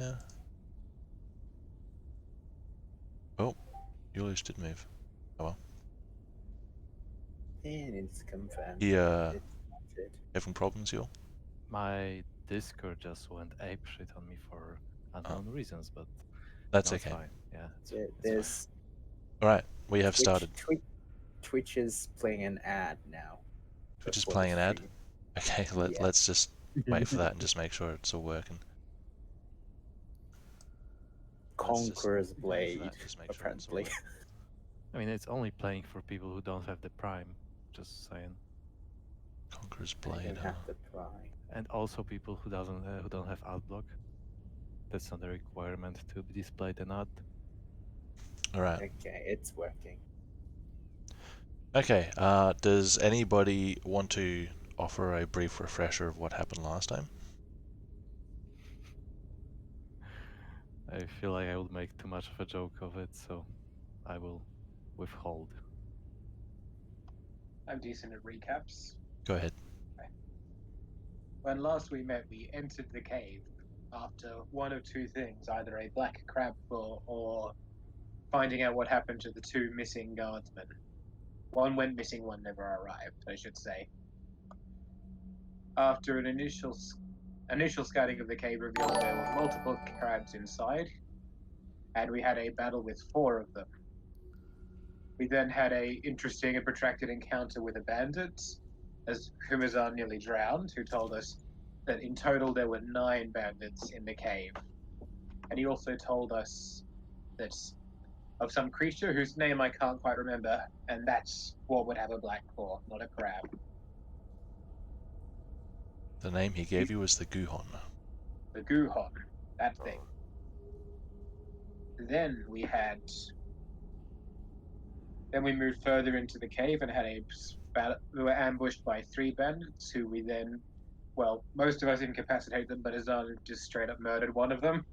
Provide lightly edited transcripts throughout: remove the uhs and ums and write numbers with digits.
Yeah. Oh, Julius did move. Oh well. And it's confirmed. He It's it. having problems, Yul? My Discord just went apeshit on me for unknown reasons, but That's no, it's okay. fine. Yeah, it's There's Alright, we have started. Twitch is playing an ad now. Twitch is before the playing an ad? stream. Okay, Yeah. let's just wait for that and just make sure it's all working. Conqueror's Just Blade, just make sure it's all apparently. working. I mean, it's only playing for people who don't have the Prime. Just saying. Conqueror's I Blade. don't have the Prime. And also people who don't have Outblock. That's not a requirement to be displayed an ad. Alright. Okay, it's working. Okay, does anybody want to offer a brief refresher of what happened last time? I feel like I would make too much of a joke of it, so I will withhold. I'm decent at recaps. Go ahead. When last we met, we entered the cave after one of two things, either a black crab claw or finding out what happened to the two missing guardsmen. One went missing, one never arrived, I should say. After an initial scouting of the cave revealed there were multiple crabs inside, and we had a battle with 4 of them. We then had a interesting and protracted encounter with a bandit, as Humazan nearly drowned, who told us that in total there were 9 bandits in the cave. And he also told us that of some creature whose name I can't quite remember, and that's what would have a black claw, not a crab. The name he gave you was the Guhon. The Guhon, that thing. Then we moved further into the cave and we were ambushed by 3 bandits who we then, well, most of us incapacitated them, but Azan just straight up murdered one of them.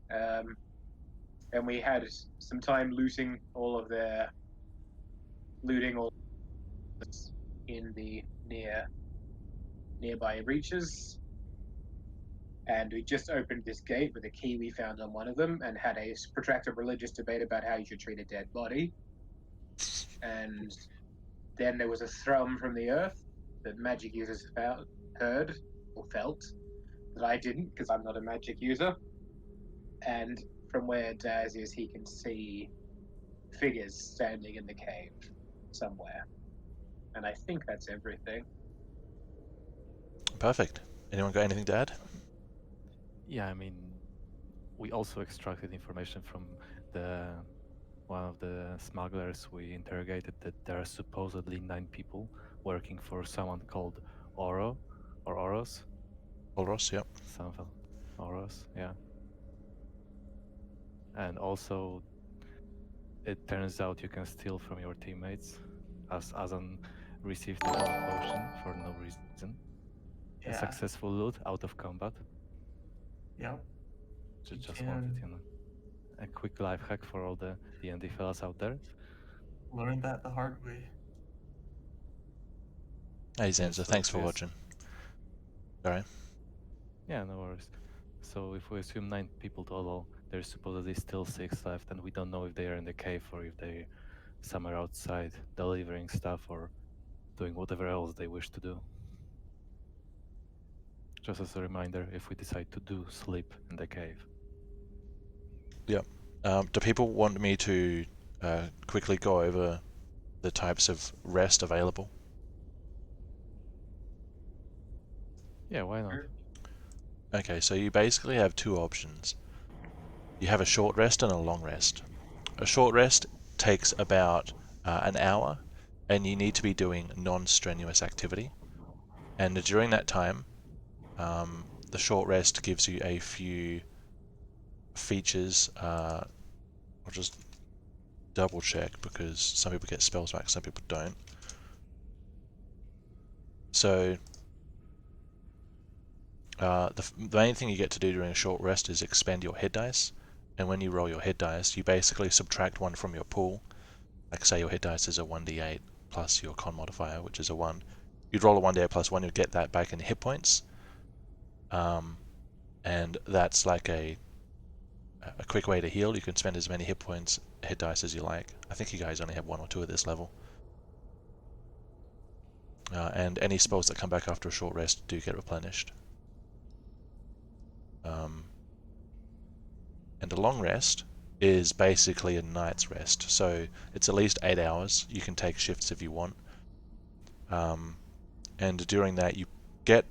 And we had some time looting all in the nearby reaches. And we just opened this gate with a key we found on one of them and had a protracted religious debate about how you should treat a dead body. And then there was a thrum from the earth that magic users heard or felt that I didn't because I'm not a magic user. And from where Daz is, he can see figures standing in the cave somewhere. And I think that's everything. Perfect. Anyone got anything to add? Yeah, I mean, we also extracted information from one of the smugglers we interrogated that there are supposedly 9 people working for someone called Oro or Oros. Olros, yep. Something. Oros, yeah. And also, it turns out you can steal from your teammates, as Azan received a potion for no reason. Yeah. A successful loot out of combat. Yep. Just wanted, a quick life hack for all the DnD fellas out there. Learned that the hard way. Hey Zenza, thanks for watching. Sorry. Yeah, no worries. So if we assume 9 people total, there's supposedly still 6 left, and we don't know if they are in the cave or if they're somewhere outside delivering stuff or doing whatever else they wish to do. Just as a reminder, if we decide to sleep in the cave. Yep. Do people want me to quickly go over the types of rest available? Yeah, why not? Okay, so you basically have 2 options. You have a short rest and a long rest. A short rest takes about an hour, and you need to be doing non-strenuous activity. And during that time, the short rest gives you a few features. I'll just double check because some people get spells back, some people don't. So the main thing you get to do during a short rest is expend your hit dice, and when you roll your hit dice, you basically subtract 1 from your pool. Like say your hit dice is a 1d8 plus your con modifier, which is a 1. You'd roll a 1d8 plus 1, you'd get that back in hit points. and that's like a quick way to heal. You can spend as many hit dice as you like. I think you guys only have 1 or 2 at this level. And any spells that come back after a short rest do get replenished. And a long rest is basically a night's rest, so it's at least 8 hours. You can take shifts if you want. And during that you get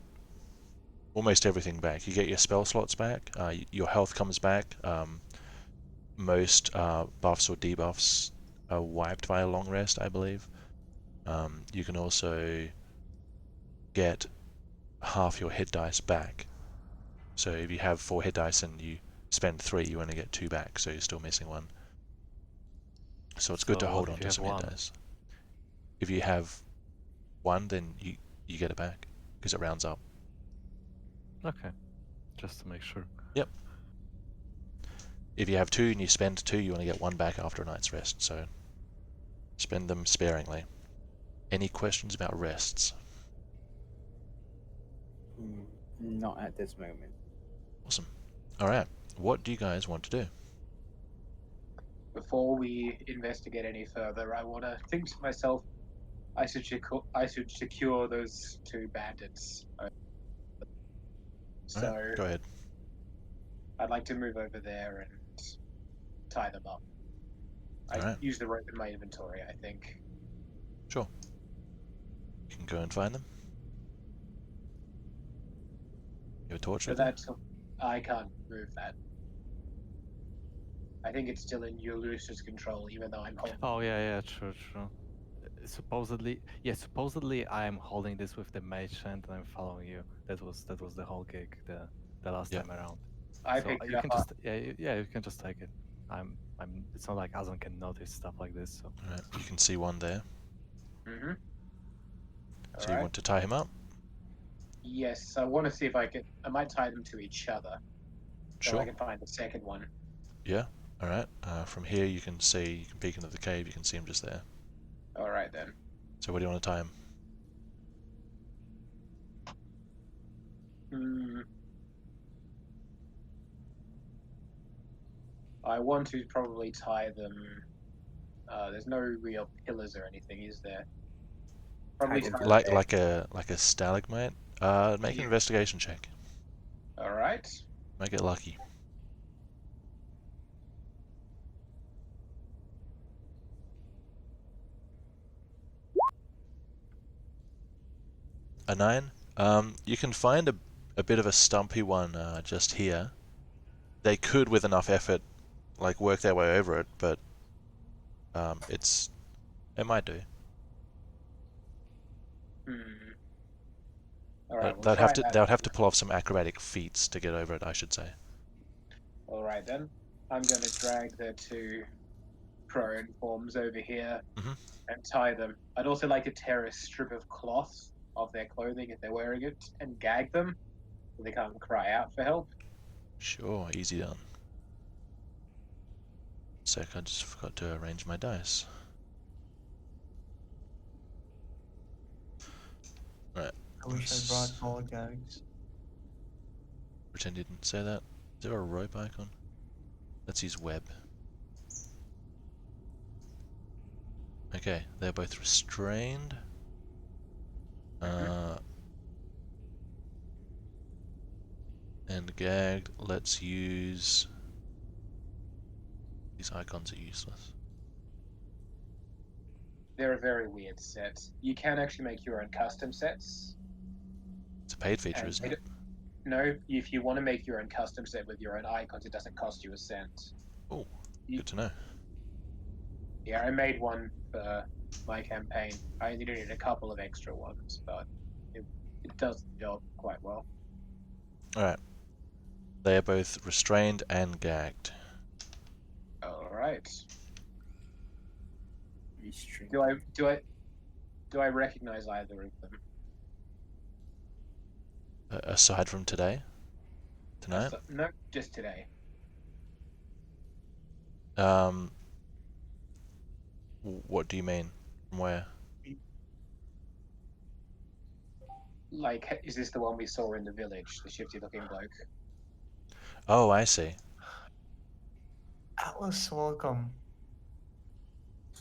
almost everything back. You get your spell slots back, your health comes back, most buffs or debuffs are wiped by a long rest, I believe. You can also get half your hit dice back. So if you have 4 hit dice and you spend 3, you only get 2 back, so you're still missing 1. So it's good to So hold what on if to you have some hit 1? dice. If you have 1, then you get it back, because it rounds up. Okay, just to make sure. Yep. If you have 2 and you spend 2, you only get 1 back after a night's rest, so spend them sparingly. Any questions about rests? Not at this moment. Awesome. Alright, what do you guys want to do? Before we investigate any further, I want to think to myself, I should secure those 2 bandits. So Alright, go ahead. I'd like to move over there and tie them up. I Alright. use the rope in my inventory, I think. Sure. You can go and find them. You have a torch So with you? that I can't move that. I think it's still in Ulysses' control, even though I'm holding. Oh yeah, true. Supposedly I'm holding this with the mage hand and I'm following you. That was the whole gig the last Yeah. time around. I So picked you it can up. just you can just take it. I'm it's not like Azan can notice stuff like this, so Alright, you can see 1 there. Mm-hmm. So you want to tie him up? Yes, I want to see if I might tie them to each other, so Sure. I can find the second one. Yeah. Alright. From here you can peek into the cave, you can see him just there. All right then. So where do you want to tie him? I want to probably tie them. There's no real pillars or anything, is there? Probably Tie them tie to Like a stalagmite? Make an Yeah. investigation check. All right. Might get lucky. A 9? You can find a bit of a stumpy one just here. They could, with enough effort, like work their way over it, but it might do. All right. We'll They'd try that. have to pull off some acrobatic feats to get over it, I should say. All right then. I'm going to drag the 2 prone forms over here Mhm. and tie them. I'd also like to tear a strip of cloth off their clothing if they're wearing it and gag them so they can't cry out for help. Sure, easy done. Sec, I just forgot to arrange my dice. Right. I wish I brought ball gags. Pretend you didn't say that. Is there a rope icon? Let's use web. Okay, they're both restrained. And gagged. Let's use... These icons are useless. They're a very weird set. You can actually make your own custom sets. It's a paid feature, And isn't it? No, if you want to make your own custom set with your own icons, it doesn't cost you a cent. Oh, good to know. Yeah, I made one for my campaign. I only needed a couple of extra ones, but it does the job quite well. Alright. They are both restrained and gagged. All right. restraint. Do I recognize either of them? Aside from today? Tonight? No, just today. What do you mean? From where? Like, is this the one we saw in the village, the shifty-looking bloke? Oh, I see. Atlas, welcome.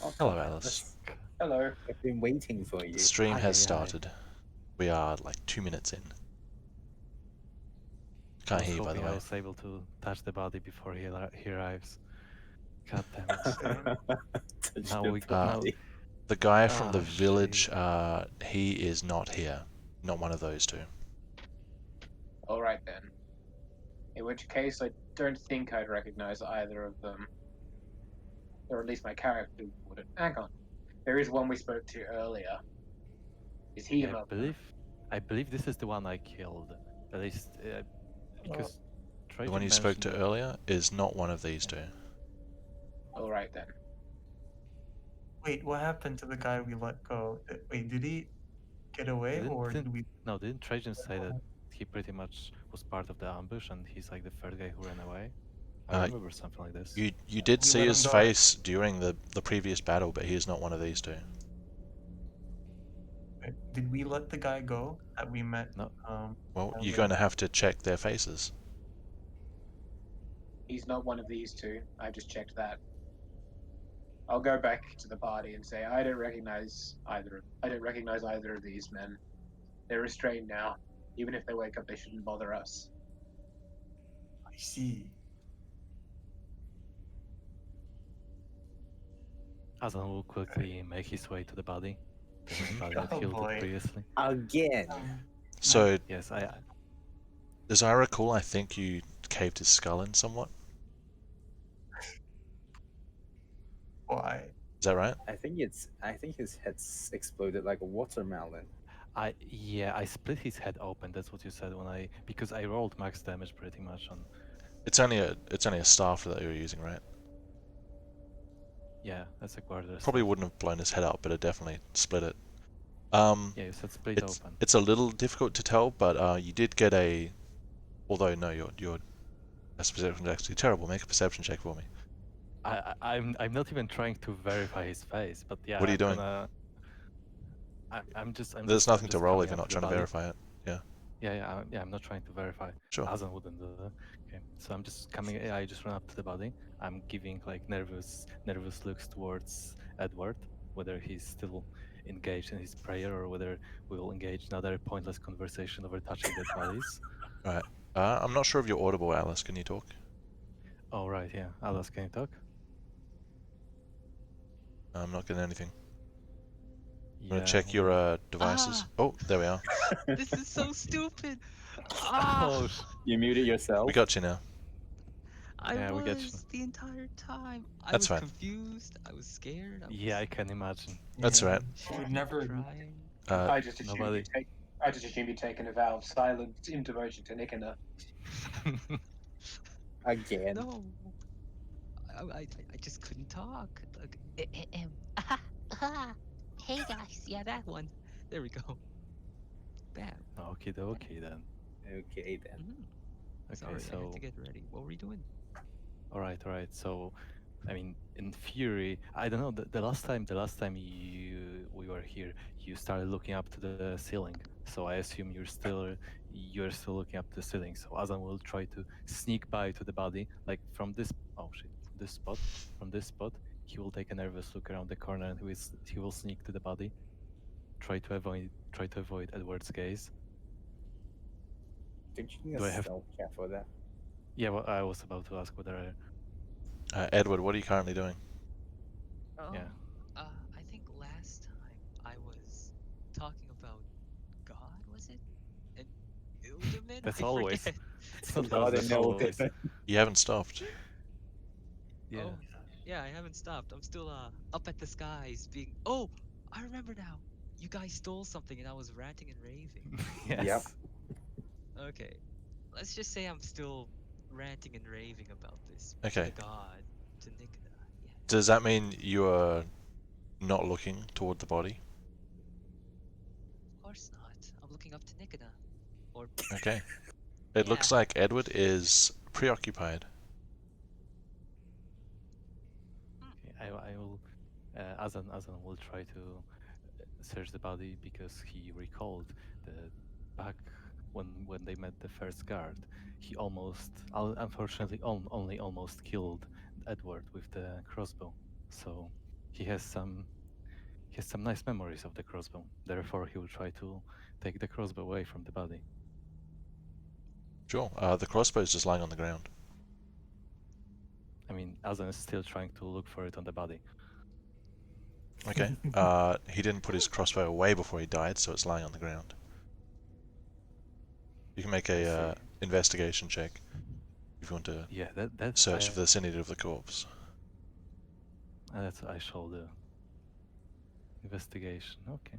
Oh, Hello, come on, Alice. Hello. I've been waiting for The you. stream Hi, has hi. started. We are like 2 minutes in. I Can't was hear you, by the hoping I way. was able to touch the body before he arrives. God damn it. Touch Now the we Uh, now. The guy from the Ah, village, shit. he is not here. Not one of those two. All right then. In which case, I don't think I'd recognize either of them, or at least my character wouldn't. Hang on. There is one we spoke to earlier. Is he Yeah, among them? I believe this is the one I killed. At least because The one Trajan you spoke mentioned to that. earlier is not one of these two. All right then. Wait, what happened to the guy we let go? Wait, did he get away or did we? No, didn't Trajan say that he pretty much was part of the ambush and he's like the third guy who ran away? I Uh, remember something like this. You did We see let him his go. face during the previous battle, but he is not one of these two. Did we let the guy go that we met? No. Well, you're earlier? going to have to check their faces. He's not one of these two. I just checked that. I'll go back to the party and say I don't recognize either. I don't recognize either of these men. They're restrained now. Even if they wake up, they shouldn't bother us. I see. Azan will quickly make his way to the body. The body that Oh he looted boy. previously. Again. So, Yes, as I recall, I think you caved his skull in somewhat. Why? Is that right? I think his head's exploded like a watermelon. I split his head open. That's what you said because I rolled max damage pretty much on. It's only a staff that you were using, right? Yeah, that's a quarter. Probably Stuff. wouldn't have blown his head up, but it definitely split it. Yeah, you said split It's open. it's a little difficult to tell, but you did get a. Although no, your perception is actually terrible. Make a perception check for me. I'm not even trying to verify his face, but yeah, What are you I'm doing? gonna. I'm just. There's nothing to roll coming if you're up not to the trying to body. verify it. Yeah. I'm not trying to verify. Sure. Azan wouldn't do that. Okay, so I'm just coming. I just run up to the body. I'm giving like nervous looks towards Edward, whether he's still engaged in his prayer or whether we will engage in another pointless conversation over touching dead bodies. Right. I'm not sure if you're audible, Alice. Can you talk? Oh right, yeah. Alice, can you talk? I'm not getting anything. I'm gonna Yeah. check your devices. Oh, there we are. This is so stupid. Ah, Oh, You muted yourself. We got you now. I yeah, we get you. was the entire time. I That's was fine. confused. I was scared. Yeah, I can imagine. That's right. She would never. Crying. Uh, I just assumed nobody- you'd taken a vow of silence in devotion to Nicanor. Again. No, I just couldn't talk. Like, hey guys, yeah, that one. There we go. Bam. Okay, okay then. Okay then. Mhm. Okay, Sorry, I had so to get ready. What were you doing? all right. So, I mean, in theory, I don't know. The last time we were here, you started looking up to the ceiling. So I assume you're still looking up to the ceiling. So Azan will try to sneak by to the body, like from this. Oh shit! This spot. From this spot, he will take a nervous look around the corner, and he will sneak to the body. Try to avoid Edward's gaze. Don't you need Do a I have? stealth check for that? Yeah, well, I was about to ask whether. Edward, what are you currently doing? Oh, Yeah. I think last time I was talking about God, was it? And Ildaman? That's I always. forget. It's not God that's and always. You haven't stopped. Yeah. Oh, yeah, I haven't stopped. I'm still up at the skies being. Oh, I remember now. You guys stole something and I was ranting and raving. Yes. Yep. Okay, let's just say I'm still ranting and raving about this. Okay. The god to Nicola. Yeah. Does that mean you are not looking toward the body? Of course not. I'm looking up to Nicola. Or Okay. It Yeah. looks like Edward is preoccupied. Okay, I will. Azan will try to search the body because he recalled the back when they met the first guard, he unfortunately only almost killed Edward with the crossbow. So he has some nice memories of the crossbow. Therefore, he will try to take the crossbow away from the body. Sure. The crossbow is just lying on the ground. I mean, Azan is still trying to look for it on the body. Okay. He didn't put his crossbow away before he died, so it's lying on the ground. You can make a investigation check if you want to Yeah, that's search for the vicinity of the corpse. That's I shall do. Investigation. Okay.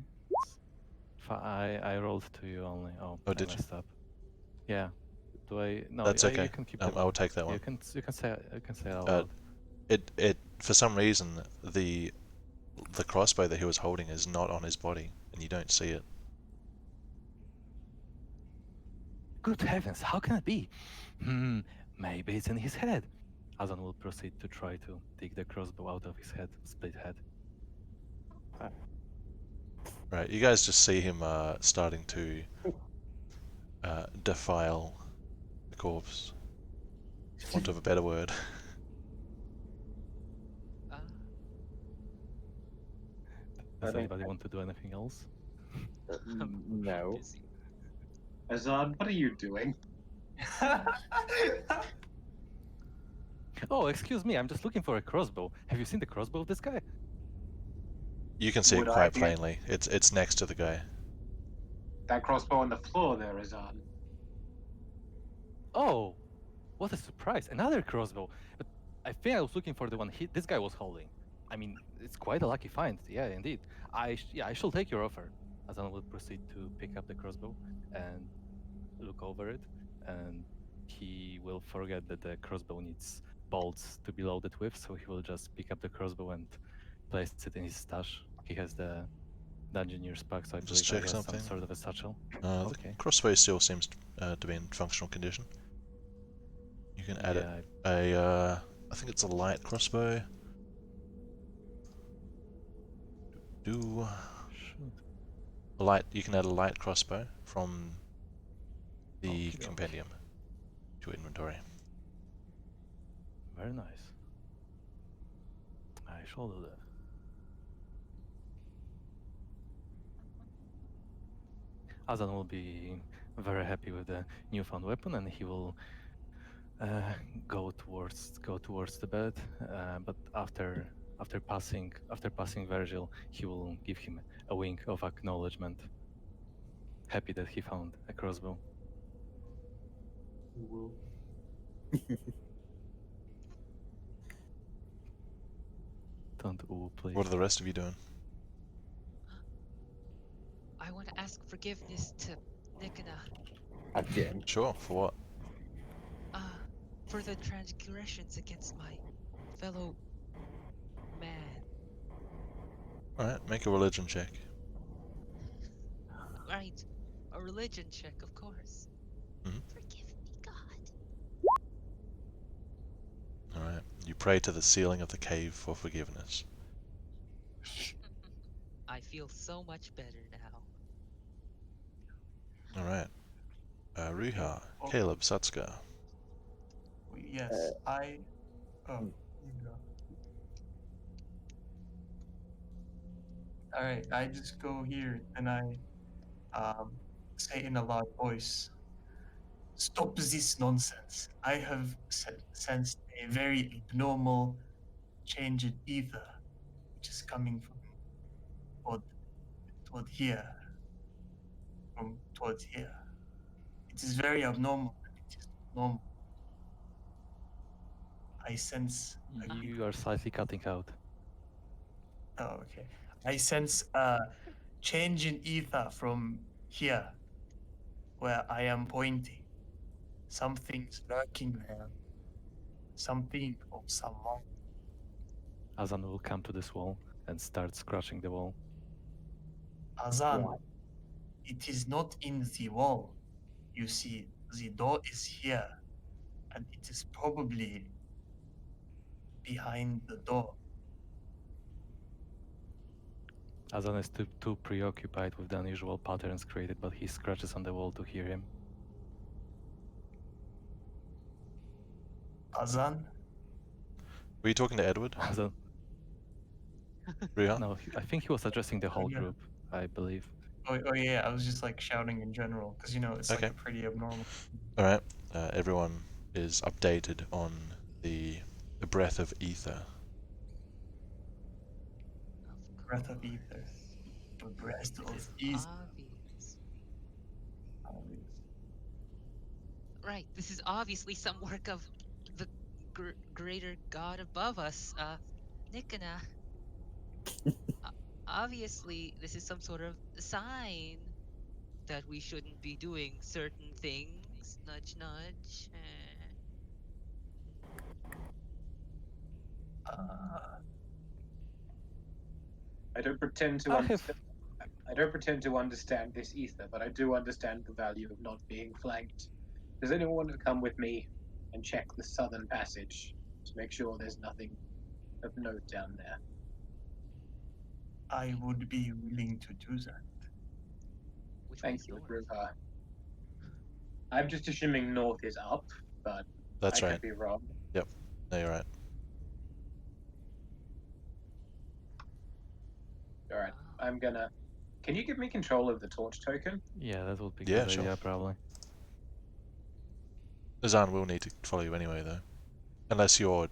I rolled to you only. Oh, Oh, I did you? messed up. Yeah. Do I? No. That's okay. You can keep that I'll one. take that one. You can say it out loud. It for some reason the crossbow that he was holding is not on his body, and you don't see it. Good heavens! How can it be? Maybe it's in his head. Azan will proceed to try to take the crossbow out of his head, split head. Right, you guys just see him starting to defile the corpse, for want of a better word. Uh, Does think anybody want to do anything else? I'm No. busy. Azan, what are you doing? Oh, excuse me. I'm just looking for a crossbow. Have you seen the crossbow of this guy? You can see Would it I quite be- plainly. It's next to the guy. That crossbow on the floor there, Azan. Oh, what a surprise! Another crossbow. But I think I was looking for the one this guy was holding. I mean, it's quite a lucky find. Yeah, indeed. I shall take your offer. Azan will proceed to pick up the crossbow and look over it, and he will forget that the crossbow needs bolts to be loaded with, so he will just pick up the crossbow and place it in his stash. He has the Dungeoneer's pack, so I Just believe check he has something. some sort of a satchel. The Okay. crossbow still seems to be in functional condition. You can add Yeah, it I think it's a light crossbow. Do should. a light. You can add a light crossbow from the Okey-doke. compendium to inventory. Very nice. I shall do that. Azan will be very happy with the newfound weapon, and he will go towards the bed. But after passing Virgil, he will give him a wink of acknowledgement. Happy that he found a crossbow. Don't ooh, please. What are the rest of you doing? I want to ask forgiveness to Nikona, Again. Sure. For what? for the transgressions against my fellow man. All right. Make a religion check. Right, a religion check, of course. Mhm. Forgive me, God. All right. You pray to the ceiling of the cave for forgiveness. I feel so much better now. All right. Ruha, Oh. Caleb, Satsuka. Yes, I. Oh, you go. All right, I just go here and I say in a loud voice, "Stop this nonsense! I have sensed a very abnormal change in ether, which is coming from toward here, from towards here. It is very abnormal. It is normal. I sense. You are slightly cutting out. Oh, okay. I sense a change in ether from here, where I am pointing. Something's lurking there. Something or someone. Azan will come to this wall and start scratching the wall. Azan, it is not in the wall. You see, the door is here, and it is probably behind the door. Azan is too preoccupied with the unusual patterns created, but he scratches on the wall to hear him. Azan? Were you talking to Edward? Azan, Riiga? no, I think he was addressing the whole yeah. group, I believe. Oh yeah, I was just like shouting in general because it's Okay. like a pretty abnormal. All right. Everyone is updated on the breath of ether. Of Breath of ether. course. The breath This of is ether. obvious. Right, this is obviously some work of the greater god above us, Nikana. Obviously, this is some sort of sign that we shouldn't be doing certain things. Nudge, nudge. I don't pretend to I have understand. I don't pretend to understand this ether, but I do understand the value of not being flanked. Does anyone want to come with me and check the southern passage to make sure there's nothing of note down there? I would be willing to do that. Which Thank one's you, north? Ruha. I'm just assuming north is up, but That's I right. could be wrong. Yep. No, you're right. All right, Ah, I'm gonna. Can you give me control of the torch token? yeah, that would be a Yeah, good sure. idea probably. Azan will need to follow you anyway, though, unless you're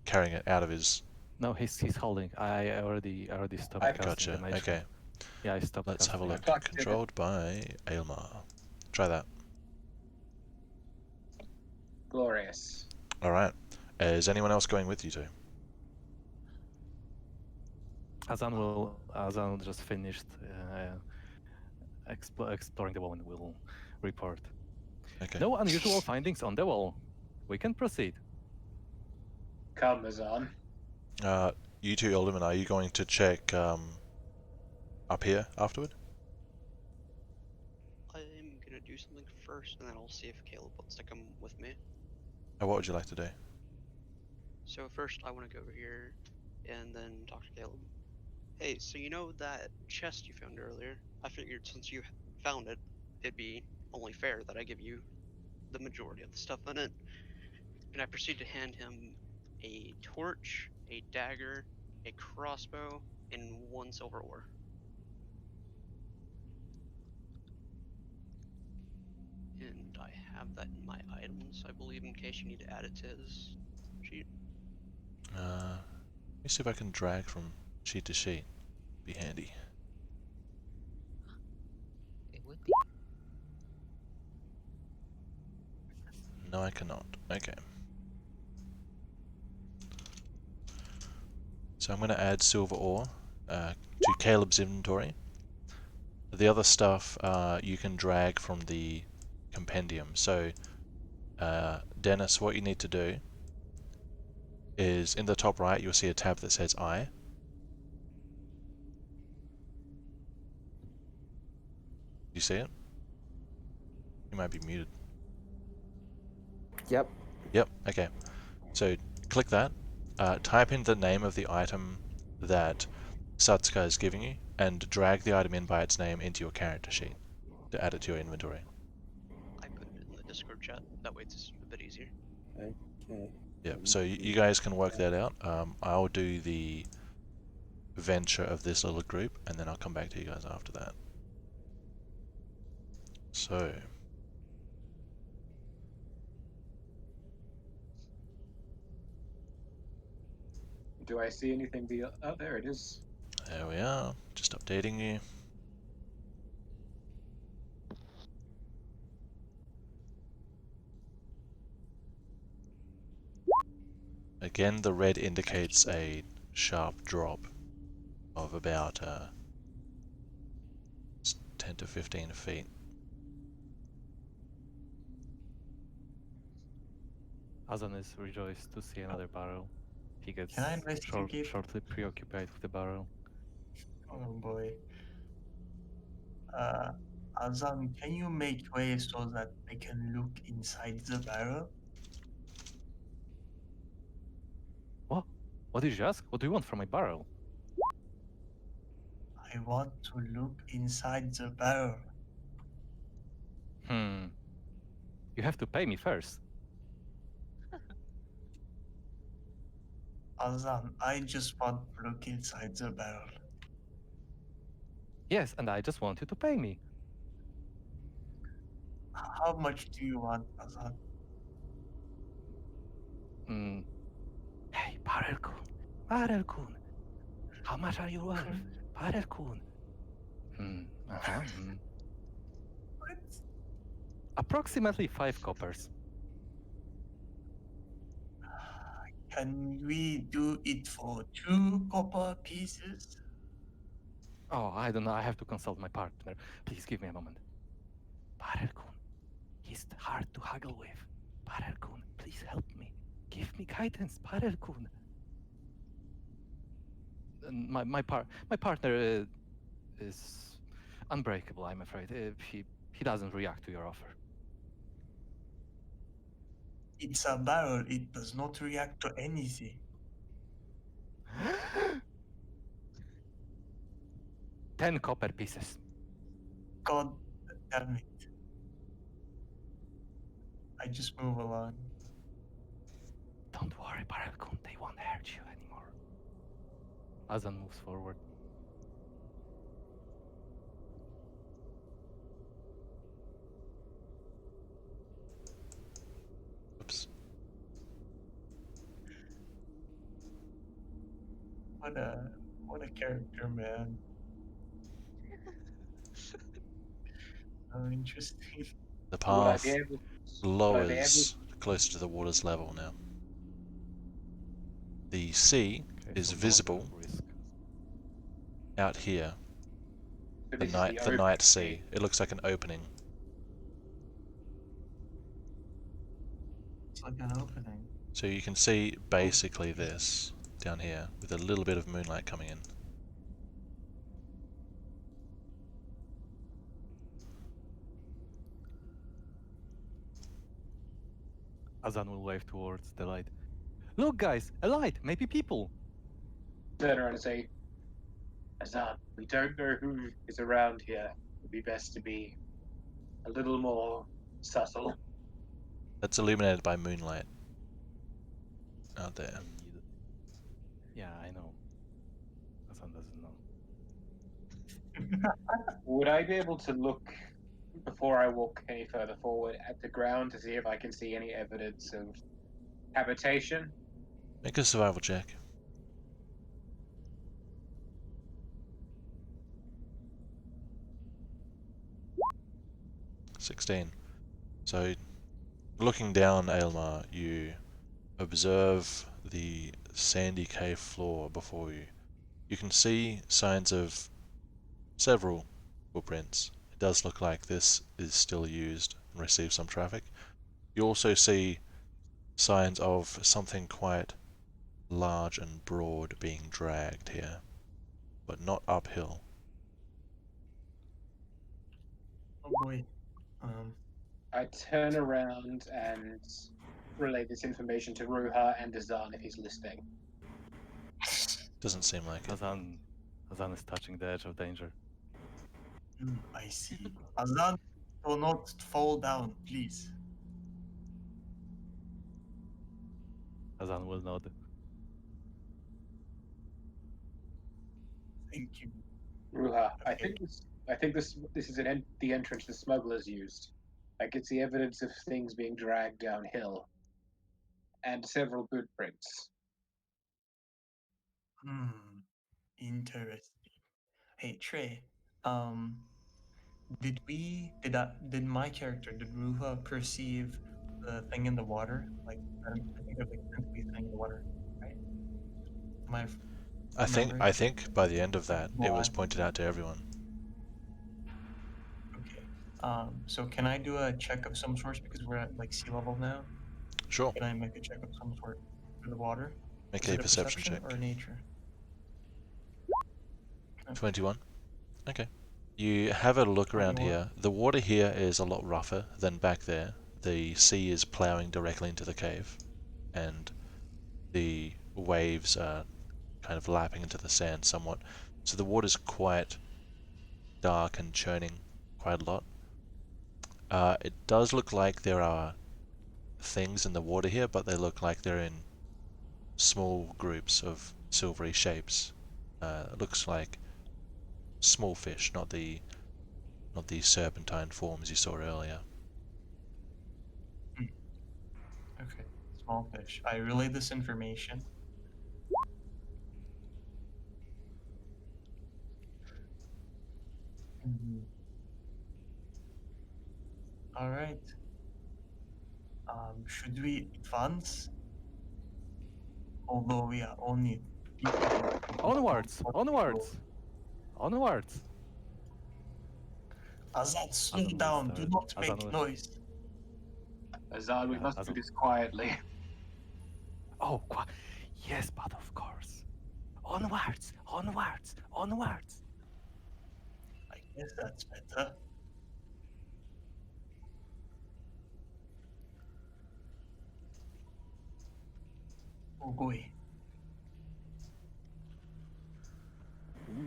carrying it out of his. No, he's holding. I already stopped I've casting Gotcha. the mage. Okay. Yeah, I stopped Let's have a casting. look. Fucked it. Controlled by Aylmar. Try that. Glorious. All right. Is anyone else going with you two? Azan just finished exploring the wall and will report. Okay. No unusual findings on the wall. We can proceed. Come, Azan. You two Aldermen, are you going to check up here afterward? I'm gonna do something first, and then I'll see if Caleb wants to come with me. Or what would you like to do? So first, I want to go over here, and then talk to Caleb. Hey, so you know that chest you found earlier? I figured since you found it, it'd be only fair that I give you the majority of the stuff in it. And I proceed to hand him a torch, a dagger, a crossbow, and 1 silver ore. And I have that in my items, I believe, in case you need to add it to his sheet. Let me see if I can drag from sheet to sheet. Be handy. it would be. No, I cannot. Okay. So I'm going to add silver ore to Caleb's inventory. The other stuff you can drag from the compendium. So, Dennis, what you need to do is in the top right you'll see a tab that says I. You see it? You might be muted. Yep. Yep, okay. So click that, type in the name of the item that Satsuka is giving you, and drag the item in by its name into your character sheet to add it to your inventory. I put it in the Discord chat, that way it's a bit easier. Okay. Yep, so you guys can work that out. I'll do the venture of this little group, and then I'll come back to you guys after that. So, Do I see anything? Oh, there it is. there we are, just updating you. Again, the red indicates a sharp drop of about 10 to 15 feet. Azan is rejoiced to see another barrel. He gets Can I investigate? shortly preoccupied with the barrel. Oh boy. Azam, can you make way so that I can look inside the barrel? What? What did you ask? What do you want from my barrel? I want to look inside the barrel. You have to pay me first. Azan, I just want to look inside the barrel. Yes, and I just want you to pay me. How much do you want, Azan? Mm. Hey, Parel-kun. Parel-kun. How much are you worth? Parel-kun. What? Approximately 5 coppers. Can we do it for 2 copper pieces? Oh, I don't know. I have to consult my partner. Please give me a moment. Parel-kun. He's hard to haggle with. Parel-kun, please help me. Give me guidance, Parel-kun. My partner is unbreakable, I'm afraid. He doesn't react to your offer. It's a barrel. It does not react to anything. 10 copper pieces. God damn it. I just move along. Don't worry, Parel-kun. They won't hurt you anymore. Azan moves forward. Oops. What a character, man. Oh, interesting. The Would I path be able? lowers closer to the water's level now. The sea Okay, is so no visible risk. out here. So The this is night open sea. It looks like an opening. It's like an opening. So you can see basically this down here with a little bit of moonlight coming in. Azan will wave towards the light. Look, guys, a light. Maybe people. Turn around and say, Azan, we don't know who is around here. It'd be best to be a little more subtle. That's illuminated by moonlight out there. Yeah, I know. Azan doesn't know. Would I be able to look before I walk any further forward at the ground to see if I can see any evidence of habitation? Make a survival check. $16. So, looking down, Aylmar, you observe the sandy cave floor before you. You can see signs of several footprints. It does look like this is still used and receives some traffic. You also see signs of something quite large and broad being dragged here, but not uphill. Oh boy. I turn around and relay this information to Ruha and Azan if he's listening. Doesn't seem like it. Azan is touching the edge of danger. I see. Azan, do not fall down, please. Azan will nod. Thank you. Ruha, I Okay. think this is the entrance the smugglers used. I could see evidence of things being dragged downhill, and several boot prints. Interesting. Hey Trey, did my character, did Ruha perceive the thing in the water? Like, I think there's like a tentacly thing in the water, right? Am I remembering? I think by the end of that, it was Why? pointed out to everyone. Okay. So can I do a check of some sort because we're at like sea level now? Sure. Can I make a check of some sort for the water? Make Is a it perception check. or nature? 21. Okay. You have a look around 21. here. The water here is a lot rougher than back there. The sea is ploughing directly into the cave, and the waves are kind of lapping into the sand somewhat. So the water's quite dark and churning quite a lot. It does look like there are things in the water here, but they look like they're in small groups of silvery shapes. It looks like small fish, not the serpentine forms you saw earlier. Okay, small fish. I relay this information. Mhm. All right. Should we advance? Although we are only people. Onwards! Onwards! Onwards! Azad, slow Azan will down. Do start- not Azan make will- noise. Azad, we must do Azan. this quietly. Oh, yes, but of course. Onwards! Onwards! Onwards! I guess that's better. Oh boy.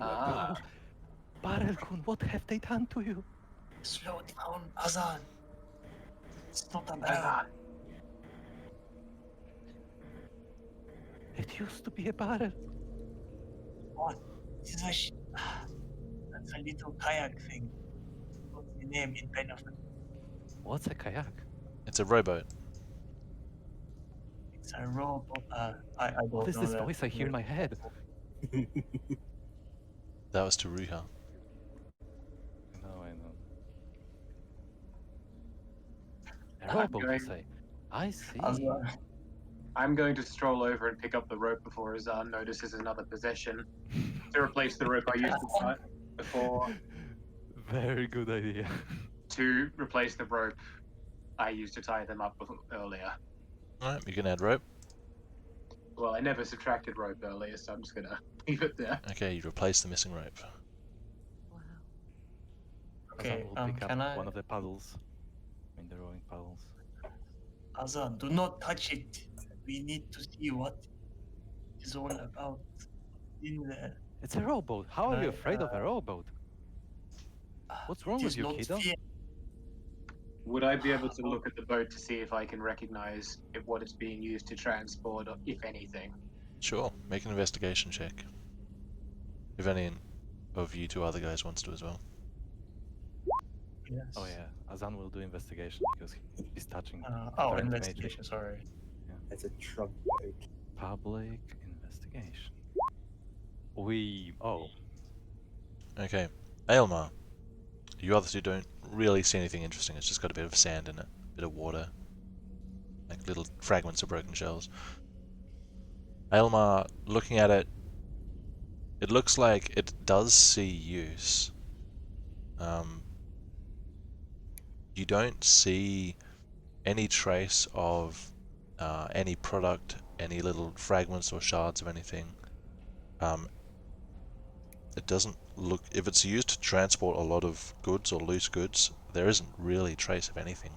Ah, Oh, Barelkun, what have they done to you? Slow down, Azan. It's not a bird. Azad. It used to be a barrel. What? This is a That's a little kayak thing. What's the name in benefit? What's a kayak? It's a rowboat. It's a robot. I don't What is know this that. voice I hear in my head? That was to Ruha. I know. A I'm rowboat, you going- say? I see. Azan. I'm going to stroll over and pick up the rope before Azad notices another possession to replace the rope I used to tie before. Very good idea. To replace the rope I used to tie them up earlier. Alright, you can add rope. Well, I never subtracted rope earlier, so I'm just gonna leave it there. Okay, you replace the missing rope. Wow. Okay, Azan will pick can up I? one of the paddles. I mean, the rowing paddles. Azan, do not touch it. We need to see what it's all about. In there. It's a rowboat. How are you Right, afraid of a rowboat? What's wrong It with is you, not kiddo? fear. Would I be able to look at the boat to see if I can recognize what it's being used to transport, or if anything? Sure, make an investigation check. If any of you two other guys wants to as well. Yes. Oh yeah, Azan will do investigation because he's touching Oh, Current magic. investigation. Sorry. It's a truck boat. public investigation. Oh, Okay, Aylmar. You other two don't really see anything interesting. It's just got a bit of sand in it, a bit of water, like little fragments of broken shells. Aylmar, looking at it, it looks like it does see use. You don't see any trace of any product, any little fragments or shards of anything. It doesn't look, if it's used to transport a lot of goods or loose goods, there isn't really a trace of anything.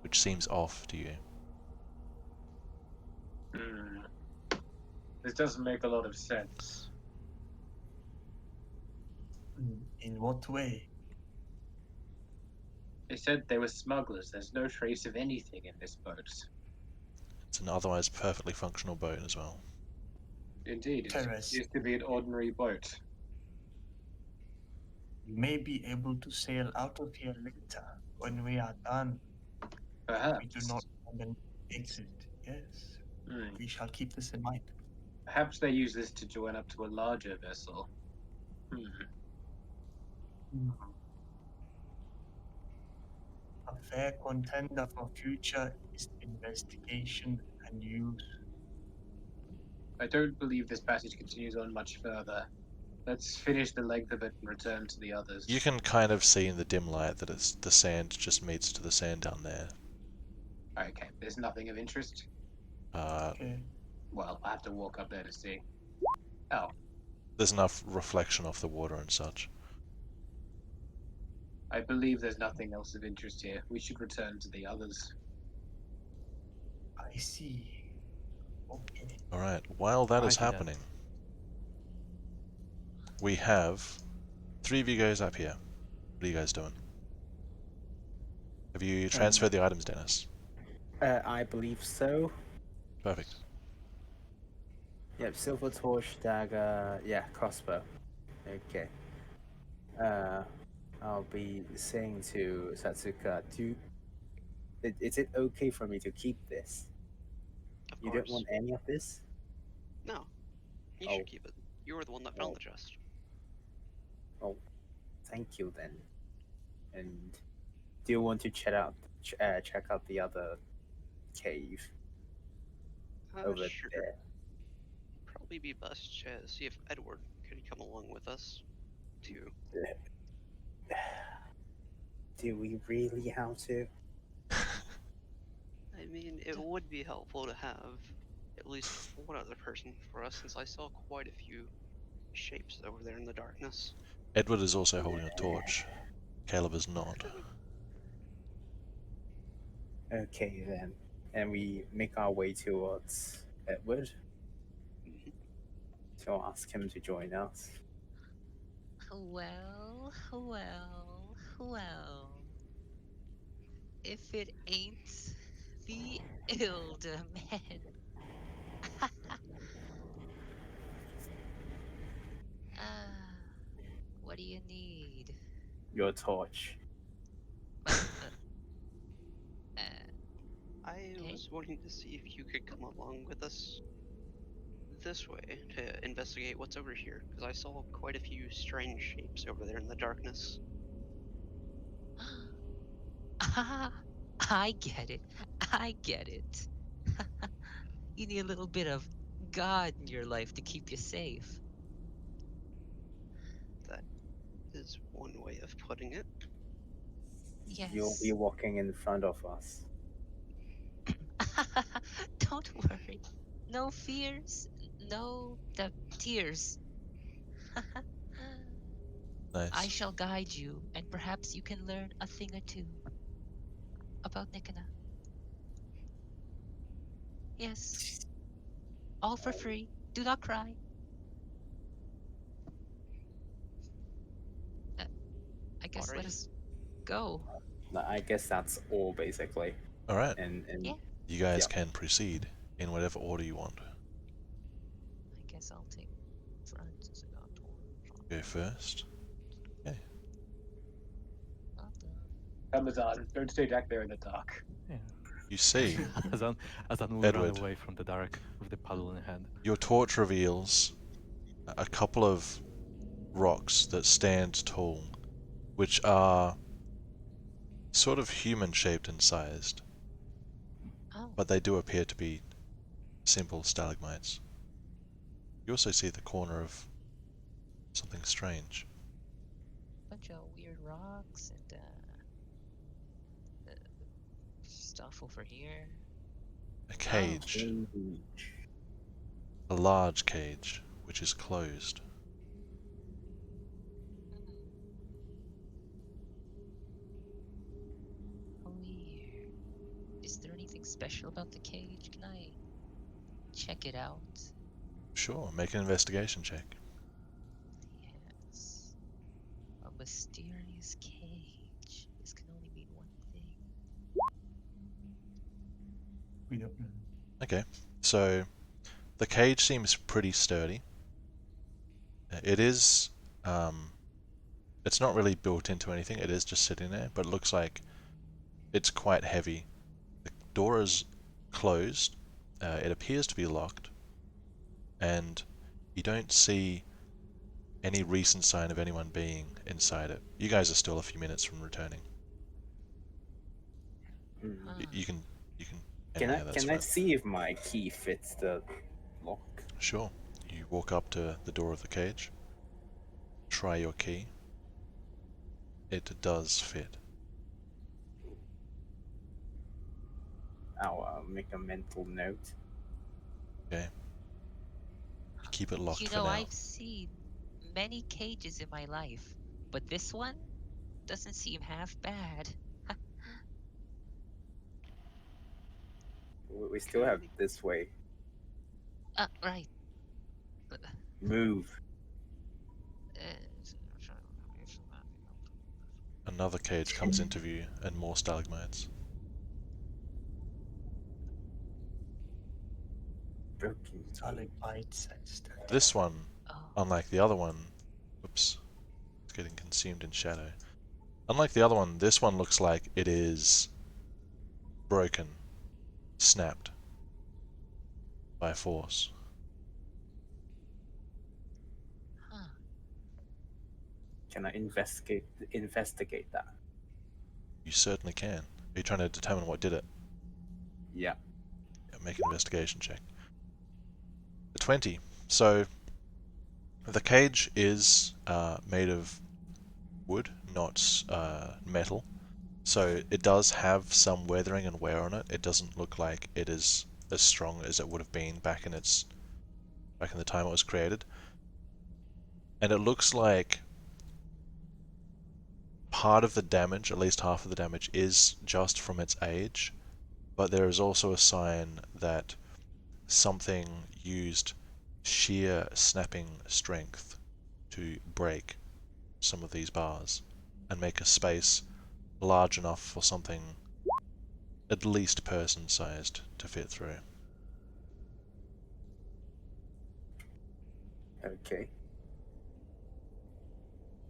Which seems off to you. This doesn't make a lot of sense. In what way? They said they were smugglers. There's no trace of anything in this boat. It's an otherwise perfectly functional boat as well. Indeed, it Terrace. used to be an ordinary boat. We may be able to sail out of here later when we are done. Perhaps. We do not have an exit. Yes. Hmm. We shall keep this in mind. Perhaps they use this to join up to a larger vessel. A fair contender for future is investigation and use. I don't believe this passage continues on much further. Let's finish the length of it and return to the others. You can kind of see in the dim light that it's the sand just meets to the sand down there. Okay, there's nothing of interest. Okay. Well, I have to walk up there to see. Oh, There's enough reflection off the water and such. I believe there's nothing else of interest here. We should return to the others. I see. Okay. Alright, while that is Righty then. happening, we have 3 of you guys up here. What are you guys doing? Have you transferred the items, Dennis? I believe so. Perfect. Yep, silver torch, dagger, yeah, crossbow. Okay. I'll be saying to Satsuka, is it okay for me to keep this? Of You course. don't want any of this? No, you Oh. should keep it. You were the one that found Oh. the chest. Oh, thank you then. And do you want to check out the other cave over Sure. there? Probably be best to see if Edward could come along with us, too. Do we really have to? I mean, it would be helpful to have at least one other person for us, since I saw quite a few shapes over there in the darkness. Edward is also holding a torch. Caleb is not. Okay then. And we make our way towards Edward Mhm. to ask him to join us. Well, well, well. If it ain't the elder man. What do you need? Your torch. Uh, uh, I okay. was wanting to see if you could come along with us this way to investigate what's over here, because I saw quite a few strange shapes over there in the darkness. Ah, I get it. I get it. You need a little bit of God in your life to keep you safe. That is one way of putting it. You'll be Yes. walking in front of us. Don't worry. No fears, no tears. I Nice. shall guide you, and perhaps you can learn a thing or two about Nikana. Yes, all for free. Do not cry. I guess let Alrighty. us go. I guess that's all basically. Alright, And Yeah. you guys yeah. can proceed in whatever order you want. I guess I'll take front as I got torch. Go first. Okay. Not done. Amazon, don't stay back there in the dark. Yeah. You see, as I'm we run Edward. away from the dark with the paddle in hand. Your torch reveals a couple of rocks that stand tall, which are sort of human-shaped and sized, Oh, but they do appear to be simple stalagmites. You also see the corner of something strange. bunch of weird rocks and stuff over here. A cage, a large cage, which is closed. Weird. Is there anything special about the cage? Can I check it out? Sure, make an investigation check. Yes. A mysterious cage. This can only mean one thing. We don't know. Okay, so the cage seems pretty sturdy. It is, it's not really built into anything, it is just sitting there, but it looks like it's quite heavy. The door is closed, it appears to be locked, and you don't see any recent sign of anyone being inside it. You guys are still a few minutes from returning. You can, anyway, that's Can I fine. see if my key fits the lock? Sure. You walk up to the door of the cage, try your key. It does fit. I'll make a mental note. Okay. You keep it locked You for know, now. I've seen many cages in my life, but this one doesn't seem half bad. We still have this way. Right. Move. Another cage comes into view, and more stalagmites. Broken. Solid bite-sized. This one, Oh. unlike the other one, oops, it's getting consumed in shadow. Unlike the other one, this one looks like it is broken, snapped by force. Huh. Can I investigate that? You certainly can. Are you trying to determine what did it? Yeah. Yeah, make an investigation check. A 20. So the cage is made of wood, not metal. So it does have some weathering and wear on it. It doesn't look like it is as strong as it would have been back in the time it was created. And it looks like part of the damage, at least half of the damage, is just from its age, but there is also a sign that something used sheer snapping strength to break some of these bars and make a space large enough for something at least person-sized to fit through. Okay.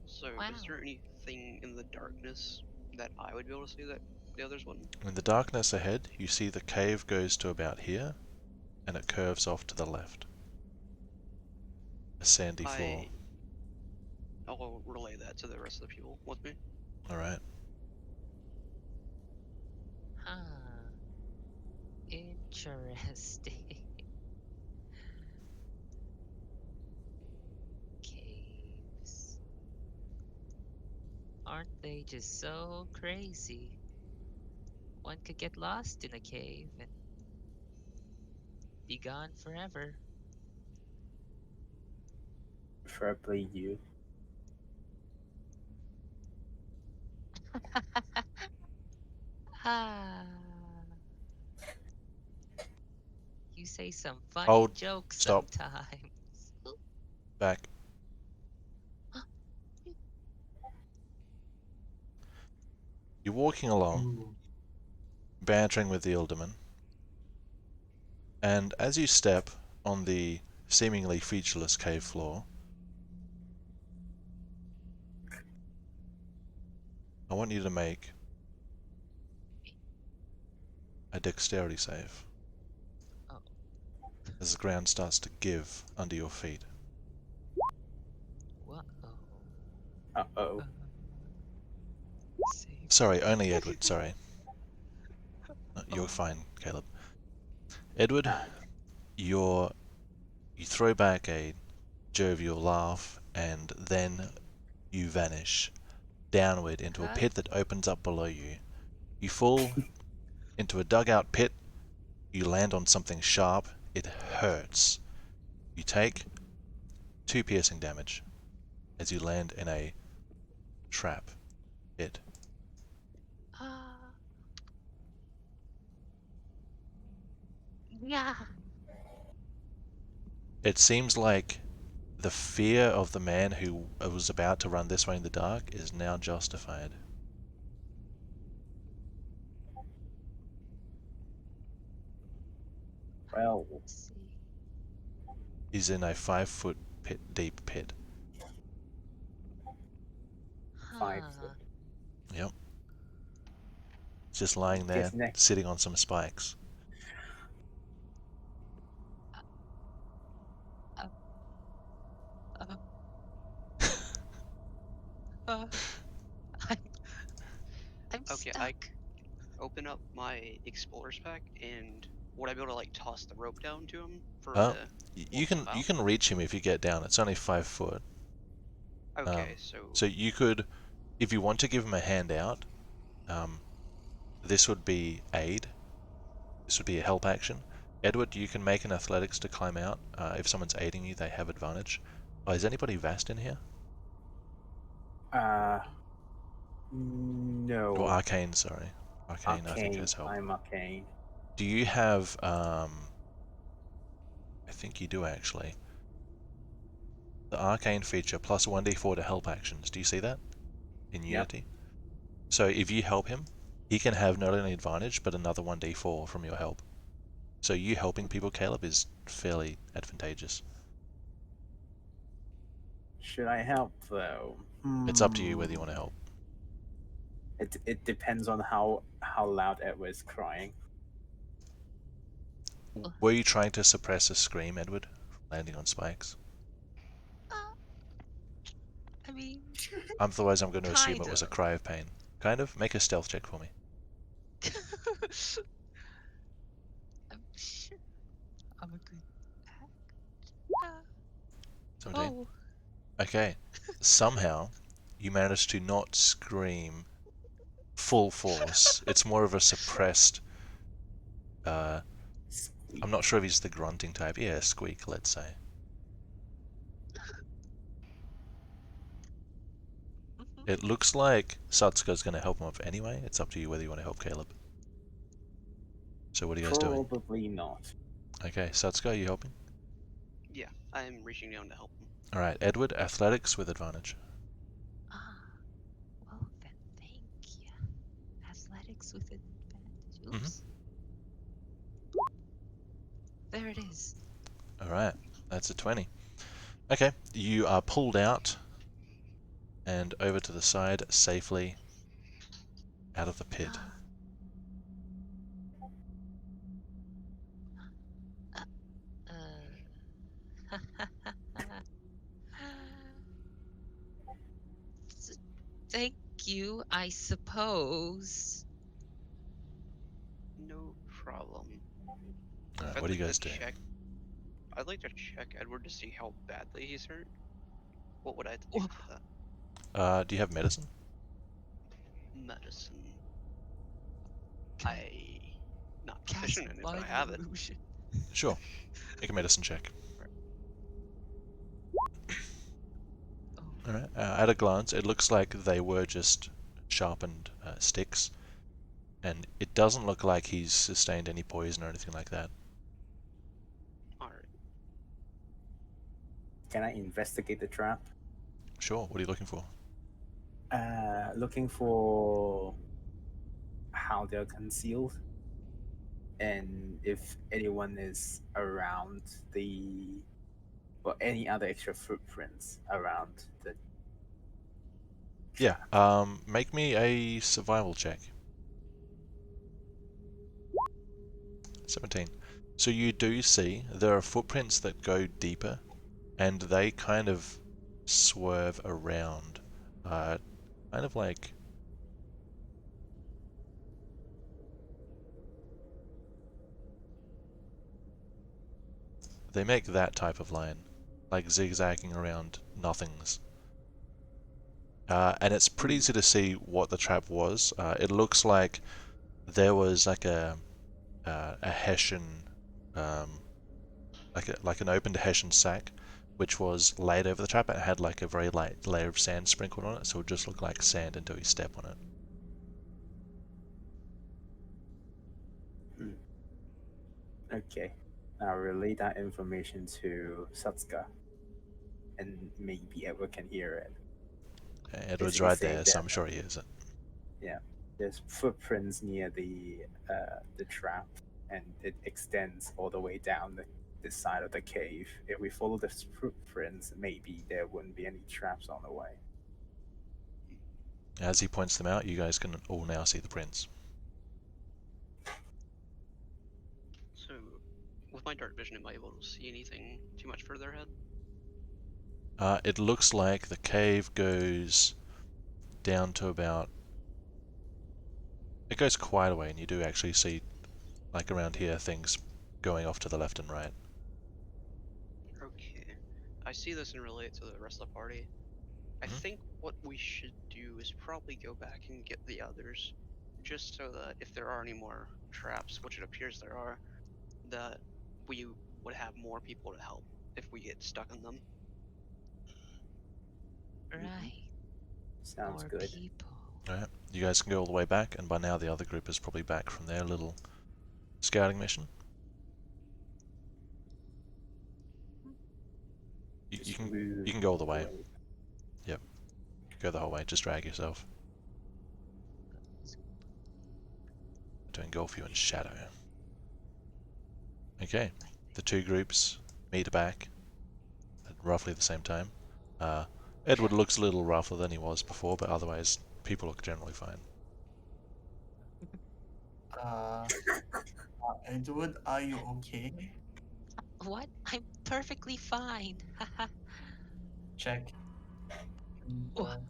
So, Wow. is there anything in the darkness that I would be able to see that the others wouldn't? In the darkness ahead, you see the cave goes to about here, and it curves off to the left. A sandy floor. I'll relay that to the rest of the people with me. Alright. Huh. Interesting. Caves. Aren't they just so crazy? One could get lost in a cave and be gone forever. Preferably you. Ah. You say some funny Oh, jokes stop. sometimes. Back. You're walking along, Ooh. bantering with the alderman, and as you step on the seemingly featureless cave floor, I want you to make a dexterity save Oh. as the ground starts to give under your feet. Whoa. Uh-oh. Save. Sorry, only Edward, sorry. You're fine, Caleb. Edward, you throw back a jovial laugh, and then you vanish downward into a pit that opens up below you. You fall into a dugout pit, you land on something sharp, it hurts. You take 2 piercing damage as you land in a trap pit. Yeah. It seems like the fear of the man who was about to run this way in the dark is now justified. Well, Let's see. He's in a 5-foot deep pit. 5 Huh. foot. Yep. Just lying there, Guess next. sitting on some spikes. Uh, uh, I'm, I'm Okay, stuck. I open up my explorer's pack, and would I be able to like toss the rope down to him for Oh, to you pull him can out? reach him if you get down. It's only 5 foot. Okay, so So you could, if you want to give him a hand out, this would be aid. This would be a help action. Edward, you can make an athletics to climb out. If someone's aiding you, they have advantage. Oh, is anybody vast in here? No. Or arcane, sorry. Arcane, I think, Arcane. has help. I'm arcane. Do you have, I think you do actually. The arcane feature plus 1d4 to help actions. Do you see that? In Yep. Unity? So if you help him, he can have not only advantage, but another 1d4 from your help. So you helping people, Caleb, is fairly advantageous. Should I help though? It's up to you whether you want to help. It depends on how loud Edward's crying. Were you trying to suppress a scream, Edward, from landing on spikes? I mean, Otherwise, I'm going to assume it kind was a of. cry of pain. Kind of? Make a stealth check for me. I'm a good actor. 17. Oh. Okay. Somehow, you managed to not scream full force. It's more of a suppressed... Squeak. I'm not sure if he's the grunting type. Yeah, squeak, let's say. It looks like Satsuka's going to help him up anyway. It's up to you whether you want to help Caleb. So what are you guys doing? Probably not. Okay, Satsuka, are you helping? Yeah, I'm reaching down to help him. Alright, Edward, athletics with advantage. Well then, thank you. Athletics with advantage. Oops. There it is. Alright, that's a 20. Okay, you are pulled out and over to the side safely out of the pit. Thank you, I suppose. No problem. Alright, I'd what are you like guys to doing? I'd like to check Edward to see how badly he's hurt. What would I have to do for that? Do you have medicine? Medicine. Can I not cast proficient in it, but I minor have it. illusion? Sure. Make a medicine check. Oh. Alright, at a glance, it looks like they were just sharpened sticks. And it doesn't look like he's sustained any poison or anything like that. Alright. Can I investigate the trap? Sure, what are you looking for? Looking for how they're concealed and if anyone is around or any other extra footprints around the Yeah, trap. make me a survival check. 17. So you do see there are footprints that go deeper and they kind of swerve around. Kind of like... They make that type of line, like zigzagging around nothings. And it's pretty easy to see what the trap was. It looks like there was like a hessian, like an opened hessian sack, which was laid over the trap. It had like a very light layer of sand sprinkled on it, so it would just look like sand until you step on it. Okay. I'll relay that information to Satsuka, and maybe Edward can hear it. Okay, Edward's Basically right saying there, so that, I'm sure he hears it. yeah, there's footprints near the trap, and it extends all the way down the side of the cave. If we follow the footprints, maybe there wouldn't be any traps on the way. As he points them out, you guys can all now see the prints. So, with my dark vision, am I able to see anything too much further ahead? It looks like the cave goes down to about... It goes quite a way, and you do actually see, like around here, things going off to the left and right. Okay. I see this and relate to the rest of the party. I think what we should do is probably go back and get the others, just so that if there are any more traps, which it appears there are, that we would have more people to help if we get stuck in them. Right. Sounds More good. people. Alright, you guys can go all the way back, and by now the other group is probably back from their little scouting mission. You can go all the way. Yep. Go the whole way, just drag yourself. To engulf you in shadow. Okay, the two groups meet back at roughly the same time. Edward looks a little rougher than he was before, but otherwise people look generally fine. Edward, are you okay? What? I'm perfectly fine. Haha. Check. And, What?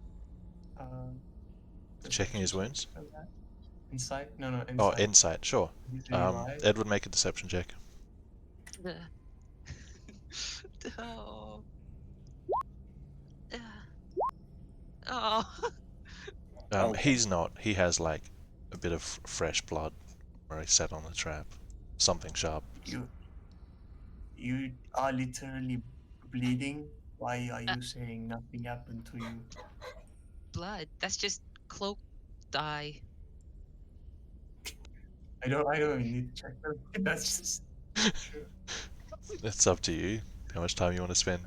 Checking his perception wounds? check for that. Insight? No, insight. Oh, insight, sure. Is he alive? Edward, make a deception check. Oh. Oh. Okay. He's not. He has like a bit of fresh blood where he sat on the trap. Something sharp. You are literally bleeding. Why are you saying nothing happened to you? Blood. That's just cloak dye. I don't even need to check that. That's just true. It's up to you. How much time you want to spend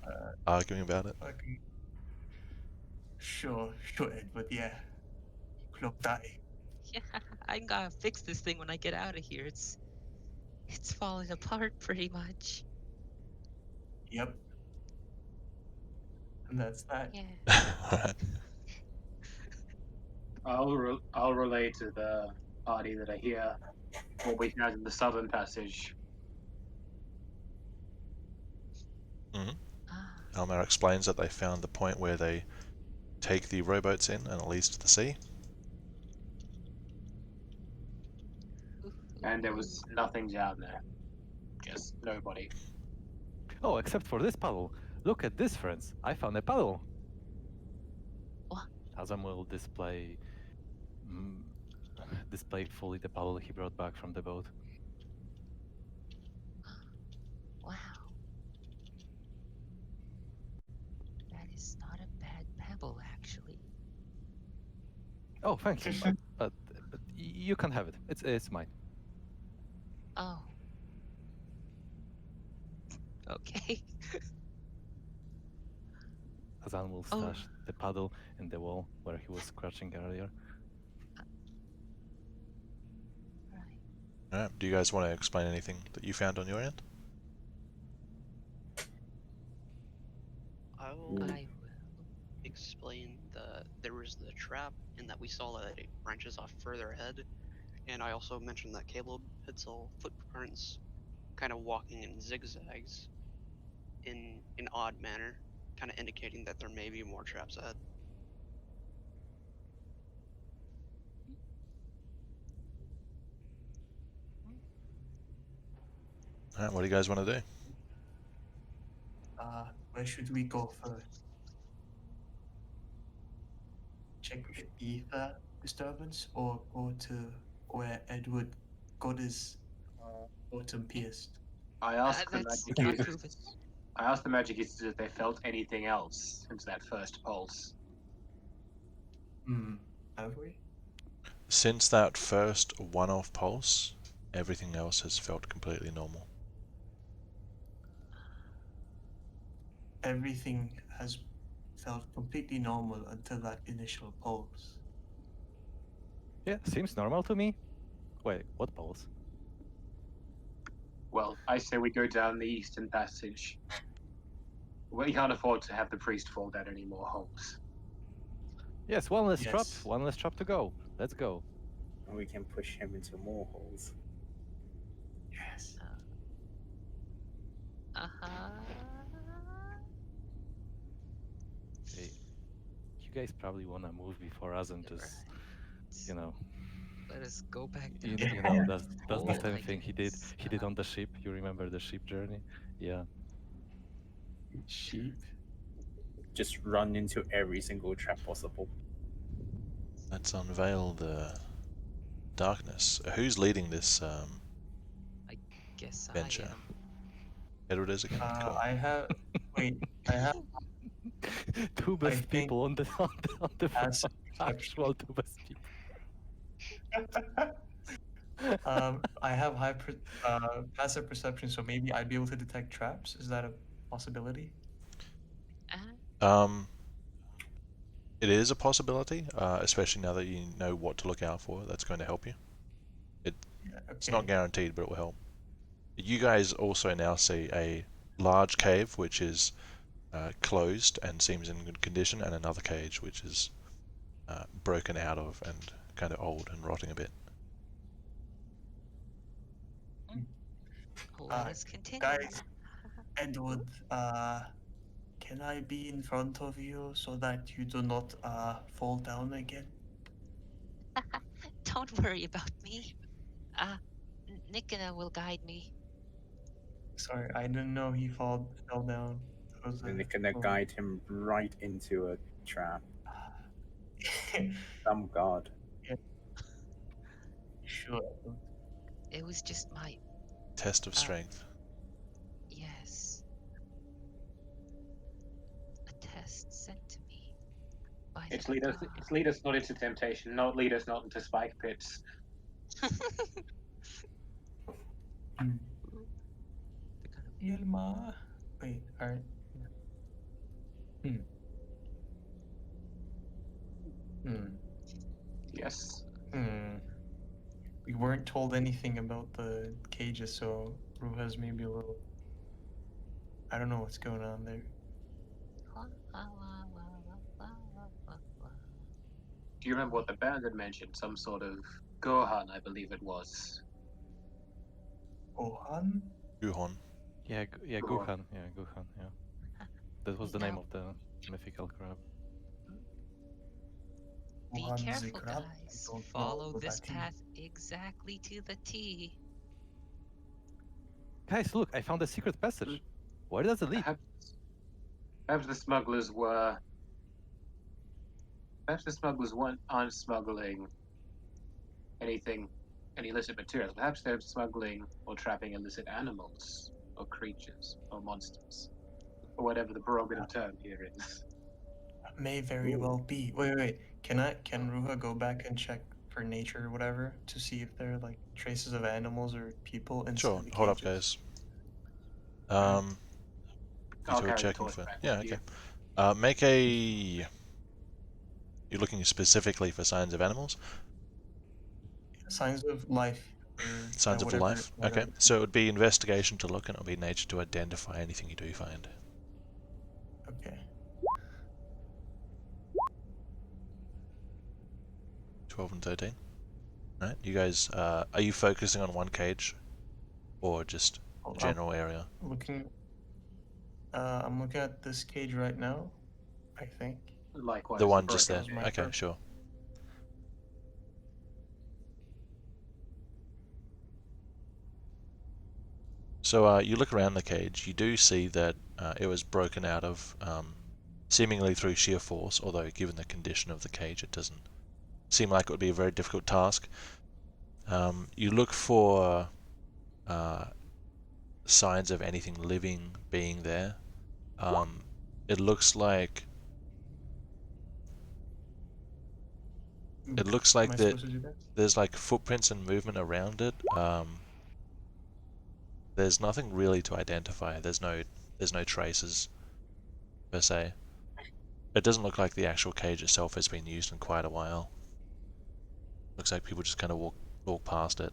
arguing about it? Okay. Sure, Edward, yeah. Cloak dye. Yeah, I gotta fix this thing when I get out of here. It's falling apart pretty much. Yep. And that's that. Yeah. Alright. I'll relay to the party that are here what we found in the southern passage. Ah. Elmer explains that they found the point where they take the rowboats in and it leads to the sea. And there was nothing down there. Just nobody. Oh, except for this puddle. Look at this, friends. I found a puddle. What? Azam will display fully the puddle he brought back from the boat. Wow. That is not a bad pebble, actually. Oh, thank you. but you can have it. It's mine. Oh. Okay. Azan will Oh. stash the paddle in the wall where he was scratching earlier. Right. Alright, do you guys want to explain anything that you found on your end? I will I will. explain that there was the trap and that we saw that it branches off further ahead. And I also mentioned that Caleb had saw footprints kind of walking in zigzags in an odd manner, kind of indicating that there may be more traps ahead. Alright, what do you guys want to do? Where should we go first? Check the ether disturbance or go to where Edward got his bottom pierced? I asked the That's magic not users. proven. I asked the magic users if they felt anything else since that first pulse. Have we? Since that first one-off pulse, everything else has felt completely normal. Everything has felt completely normal until that initial pulse. Yeah, seems normal to me. Wait, what pulse? Well, I say we go down the eastern passage. We can't afford to have the priest fall down any more holes. Yes, one less trap. Yes. One less trap to go. Let's go. And we can push him into more holes. Yes. Uh-huh. Okay. You guys probably want to move before Azam just, you know, Let us go back you, down. you know, does Oh the same my thing he did goodness. on the ship. You remember the ship journey? Yeah. Sheep. Just run into every single trap possible. Let's unveil the darkness. Who's leading this Guess venture? I am. Edward is again? Cool. I have. Wait, I have. Two best think people on the as actual two best people. I have passive perception, so maybe I'd be able to detect traps. Is that a possibility? It is a possibility, especially now that you know what to look out for. That's going to help you. Yeah, okay. It's not guaranteed, but it will help. You guys also now see a large cave which is closed and seems in good condition, and another cage which is broken out of and kind of old and rotting a bit. Let us continue. Guys, Edward, can I be in front of you so that you do not fall down again? Don't worry about me. Nikita will guide me. Sorry, I didn't know he fell down. That was, And it can oh. guide him right into a trap. Some god. Sure. It was just my Test of strength. yes. A test sent to me by It's the lead us. god. It's lead us not into temptation. Not lead us not into spike pits. Yelma. Wait, alright. Yes. We weren't told anything about the cages, so Ruha's maybe a little. I don't know what's going on there. Do you remember what the band had mentioned? Some sort of Gohan, I believe it was. Gohan? Guhon. Yeah, Go on. Guhan. Yeah, Guhan. Yeah, that was the name Now- of the mythical crab. Be Gohan the careful, crab? guys. I don't Follow know this that he- path exactly to the T. Guys, look! I found a secret passage. Where does it lead? Perhaps the smugglers were. Perhaps the smugglers aren't smuggling anything, any illicit materials. Perhaps they're smuggling or trapping illicit animals or creatures or monsters, or whatever the prerogative term here is. May very well be. Wait. Can Ruha go back and check for nature or whatever to see if there are like traces of animals or people inside Sure. the Hold up, cages? guys. You I'll two are carry the checking torch for. back Yeah. with you. Okay. Make a. You're looking specifically for signs of animals. Signs of life or Signs of whatever. life. Okay. So it would be investigation to look, and it would be nature to identify anything you do find. Okay. 12 and 13. Right. You guys. Are you focusing on one cage, or just Hold on. general area? Looking. I'm looking at this cage right now. I think. Likewise, The one just broken there. my Okay. first. Sure. So you look around the cage. You do see that it was broken out of, seemingly through sheer force. Although, given the condition of the cage, it doesn't seem like it would be a very difficult task. You look for signs of anything living being there. It looks like Am I that supposed to do that? there's like footprints and movement around it. There's nothing really to identify. There's no traces per se. It doesn't look like the actual cage itself has been used in quite a while. Looks like people just kind of walk past it.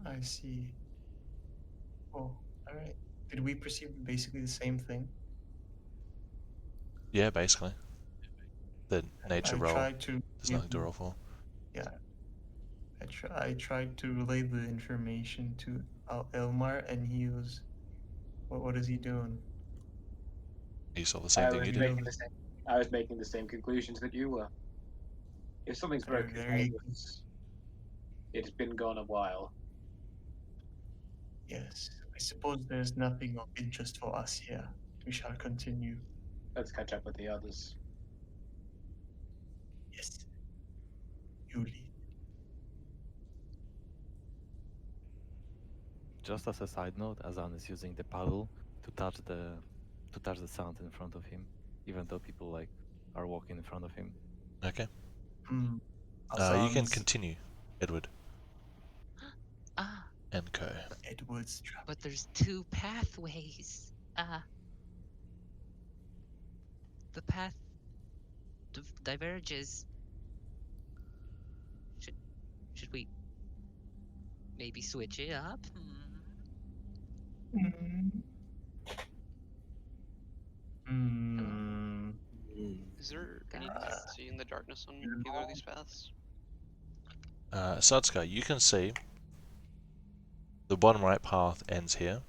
I see. Oh, all right. Did we perceive basically the same thing? Yeah, basically. The nature I roll. tried to. There's nothing to roll for. Yeah. I tried to relay the information to Elmar, and he was. What is he doing? You saw the same thing you did. I was making the same conclusions that you were. If something's broken, Very. it's been gone a while. Yes. I suppose there's nothing of interest for us here. We shall continue. Let's catch up with the others. Yes. You lead. Just as a side note, Azan is using the paddle to touch the sand in front of him, even though people like are walking in front of him. Okay. You can Azan's continue, Edward Ah, and co. Edward's trap. but there's two pathways. The path diverges. Should we Maybe switch it up. Hmm. Is there anything I can see in the darkness on either of these paths? Satsuka, you can see the bottom right path ends here.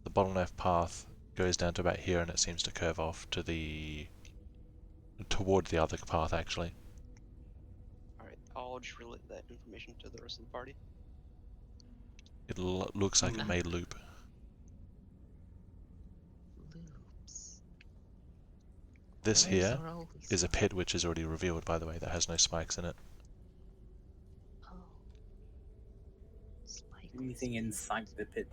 The bottom left path goes down to about here, and it seems to curve off to toward the other path actually. Alright, I'll just relay that information to the rest of the party. It looks like it may loop. Loops. This Loops here are always is a fun. pit which is already revealed, by the way, that has no spikes in it. Oh. Spike Anything inside the pit?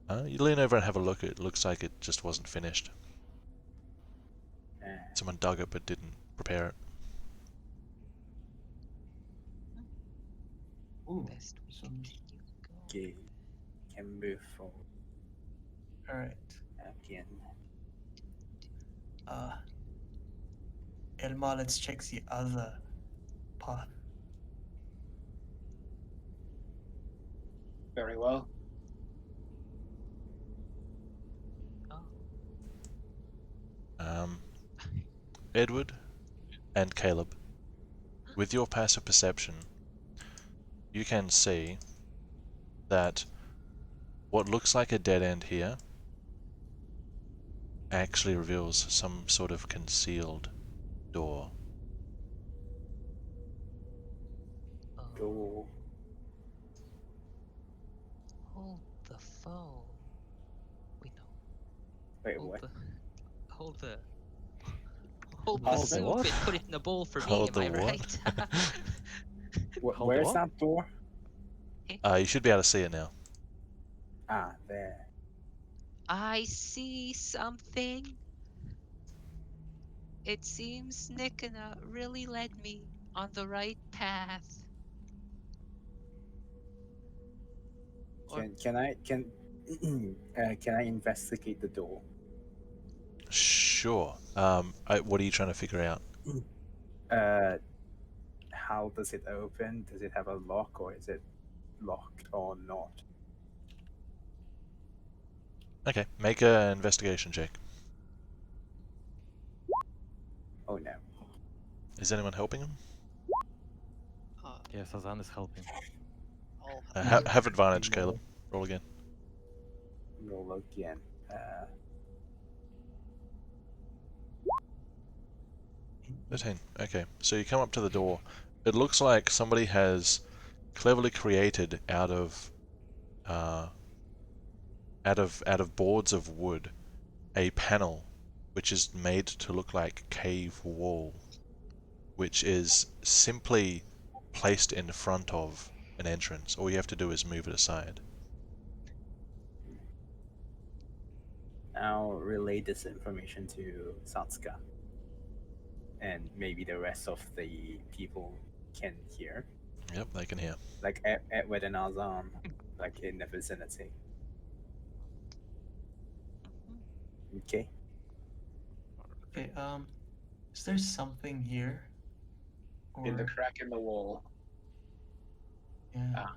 You lean over and have a look. It looks like it just wasn't finished. Uh, Someone dug it but didn't prepare it. Ooh. Best we Some... continue going. okay. Can move forward Alright. again. Elma, let's check the other path. Very well. Oh. Edward and Caleb, with your passive perception, you can see that what looks like a dead end here actually reveals some sort of concealed door. Go. Hold the phone. Wait, no. Wait, Hold what? the. Hold the Hold the soup what? and put it in a bowl for me. Hold Am I the what? right? Hold the Where's what? that door? You should be able to see it now. Ah, there. I see something. It seems Nikana really led me on the right path. Can I can I investigate the door? Sure. What are you trying to figure out? How does it open? Does it have a lock, or is it locked or not? Okay, make an investigation check. Oh no. Is anyone helping him? Yes, Azan is helping. I'll Have advantage, Caleb. Roll again. Roll again. 13. Okay, so you come up to the door. It looks like somebody has cleverly created out of boards of wood a panel which is made to look like cave wall, which is simply placed in front of an entrance. All you have to do is move it aside. I'll relay this information to Satsuka, and maybe the rest of the people can hear, Yep, they can hear. like Edward and Azam, like in the vicinity. Okay. Okay, is there something here? In the Or- crack in the wall. Yeah.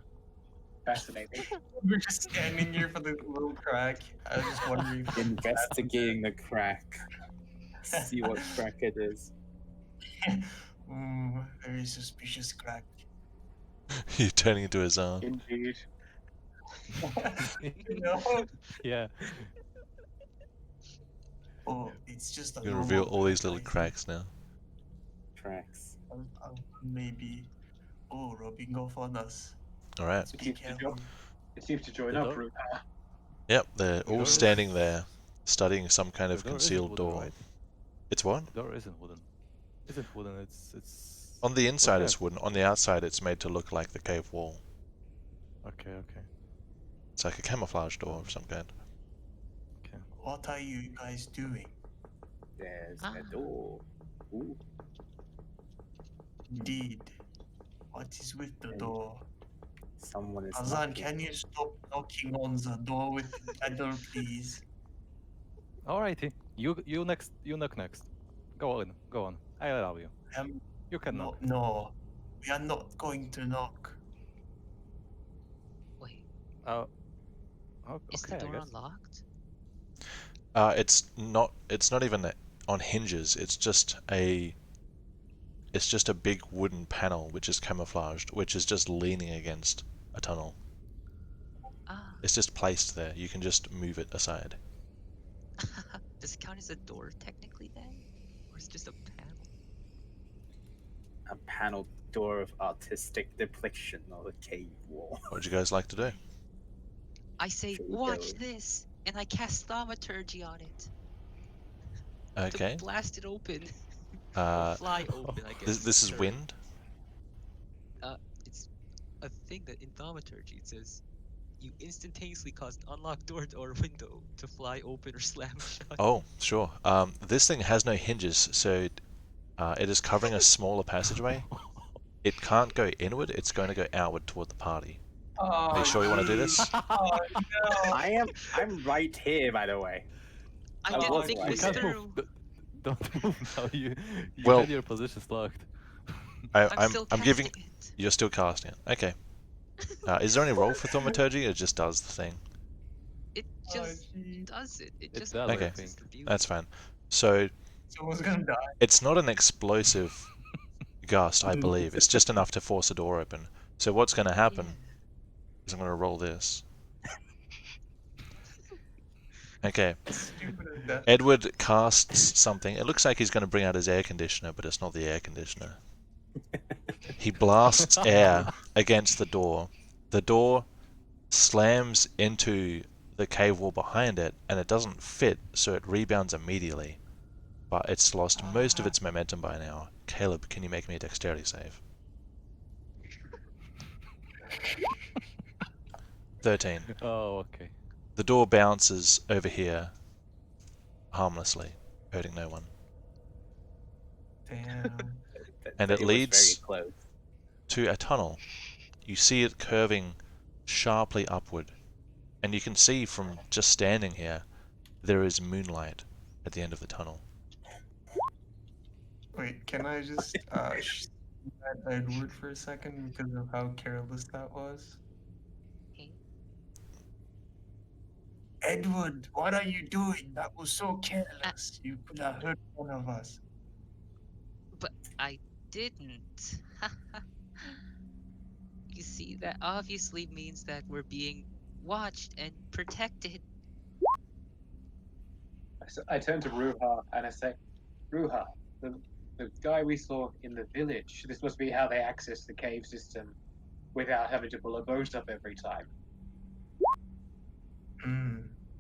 Fascinating. We're just standing here for the little crack. I was just wondering if Investigating the crack. See what crack it is. Very suspicious crack. You're turning into his arm. Indeed. You know? Yeah. Oh, it's just a You're gonna reveal normal all these crack, little I think. cracks now. Tracks. Maybe. Oh, rubbing off on us. Alright. It Be seems to careful. It seems to join The up, door- Ruta. Yep, they're The all door is- standing there, studying some kind of The door isn't concealed wooden, door. right? It's what? The door isn't wooden. Isn't wooden. It's. On the inside Okay. it's wooden, on the outside it's made to look like the cave wall. Okay. Okay. It's like a camouflage door of some kind. Okay. What are you guys doing? There's Ah. a door. Ooh. Indeed. What is with the Hey. door? Someone is Azan, knocking. can you stop knocking on the door with the paddle, please? Alrighty. You next. You knock next. Go on. Go on. I allow you. Um, You can knock. no, we are not going to knock. Oh, Is the okay, I door guess. unlocked? It's not. It's not even on hinges. It's just a. It's just a big wooden panel which is camouflaged, which is just leaning against a tunnel. Ah. It's just placed there. You can just move it aside. Does it count as a door technically then? Or is it just a panel? A panel door of artistic depiction of a cave wall. What would you guys like to do? I say, Should we watch go? this! And I cast thaumaturgy on it. Okay. To blast it open. Or fly open, I guess. This is Third. wind. It's a thing that in thaumaturgy it says you instantaneously cause an unlocked door or window to fly open or slam shut. Oh, sure. This thing has no hinges, so it is covering a smaller passageway. It can't go inward. It's going to go outward toward the party. Are you sure you want to do this? Oh no! I'm right here, by the way. I Oh, didn't was think like- it was can't through. move. Don't move now. You Well- had your positions locked. I'm still I'm giving. casting it. You're still casting it. Okay. Is there any role for thaumaturgy? It just does the thing. It Oh, just gee. does it. It It just does, I works. think. It's the beauty. That's fine. So Someone's gonna die. it's not an explosive gust, I believe. It's just enough to force a door open. So what's going to happen is I'm going to roll this. Okay. Stupid as death. Edward casts something. It looks like he's going to bring out his air conditioner, but it's not the air conditioner. He blasts air against the door. The door slams into the cave wall behind it, and it doesn't fit, so it rebounds immediately. But it's lost most of its momentum by now. Caleb, can you make me a dexterity save? 13. Oh, okay. The door bounces over here harmlessly, hurting no one. Damn. And it was leads- very close. To a tunnel. You see it curving sharply upward, and you can see from just standing here there is moonlight at the end of the tunnel. Wait, can I just that Edward for a second because of how careless that was? Okay. Edward, what are you doing? That was so careless. You could have hurt one of us. But I didn't. You see, that obviously means that we're being watched and protected. I turn to Ruha and I say, Ruha, the guy we saw in the village, this must be how they access the cave system without having to pull a boat up every time.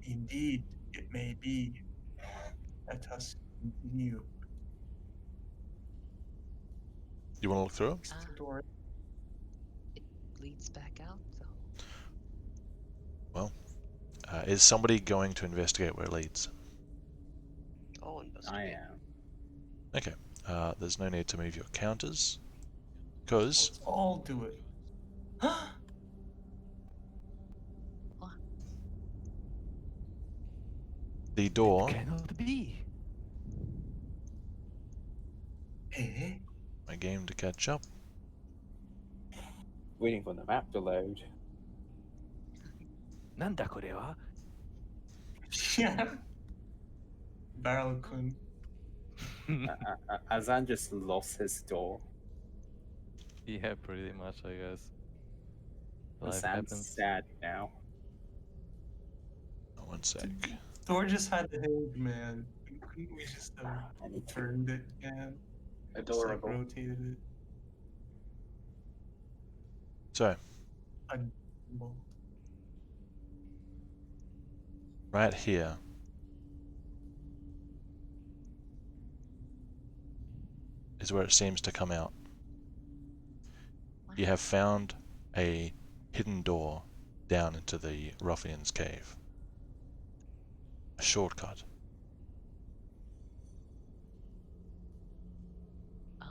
Indeed, it may be. Let us continue. You want to look through it? Ah, The door. it leads back out, though. Is somebody going to investigate where it leads? I'll I investigate. am. Okay. There's no need to move your counters, because Let's all do it. the door. Cannot be. Eh? My game to catch up. Waiting for the map to load. なんだこれは? Yeah. Barrel Kun. Azan just lost his door. Yeah, pretty much, I guess. Life Azan's happens. sad now. Oh, one sec. Door just had the hilt, man. Couldn't we just have I need to. turned it, man? Just, like, Adorable. rotated it. So, Adorable. right here. Is where it seems to come out. You have found a hidden door down into the ruffian's cave. A shortcut. Ah,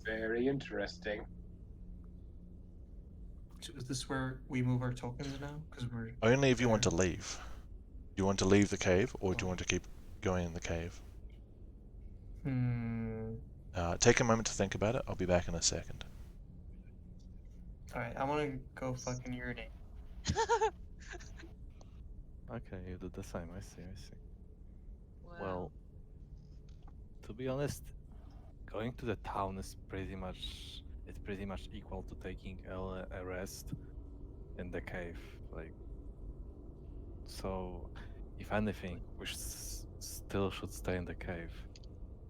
Very interesting. So is this where we move our tokens now? Because we're Only if you want to there. leave. Do you want to leave the cave, or do you want to keep going in the cave? Take a moment to think about it. I'll be back in a second. Alright, I want to go fucking urinate. Okay, you do the same. I see. I see. Wow. Well, to be honest, going to the town is pretty much equal to taking a rest in the cave. Like, so if anything, we still should stay in the cave.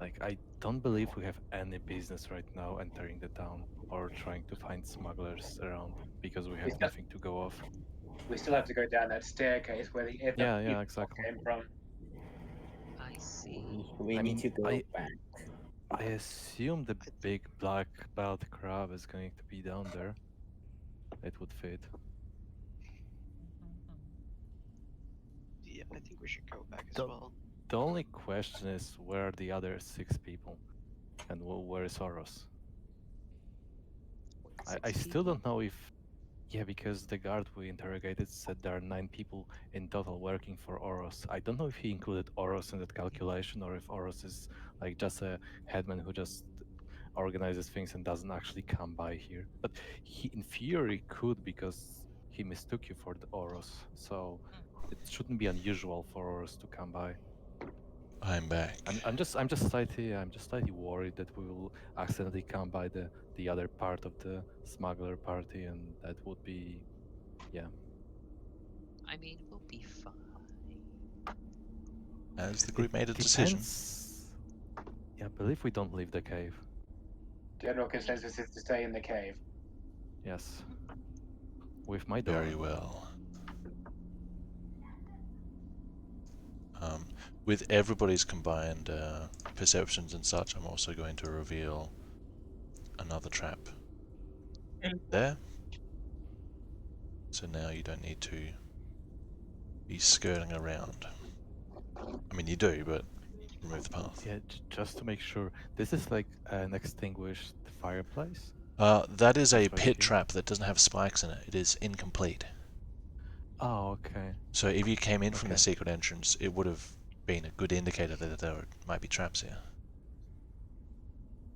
Like, I don't believe we have any business right now entering the town or trying to find smugglers around because we have still- nothing to go off. We still have to go down that staircase where the Yeah, people exactly. came from. I see. We I need mean, to go back. I assume the big black belt crab is going to be down there. It would fit. Yeah, I think we should go back as The- well. The only question is where are the other 6 people, and where is Oros? I Six still people? don't know if, yeah, because the guard we interrogated said there are 9 people in total working for Oros. I don't know if he included Oros in that calculation or if Oros is like just a headman who just organizes things and doesn't actually come by here. But he, in theory, could because he mistook you for the Oros, so it shouldn't be unusual for Oros to come by. I'm back. I'm just slightly worried that we will accidentally come by the other part of the smuggler party, and that would be, yeah. I mean, we'll be fine. Has the group made a decision? Depends. Yeah, I believe we don't leave the cave. General consensus is to stay in the cave. Yes. With my door. Very well. With everybody's combined perceptions and such, I'm also going to reveal another trap there. So now you don't need to be skirting around. I mean, you do, but remove the path. Yeah, just to make sure, this is like an extinguished fireplace. That is a That's right pit here. trap that doesn't have spikes in it. It is incomplete. Oh, okay. So if you came in from the Okay. secret entrance, it would have been a good indicator that there might be traps here.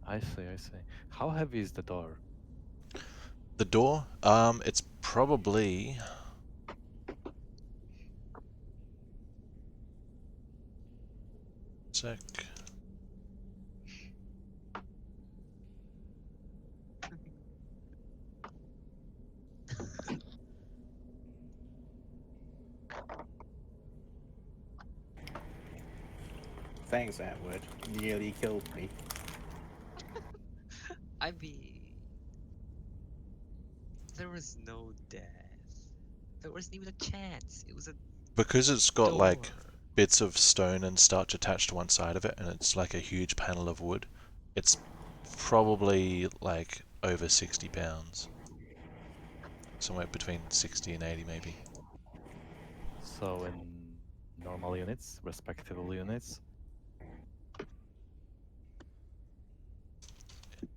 I see. I see. How heavy is the door? The door, it's probably... Sec. Thanks, Edward. Nearly killed me. I mean, there was no death. There wasn't even a chance. It was a Because it's got door. like bits of stone and starch attached to one side of it, and it's like a huge panel of wood, it's probably like over 60 pounds. Somewhere between 60 and 80 maybe. So in normal units, respectable units.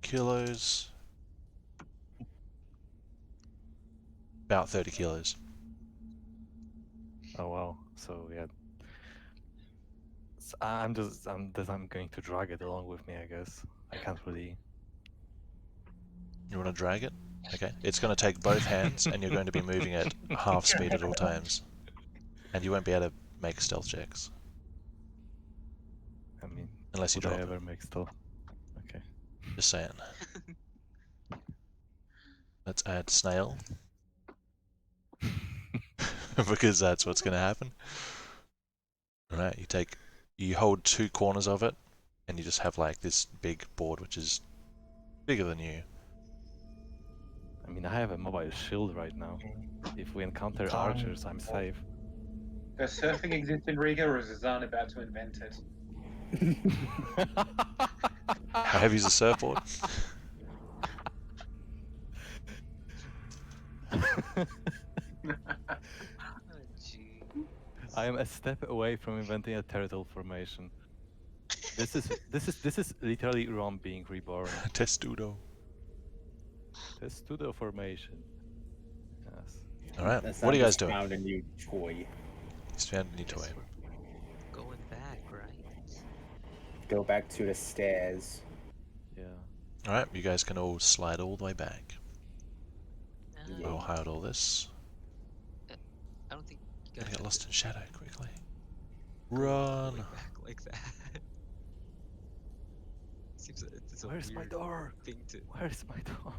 Kilos. About 30 kilos. Oh wow. So yeah. So I'm going to drag it along with me, I guess. I can't really. You want to drag it? Okay. It's going to take both hands, and you're going to be moving at half speed at all times. And you won't be able to make stealth checks. I mean, Unless you would I drop it. ever make stealth? Okay. Just saying. Let's add snail. Because that's what's going to happen. Alright, you hold 2 corners of it, and you just have like this big board which is bigger than you. I mean, I have a mobile shield right now. If we encounter Can't- archers, I'm safe. Does surfing exist in Riga, or is Zazan about to invent it? How heavy is a surfboard? Oh, gee. I am a step away from inventing a turtle formation. This is literally Rom being reborn. Testudo. Testudo formation. Yes. Alright, That's what are you not guys just doing? Found a new toy. He's found a new toy. Guess we're going back, right? Go back to the stairs. Yeah. Alright, you guys can all slide all the way back. Yeah. I'll hide all this. I don't think you Gotta guys get lost in shadow quickly. go all the way Run! back like that. Seems that it's a Where's my weird door? thing to. Where's my door?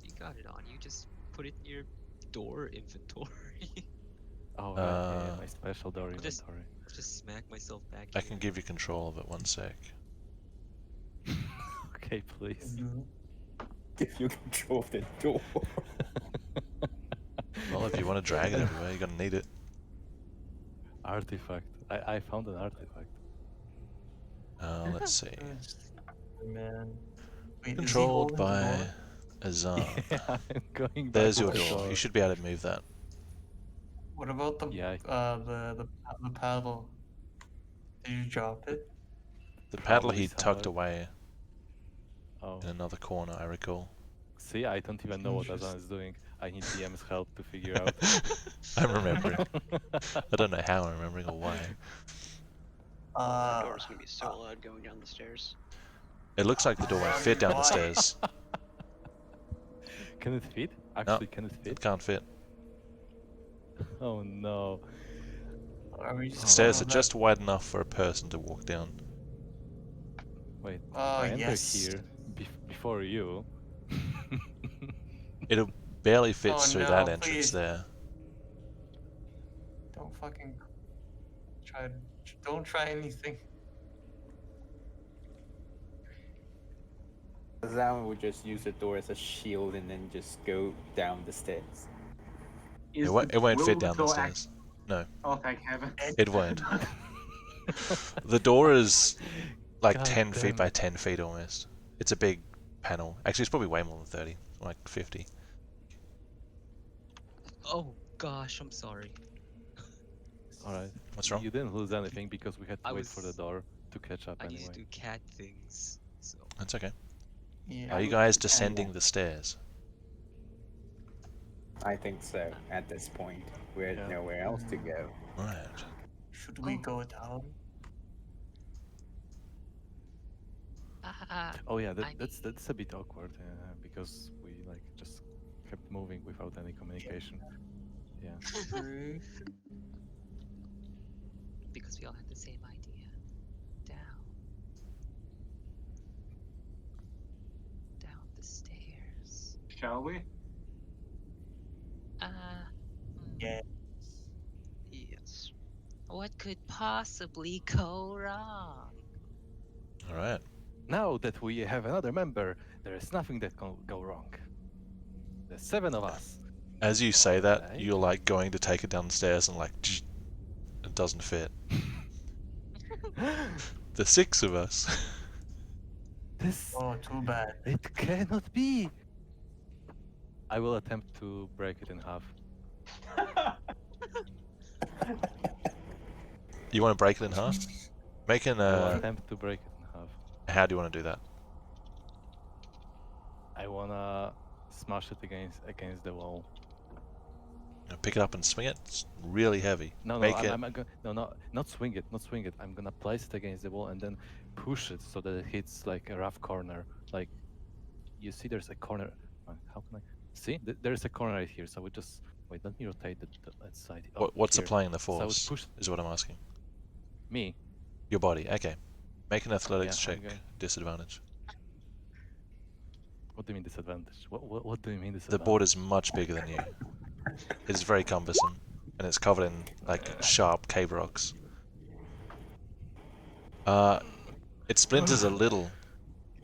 You got it on you. Just put it in your door inventory. Oh, right, yeah, Uh, my special door I'll just- inventory. I'll just smack myself back. I here. can give you control of it, 1 sec. Okay, please. Give you control of the door. Well, if you want to drag it everywhere, you're gonna need it. Artifact. I found an artifact. Let's see. Man. Wait, Controlled is he holding the by door? Azan. Yeah, I'm going back There's to your the door. You should be able to move that. What about the Yeah. the paddle? Did you drop it? The paddle Probably he tucked somewhere. away Oh, in another corner, I recall. see, I don't even know what Azan is doing. I need DM's help to figure out. I'm remembering. I don't know how I'm remembering or why. That door's gonna be so loud going down the stairs. It looks like the door won't fit down the Why? stairs. Can it fit? Actually, can it fit? It can't fit. Oh no. Are we The just stairs are follow just wide enough for a person to walk down. Wait, Oh, I entered yes. here before you. It'll barely fit Oh, through no, that entrance please. there. Don't fucking try. Don't try anything. Zam would just use the door as a shield and then just go down the stairs. It Is won't, the- it won't will fit the down the door act- stairs. No, Oh, thank heaven. it won't. The door is like God 10 feet damn by it. 10 feet almost. It's a big panel. Actually, it's probably way more than 30, like 50. Oh gosh, I'm sorry. Alright. What's wrong? You didn't lose anything because we had to I wait for the was- door to catch up I need anyway. to do cat things. So That's okay. Yeah. Are you guys descending the stairs? I think so. At this point, we're Yeah. nowhere else to go. Right. Should we go down? Oh yeah, I that's a bit awkward because we like just kept moving without any communication. Yeah. True. because we all had the same idea. Down. Down the stairs. Shall we? Yeah. Yes. What could possibly go wrong? Alright. Now that we have another member, there is nothing that can go wrong. There's 7 of us. As you say that, Alright. you're like going to take it down the stairs and like, it doesn't fit. The 6 of us. This Oh, too bad. it cannot be. I will attempt to break it in half. You want to break it in half? Make an, I will attempt to break it in half. how do you want to do that? I wanna smash it against the wall. Pick it up and swing it? It's really heavy. No, no, Make I'm not swing it, not swing it. I'm gonna place it against the wall and then push it so that it hits like a rough corner. Like, you see, there's a corner. How can I see? There's a corner right here. So we just wait. Let me rotate that side. Oh, What's here. applying the So I would force, push is what I'm asking. me. Your body, okay. Make an athletics Yeah, check, okay. disadvantage. What do you mean disadvantage? What do you mean The disadvantage? board is much bigger than you. It is very cumbersome, and it's covered in like sharp cave rocks. It splinters a little,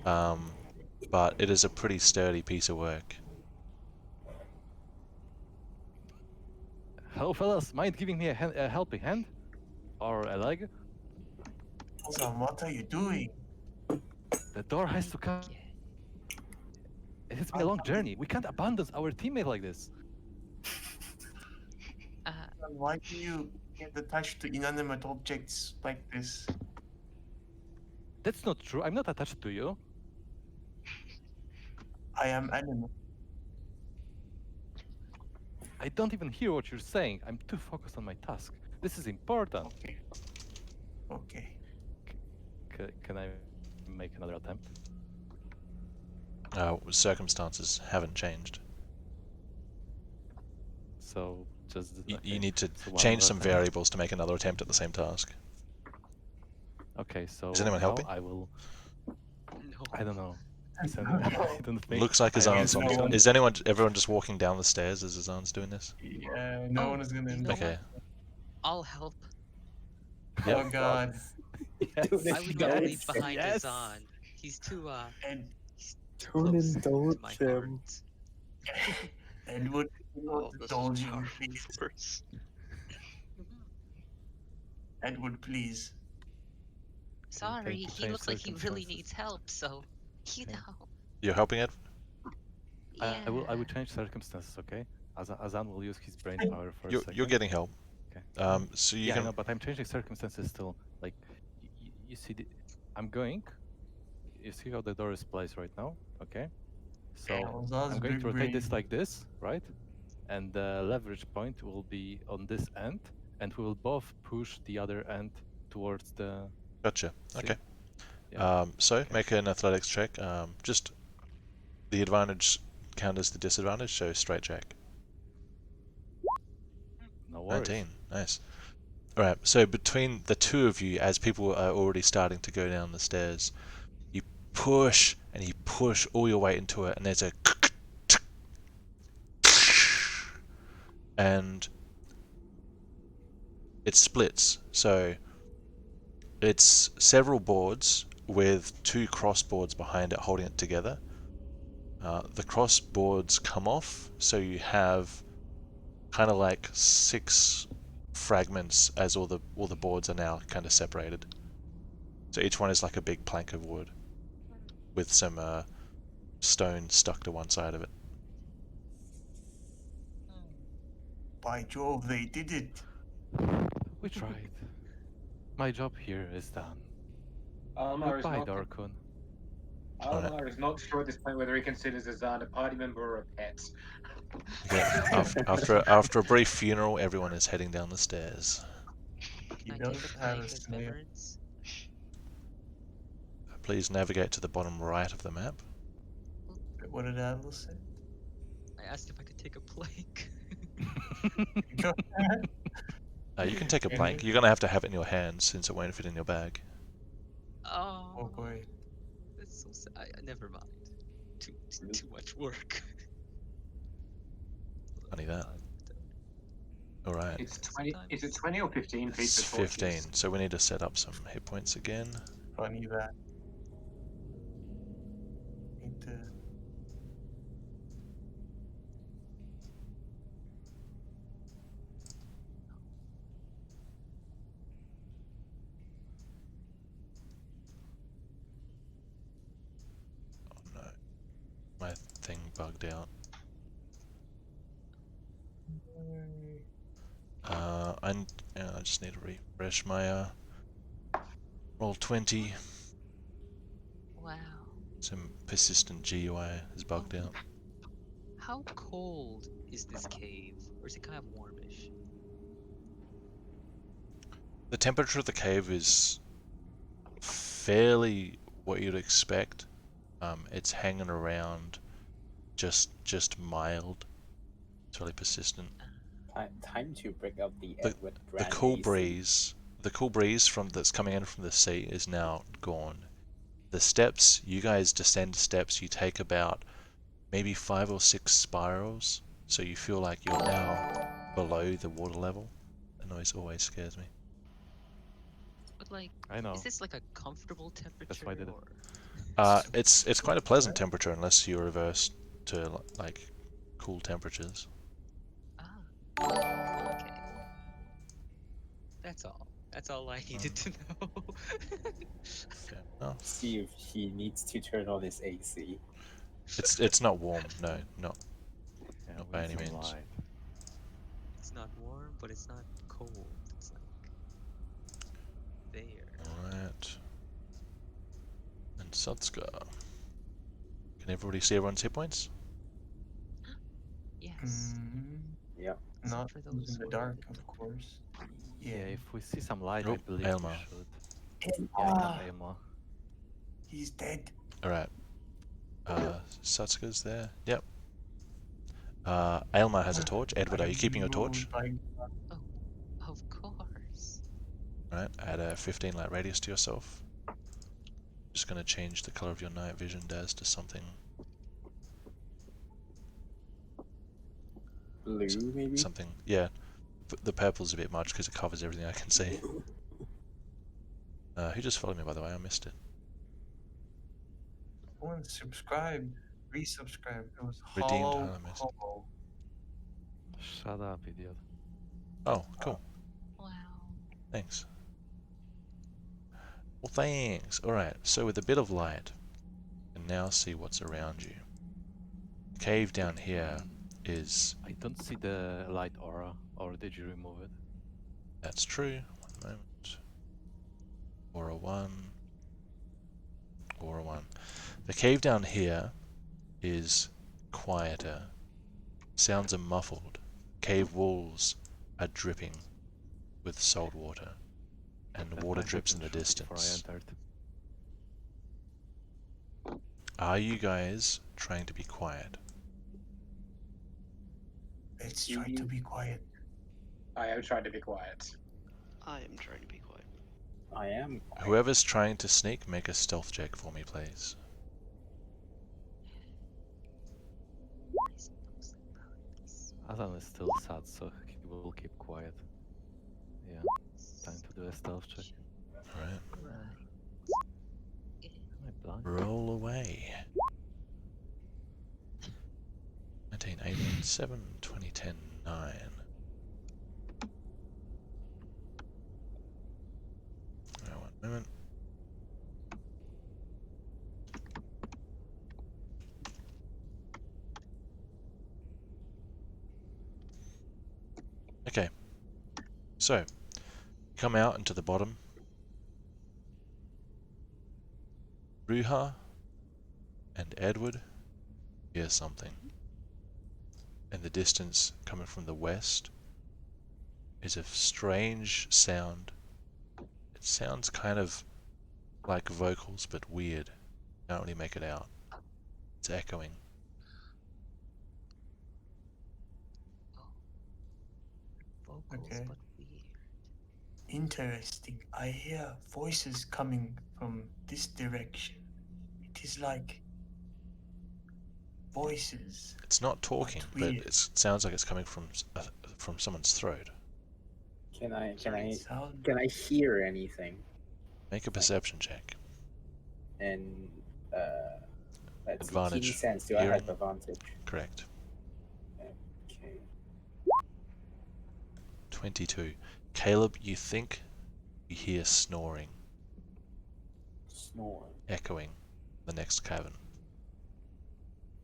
but it is a pretty sturdy piece of work. Hello, fellas. Mind giving me a helping hand or a leg? Ozan, what are you doing? The door has to come. It has been a long journey. We can't abandon our teammate like this. And why do you get attached to inanimate objects like this? That's not true. I'm not attached to you. I am animate. I don't even hear what you're saying. I'm too focused on my task. This is important. Okay. Okay. Can I make another attempt? Circumstances haven't changed. So just You okay, need to so one change more some attempt. variables to make another attempt at the same task. Okay, so Is anyone now helping? I will. No. I don't know. I don't think. Looks like I Azan's don't on. think so. Is everyone just walking down the stairs as Azan's doing this? Yeah, no Oh, one is gonna. you know Okay. what? I'll help. Yep. Oh god. Yes. Dude, I would yes, rather leave behind yes. Azan. He's too And he's too Don't close indulge to my him. heart. and would Oh, this is indulge him, powerful please. force. Edward, please. Sorry, to he change looks like he really circumstances. needs help, so you Okay. know. You're helping it? Yeah. I will change circumstances, okay? Azan will use his brain power for a You're second. getting help. Okay. So you Yeah, I can. know, but I'm changing circumstances still. Like, you see, I'm going. You see how the door is placed right now, okay? So Azan's I'm going to big rotate this brain. like this, right? And the leverage point will be on this end, and we will both push the other end towards the. Gotcha. See? Okay. Yeah. So Okay. make an athletics check. Just the advantage counters the disadvantage, so straight check. No worries. 19. Nice. Alright, so between the two of you, as people are already starting to go down the stairs, you push and you push all your weight into it, and there's a and it splits. So it's several boards with two cross boards behind it holding it together. The cross boards come off, so you have kind of like 6 fragments as all the boards are now kind of separated. So each one is like a big plank of wood with some stone stuck to one side of it. By Jove, they did it. We tried. My job here is done. Almar is Goodbye, not. Darkun. Almar is not sure at this point whether he considers Azan a party member or a pet. Okay. After a brief funeral, everyone is heading down the stairs. He I does take the have plank a as snail. reverence. Please navigate to the bottom right of the map. What did Atlas say? I asked if I could take a plank. You can take a And plank. You're gonna have to have it in your hands since it won't fit in your bag. Oh, Oh boy. that's so sad. Never mind. Too much work. Funny that. All right. It's 20. Is it 20 or 15 feet It's for torches? 15. So we need to set up some hit points again. Funny that. Need to. Oh no, my thing bugged out. I just need to refresh my Roll20. Wow. Some persistent GUI is bugged out. How cold is this cave? Or is it kind of warmish? The temperature of the cave is fairly what you'd expect. It's hanging around just mild. It's really persistent. Time to break up the The, Edward the brand cool AC. breeze from that's coming in from the sea is now gone. The steps, you guys descend steps, you take about maybe 5 or 6 spirals, so you feel like you're now below the water level. That noise always scares me. But like, I know. is this like a comfortable temperature? why I did it. Or... It's quite a pleasant temperature unless you reverse to like cool temperatures. Ah, okay. That's all. That's all I needed to know. Fair enough. See if he needs to turn on his AC. It's not warm, no, not Yeah, Not we by need any some means. light. It's not warm, but it's not cold. It's like there. Alright. And Sutska. Can everybody see everyone's hit points? Yes. Yep. Except Not for in those the who are dark, a bit of course. Yeah, Yeah, if we see some light, Oh, I believe Aylmer. we should. Yeah, not Aylmer. he's dead. Alright. Sutska's there. Yep. Aylmar has a torch. Edward, are you keeping your torch? Of course. Alright, add a 15 light radius to yourself. Just going to change the color of your night vision, Daz, to something. Blue, maybe? Something, yeah. The purple's a bit much because it covers everything I can see. Who just followed me, by the way? I missed it. Someone subscribe, resubscribe. It was Redeemed Hollow Harmist. Hobo. Shut up, idiot. Oh, cool. Wow. Thanks. Well, thanks. Alright, so with a bit of light, you can now see what's around you. The cave down here is... I don't see the light aura, or did you remove it? That's true. One moment. Aura 1. Aura 1. The cave down here is quieter. Sounds are muffled. Cave walls are dripping with salt water. And That water might drips in have the been true before I distance. entered. Are you guys trying to be quiet? Let's try to be quiet. I am trying to be quiet. I am trying to be quiet. I am. quiet. Whoever's trying to sneak, make a stealth check for me, please. Azan is still sad, so he will keep quiet. Yeah, time to do a stealth check. Alright. Right. Am I blind? Roll away. 19, 18, 7, 20, 10, 9. Alright, 1 moment. Okay. So, come out into the bottom. Ruha and Edward hear something. In the distance, coming from the west, is a strange sound. It sounds kind of like vocals, but weird. Can't really make it out. It's echoing. Vocals, Okay. but weird. Interesting. I hear voices coming from this direction. It is like voices. It's not talking, but weird. it sounds like it's coming from someone's throat. Can I Sound. can I hear anything? Make a perception check. And let's see, Advantage. keen sense. Do I Hearing. have advantage? Correct. Okay. 22. Caleb, you think you hear snoring Snore. echoing the next cavern.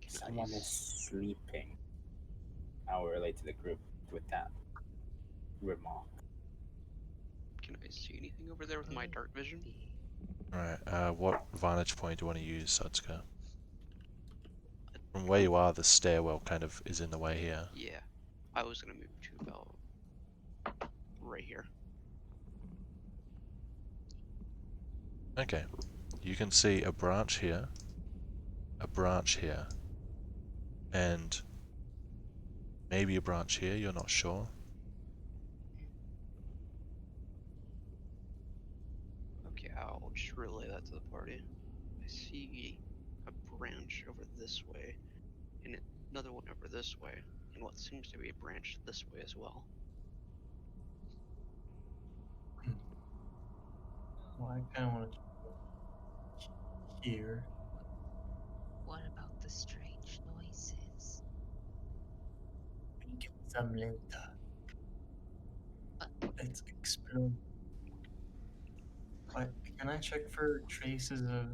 Someone is sleeping. I'll relate to the group with that remark. Can I see anything over there with my dark vision? Alright, what vantage point do you want to use, Sotska? From where you are, the stairwell kind of is in the way here. Yeah. I was gonna move to about right here. Okay. You can see a branch here, and maybe a branch here, you're not sure. Okay, I'll just relay that to the party. I see a branch over this way, and another one over this way, and what seems to be a branch this way as well. Well, I kind of want to hear. What about the strange noises? We get some later. Let's explore. Can I check for traces of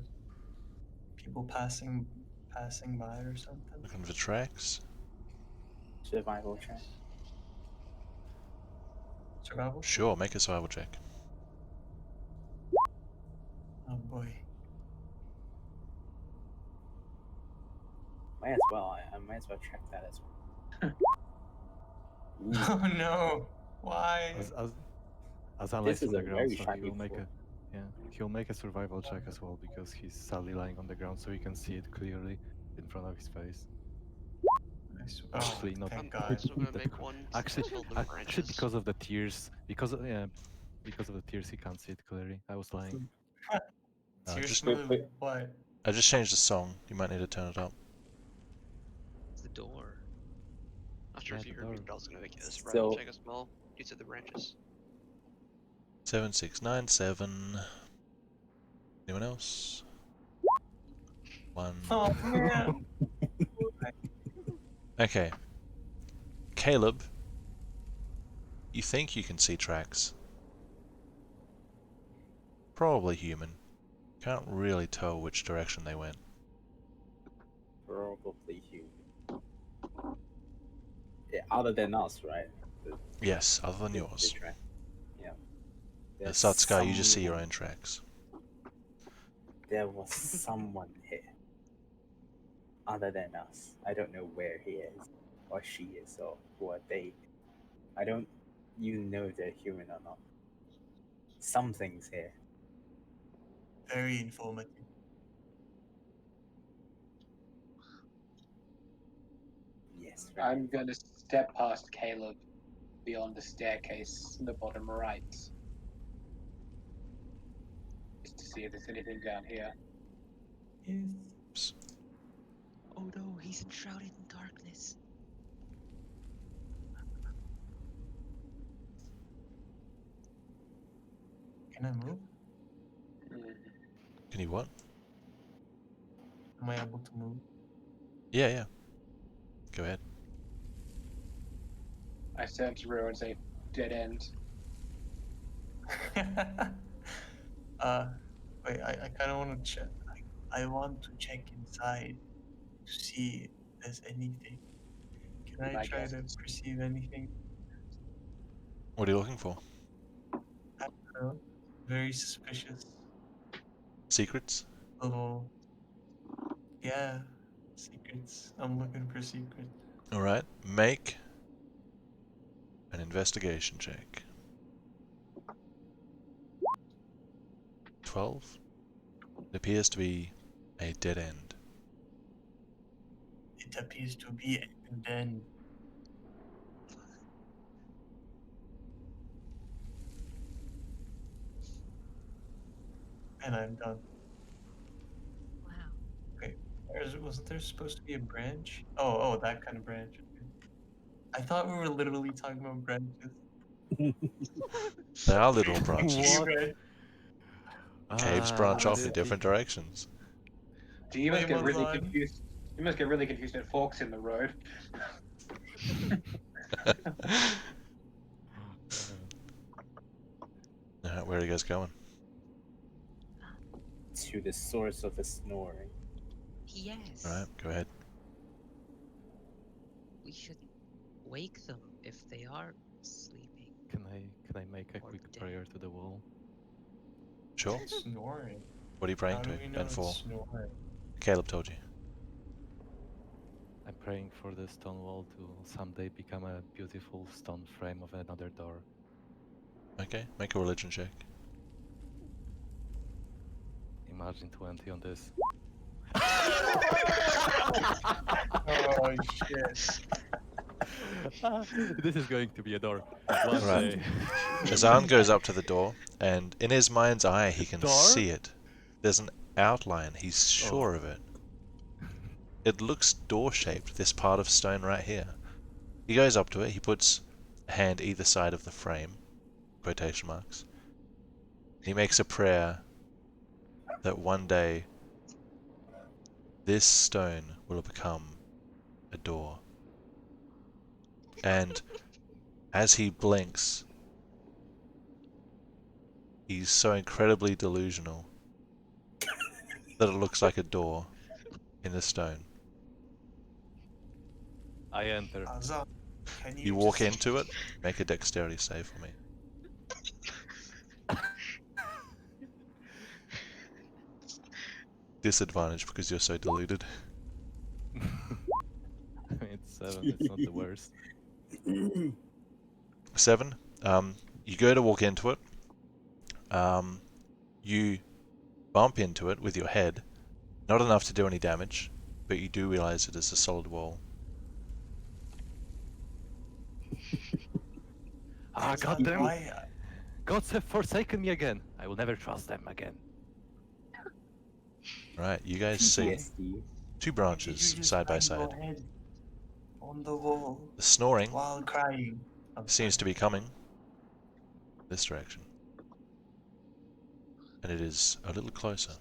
people passing by or something? Looking for tracks. Survival check. Survival? Sure, make a survival check. Oh boy. Might as well. I might as well check that as well. Ooh, Oh no! Why? Azan This lays on is the a ground, very so shiny he will make floor. he'll make a survival check as well because he's sadly lying on the ground, so he can see it clearly in front of his face. Nice Actually, Oh, not. thank I'm God. also gonna the- make one. Actually, It's filled with actually, branches. because of the tears, because of the tears, he can't see it clearly. I was lying. Tears just smell of what? I just changed the song. You might need to turn it up. It's the door. Not sure Yeah, if you the heard me, door. but I was gonna make this right. So- Take a smell. These are the branches. 7697. Anyone else? One. Oh man. Okay. Caleb, you think you can see tracks. Probably human. Can't really tell which direction they went. Probably human. Yeah, other than us, right? Yes, other than The yours. track. Yeah. Yeah, There's Satsuka, you just see your someone- own tracks. There was someone here. Other than us. I don't know where he is, or she is, or who are they. I don't. You know they're human or not. Something's here. Very informative. Yes. Very I'm going to step past Caleb beyond the staircase in the bottom right. Just to see if there's anything down here. Yes. Oh no, he's enshrouded in darkness. Can I move? Mm. Can you what? Am I able to move? Yeah, yeah. Go ahead. I turn to Rue and say, dead end. Wait, I kind of want to check. I want to check inside to see if there's anything. Can I My try guess to is- perceive anything? What are you looking for? No? Very suspicious. Secrets? Little. Yeah. Secrets. I'm looking for secrets. Alright, make an investigation check. 12? It appears to be a dead end. It appears to be, and then and I'm done. Wow. Wasn't there supposed to be a branch? Oh, that kind of branch. Okay. I thought we were literally talking about branches. They are literal branches. What? Caves branch off in Dude, different directions. Do you must Wait, get hold really on. confused? You must get really confused at forks in the road. Where are you guys going? to the source of the snoring. Yes. Alright, go ahead. We shouldn't wake them if they are sleeping. Can I make a Or quick dead. prayer to the wall? Sure. It's snoring. What are you praying How to do we know and for? it's snoring? Caleb told you. I'm praying for the stone wall to someday become a beautiful stone frame of another door. Okay, make a religion check. Imagine 20 on this. Oh shit! This is going to be a door. One Right. day. Azan goes up to the door, and in his mind's eye, he can Door? see it. There's an outline, he's sure of it. It looks door-shaped, this part of stone right here. He goes up to it, he puts a hand either side of the frame, quotation marks. He makes a prayer that one day this stone will become a door. And as he blinks, he's so incredibly delusional that it looks like a door in the stone. I enter. Azan, can you You walk just- into it, make a dexterity save for me. Disadvantage because you're so deluded. It's 7, it's not the worst. 7. You go to walk into it. You bump into it with your head. Not enough to do any damage, but you do realize it is a solid wall. Ah, But goddamn! why? Gods have forsaken me again. I will never trust them again. Right, you guys see PTSD. two Did branches you just side by bang your side. head on the wall The snoring while crying? seems to be coming this direction. And it is a little closer.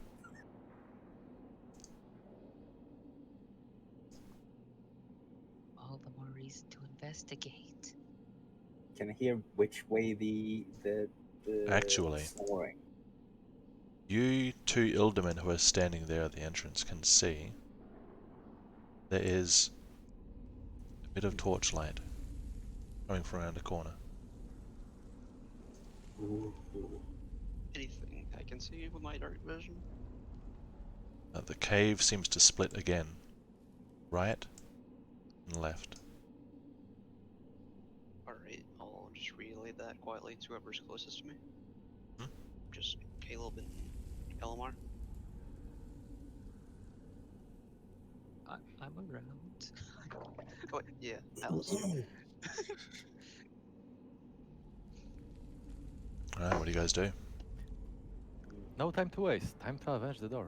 All the more reason to investigate. Can I hear which way the Actually. snoring? You two Ildermen who are standing there at the entrance can see there is a bit of torchlight coming from around a corner. Ooh. Anything I can see with my dark vision? The cave seems to split again, right and left. Alright, I'll just relay that quietly to whoever's closest to me. Hmm? Just Caleb and Elmar. I'm around. Oh, yeah, Alice. Alright, what do you guys do? No time to waste. Time to avenge the door.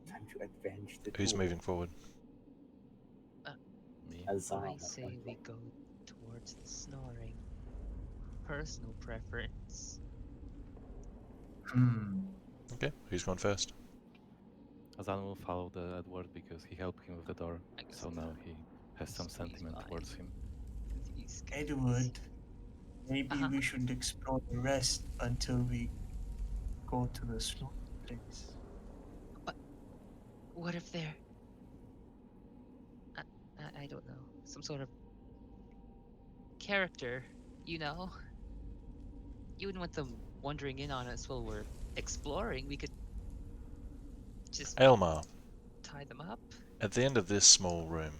Time to avenge the Who's door. moving forward? Me. Azam, I say we go towards the snoring. Personal preference. Okay, who's going first? Azan will follow the Edward because he helped him with the door. I guess So now he has some He's sentiment fine. towards him. These guys. Edward, maybe Uh-huh. we should explore the rest until we go to the snow place. What if they're... I don't know. Some sort of character, you know? You wouldn't want them wandering in on us while we're exploring. We could just Elmar, tie them up. at the end of this small room,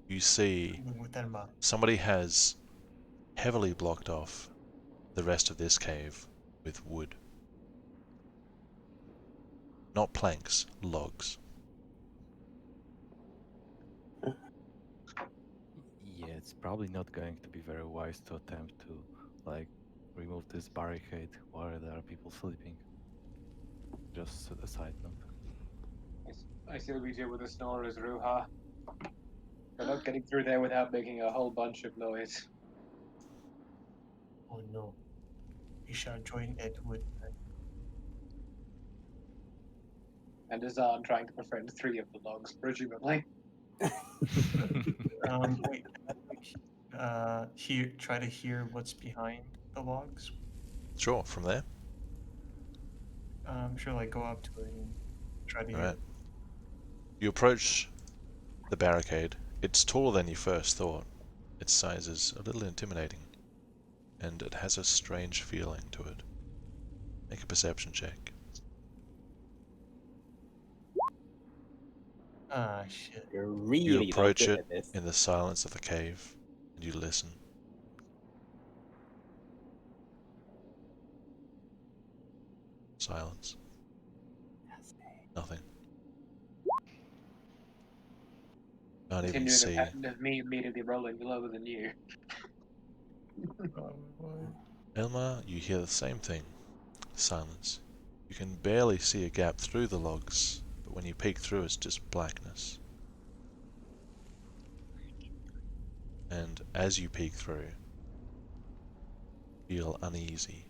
you see I'm going with Elma. somebody has heavily blocked off the rest of this cave with wood. Not planks, logs. Yeah, it's probably not going to be very wise to attempt to, like, remove this barricade while there are people sleeping. Just a side note. I still be here with the snorers, Ruha. We're not getting through there without making a whole bunch of noise. Oh no. We shall join Edward. And Azan trying to befriend 3 of the logs, presumably. Wait. Try to hear what's behind the logs. Sure, from there. Sure, like go up to it and try to hear. Alright. You approach the barricade. It's taller than you first thought. Its size is a little intimidating, and it has a strange feeling to it. Make a perception check. Ah, shit. You're really You not approach good it at this. in the silence of the cave, and you listen. Silence. Nothing. Can't even Continuing the see. pattern of me immediately rolling lower than you. Elmar, you hear the same thing. Silence. You can barely see a gap through the logs, but when you peek through it's just blackness. And as you peek through, feel uneasy.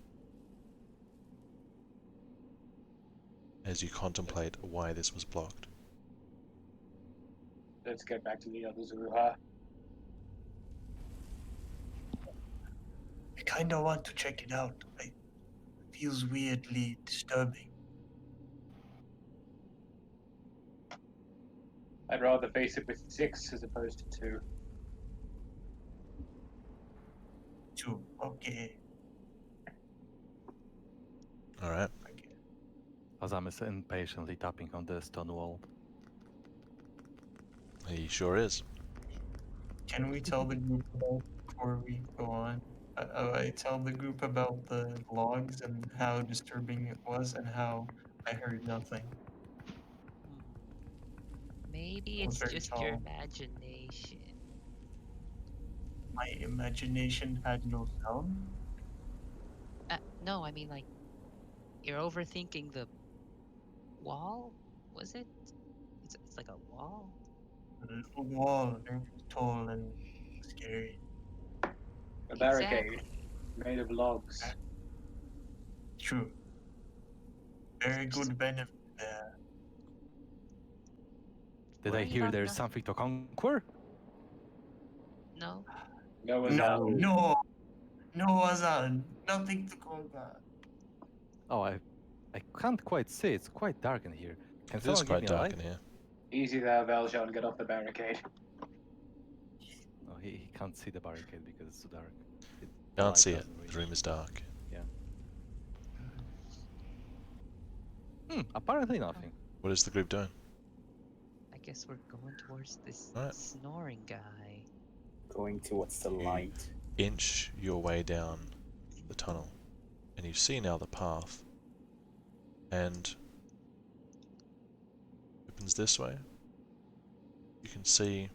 As you contemplate why this was blocked. Let's get back to the others, Ruha. I kind of want to check it out. It feels weirdly disturbing. I'd rather face it with 6 as opposed to 2. Too. Okay. Alright. Okay. Azam is impatiently tapping on the stone wall. He sure is. Can we tell the group about before we go on? I tell the group about the logs and how disturbing it was and how I heard nothing. Maybe It was it's very just your tall. imagination. my imagination had no sound. No, I mean like you're overthinking the wall. Was it? It's like a wall. A wall very tall and scary. A barricade Exactly. made of logs. True. Very good benefit there. Did I Worrying hear about there's nothing. something to conquer? No. No one's No, out. no, Azan, nothing to call that. Oh, I can't quite see. It's quite dark in here. Can It is someone give quite me a dark light? in here. Easy there, Valjean, get off the barricade. No, he can't see the barricade because it's too dark. The Can't light see it. doesn't reach. The room is dark. Apparently nothing. What is the group doing? I guess we're going towards this Alright. snoring guy. Going towards the You- light. Inch your way down the tunnel, and you see now the path, and opens this way. You can see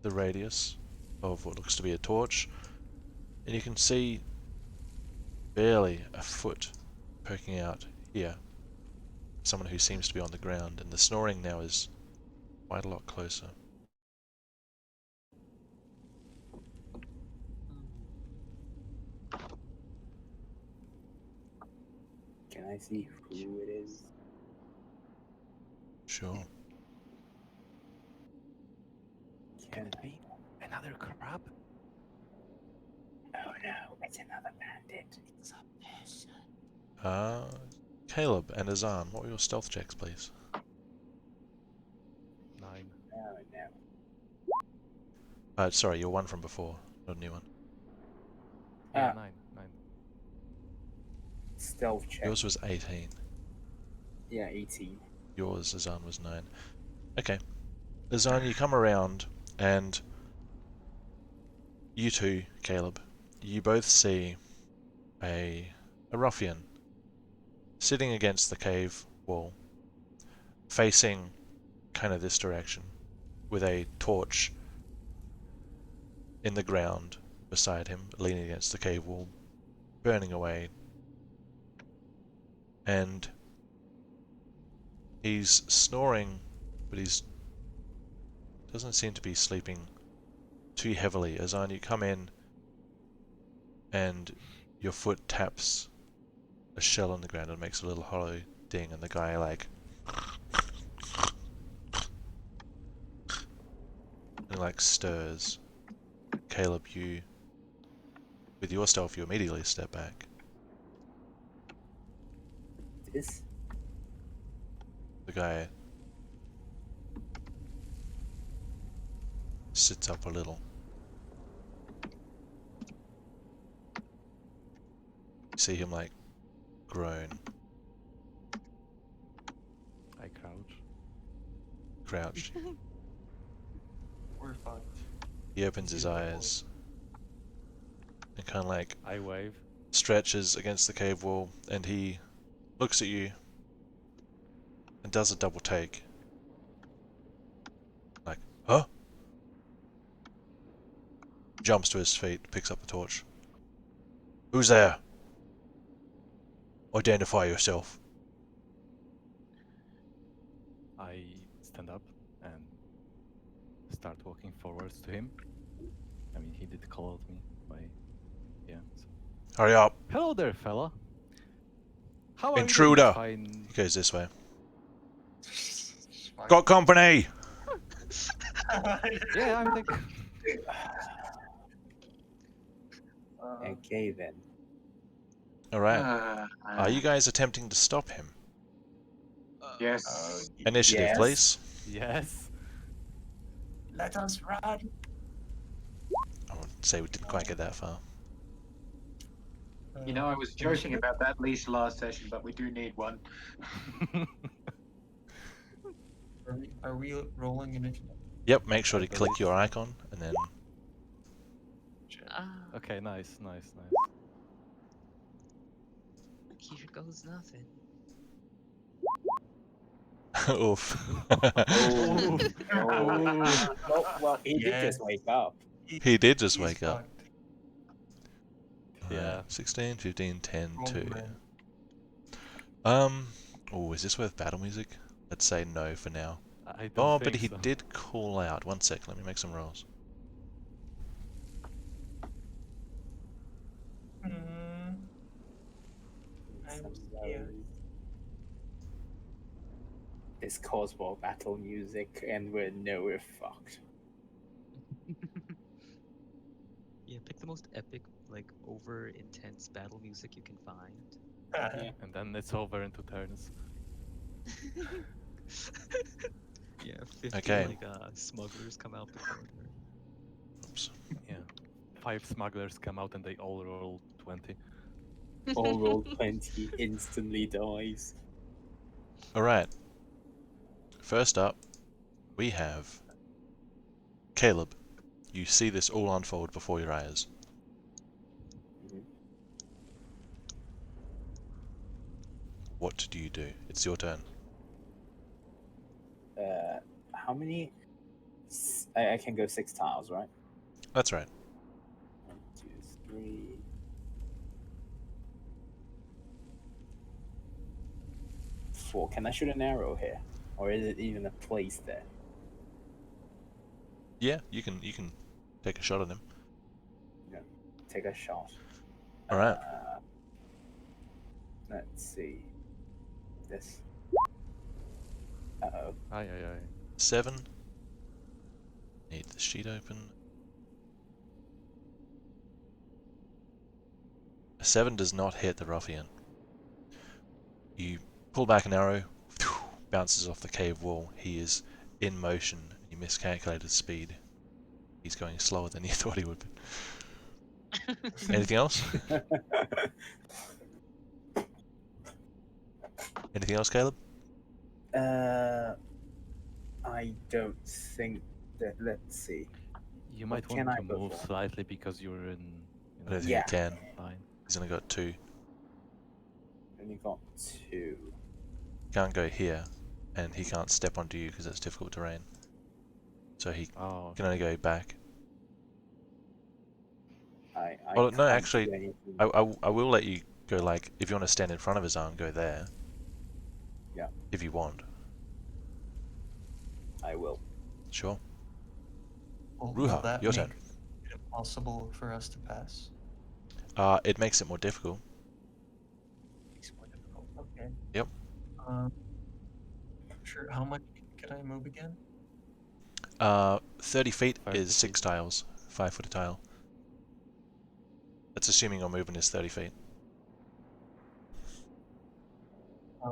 the radius of what looks to be a torch, and you can see barely a foot poking out here. Someone who seems to be on the ground, and the snoring now is quite a lot closer. Can I see who it is? Sure. Can I? Be another crab? Oh no, it's another bandit. It's a person. Caleb and Azan, what were your stealth checks, please? 9. Oh no. Sorry, your one from before, not a new one. Yeah, Ah. 9. Stealth check. Yours was 18. Yeah, 18. Yours, Azan, was 9. Okay. Azan, you come around, and you two, Caleb, you both see a ruffian sitting against the cave wall, facing kind of this direction, with a torch in the ground beside him, leaning against the cave wall, burning away. And he's snoring, but he's doesn't seem to be sleeping too heavily. Azan, you come in, and your foot taps a shell on the ground and makes a little hollow ding, and the guy like stirs. Caleb, you with your stealth, you immediately step back. This? The guy sits up a little. You see him like groan, I crouch. crouch. We're fucked. He opens his eyes and kind of like I wave. stretches against the cave wall, and he looks at you and does a double take. Like, huh? Jumps to his feet, picks up the torch. Who's there? Identify yourself. I stand up and start walking forwards to him. I mean, he did call out me by... Yeah. So. Hurry up. Hello there, fella. How are Intruder. you doing? Fine. He goes this way. Fuck. Got company! Yeah, I'm like... Okay then. Alright. Are you guys attempting to stop him? Yes. Initiative, Yes. please. Yes. Let us run. I would say we didn't quite get that far. You know, I was joking about that leash last session, but we do need one. Are we rolling initiative? Yep, make sure to click your icon, and then... Ah, Okay, nice. here goes nothing. Oof. Oh. Well, he did Yes. just wake up. He did just He's wake up. fucked. Yeah. Yeah. 16, 15, 10, Wrong 2. man. Oh, is this worth battle music? Let's say no for now. I don't Oh, think but he so. did call out. One sec, let me make some rolls. Mm, I'm Some scared. This calls for battle music, and we're fucked. Yeah, pick the most epic, like over intense battle music you can find. Yeah. And then it's over in 2 turns. Yeah, 50 Okay. like smugglers come out the corner. Oops. Yeah. 5 smugglers come out and they all roll 20. All roll 20, instantly dies. Alright. First up, we have Caleb. You see this all unfold before your eyes. Mhm. What do you do? It's your turn. How many? I can go 6 tiles, right? That's right. 1, 2, 3. 4. Can I shoot an arrow here, or is it even a place there? Yeah, you can take a shot at him. Take a shot. Alright. Let's see. This. Uh-oh. Aye, aye, aye. 7. Need the sheet open. A 7 does not hit the ruffian. You pull back an arrow, bounces off the cave wall. He is in motion. You miscalculated speed. He's going slower than you thought he would be. Anything else? Anything else, Caleb? I don't think that. Let's see. You What might can want I to go move for? slightly because you're in. I don't think Yeah. you can. Line. He's only got 2. Only got 2. Can't go here, and he can't step onto you because that's difficult terrain. So he Oh, can only go back. I Well, no, can't actually, do anything. I will let you go, like, if you want to stand in front of his arm, go there. Yeah. If you want. I will. Sure. Will Ruha, that your make turn. it impossible for us to pass? It makes it more difficult. Makes it more difficult. Okay. Yep. Sure. How much can I move again? 30 feet 30 is 6 feet. tiles. 5-foot a tile. That's assuming your movement is 30 feet.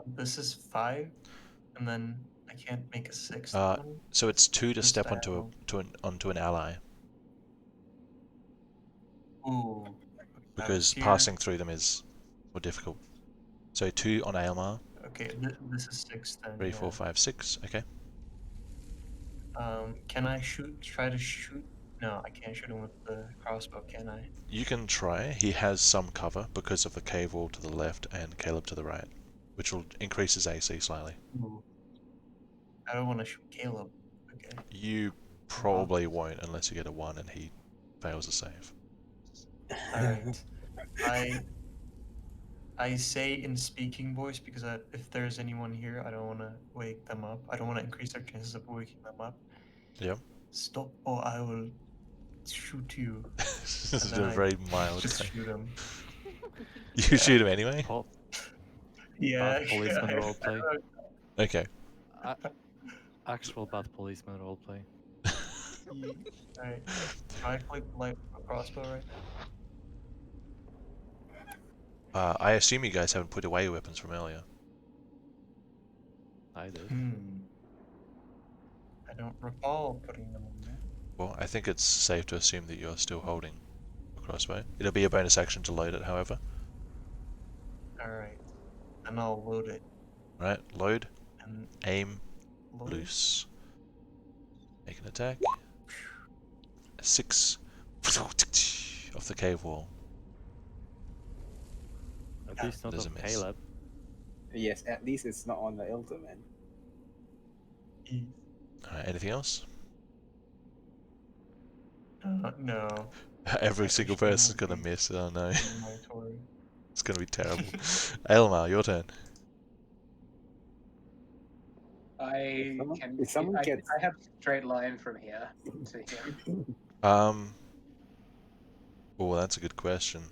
This is 5, and then I can't make a 6th Uh, one. So it's 2 to Just step onto diagonal. onto an ally, Ooh. because Here. passing through them is more difficult. So 2 on Aelmar, Okay, this is 6 then. 3, yeah. 4, 5, 6. Okay. Can I try to shoot? No, I can't shoot him with the crossbow, can I? You can try. He has some cover because of the cave wall to the left and Caleb to the right, which will increase his AC slightly. Ooh. I don't want to shoot Caleb. Okay. You probably won't unless you get a 1 and he fails a save. Alright. I say in speaking voice because if there's anyone here, I don't want to wake them up. I don't want to increase their chances of waking them up. Yep. Stop or I will shoot you. This And is then a I very mild just thing. shoot him. You shoot him anyway? Pol- Yeah. bad policeman roleplay. Okay. Actual bad policeman roleplay. Alright. Can I click light crossbow right now? I assume you guys haven't put away your weapons from earlier. I did. I don't recall putting them in there. Well, I think it's safe to assume that you're still holding a crossbow. It'll be a bonus action to load it, however. Alright. Then I'll load it. Right, load, And aim, load. loose. Make an attack. 6 off the cave wall. At least not There's a of miss. Caleb. Yes, at least it's not on the Ilderman. Alright, anything else? No. Every I single actually person's won't gonna be miss. Oh no, using my Tory. it's gonna be terrible. Elmar, your turn. I someone- can. if someone I, gets- I have a straight line from here to him. Oh, that's a good question.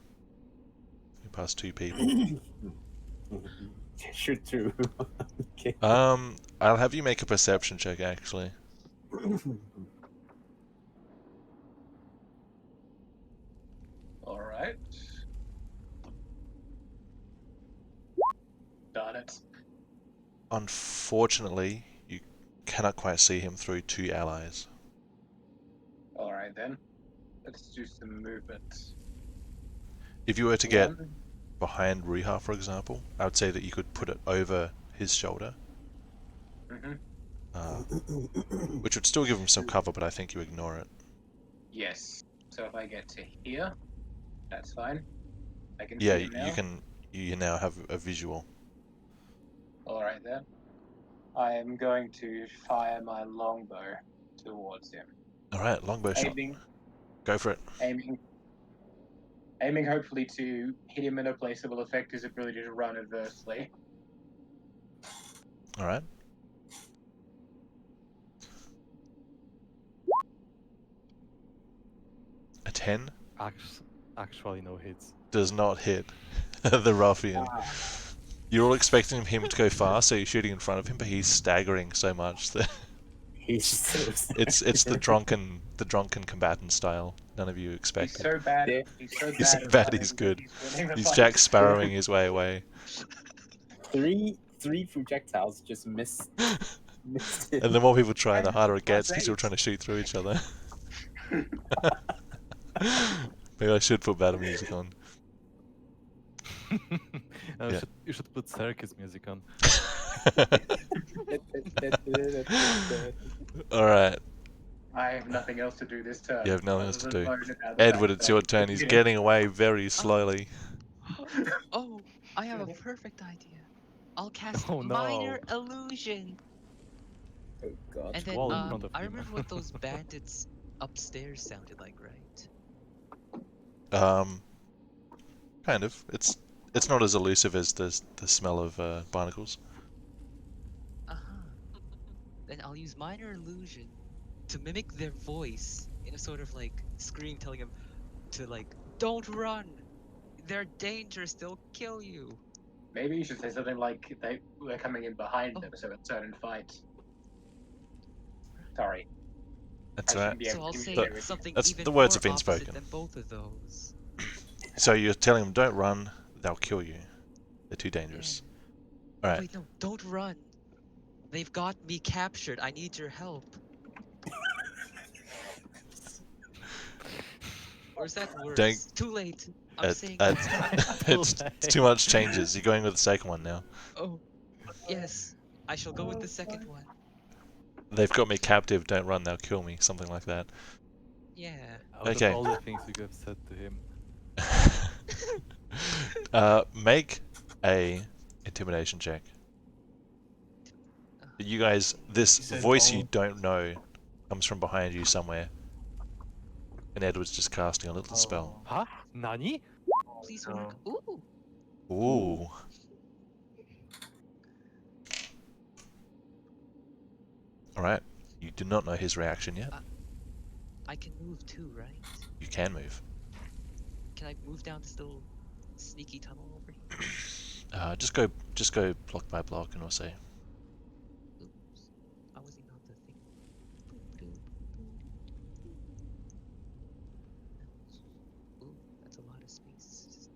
You pass two people. Shoot through. Okay. I'll have you make a perception check, actually. All right. Darn it. Unfortunately, you cannot quite see him through two allies. All right then. Let's do some movement. If you were to get One. behind Riiga, for example, I would say that you could put it over his shoulder, which would still give him some cover, but I think you ignore it. Yes. So if I get to here, that's fine. I can Yeah, see him now. you can. You now have a visual. All right then. I am going to fire my longbow towards him. All right, longbow shot. Aiming, Go for it. aiming hopefully to hit him in a place that will affect his ability to run adversely. All right. A 10 Actually, no hits. does not hit the ruffian. You're all expecting him to go fast, so you're shooting in front of him, but he's staggering so much that He's so it's the drunken combatant style. None of you He's expect it. so bad. Yeah. He's so bad. He's at bad, running he's that good. He's winning the He's fight. Jack Sparrowing his way away. three projectiles just missed it. And the more people try, the I'm harder it gets plus because you're eight. trying to shoot through each other. Maybe I should put battle music on. No, Yeah. you should put circus music on. Alright, I have nothing else to do this turn. you have nothing other else to than do. moan about the Edward, fact it's that I your can turn. He's see him. getting away very slowly. Oh, I have a perfect idea. I'll cast Oh, no. minor illusion. Oh god. And then Wall in front of I him. remember what those bandits upstairs sounded like, right? Kind of. It's not as elusive as the smell of barnacles. Uh-huh. Then I'll use minor illusion to mimic their voice in a sort of like scream telling them to like, don't run! They're dangerous, they'll kill you. Maybe you should say something like we're coming in behind Oh. them, so it's turn and fight. Sorry. That's I right. shouldn't be So able I'll to say communicate. something That's- even the words more have been opposite spoken. than both of those. So you're telling them, don't run, they'll kill you. They're too dangerous. Alright, Wait, no, don't run. They've got me captured. I need your help. Or is that worse? Don't- Too late. I'm saying it's too much changes. You're going with the second one now. Oh, yes. I shall go with the second one. They've got me captive, don't run, they'll kill me. Something like that. Yeah. Out Okay. of all the things you could have said to him. Make a intimidation check. You guys, this He said voice all. you don't know comes from behind you somewhere. And Edward's just casting a little spell. Huh? Nani? Please no. work. Ooh. Ooh. Alright. You do not know his reaction yet. I can move too, right? You can move. Can I move down this little sneaky tunnel over here? Just go block by block and we'll see. Oops. I wasn't on the thing. Ooh, that's a lot of space.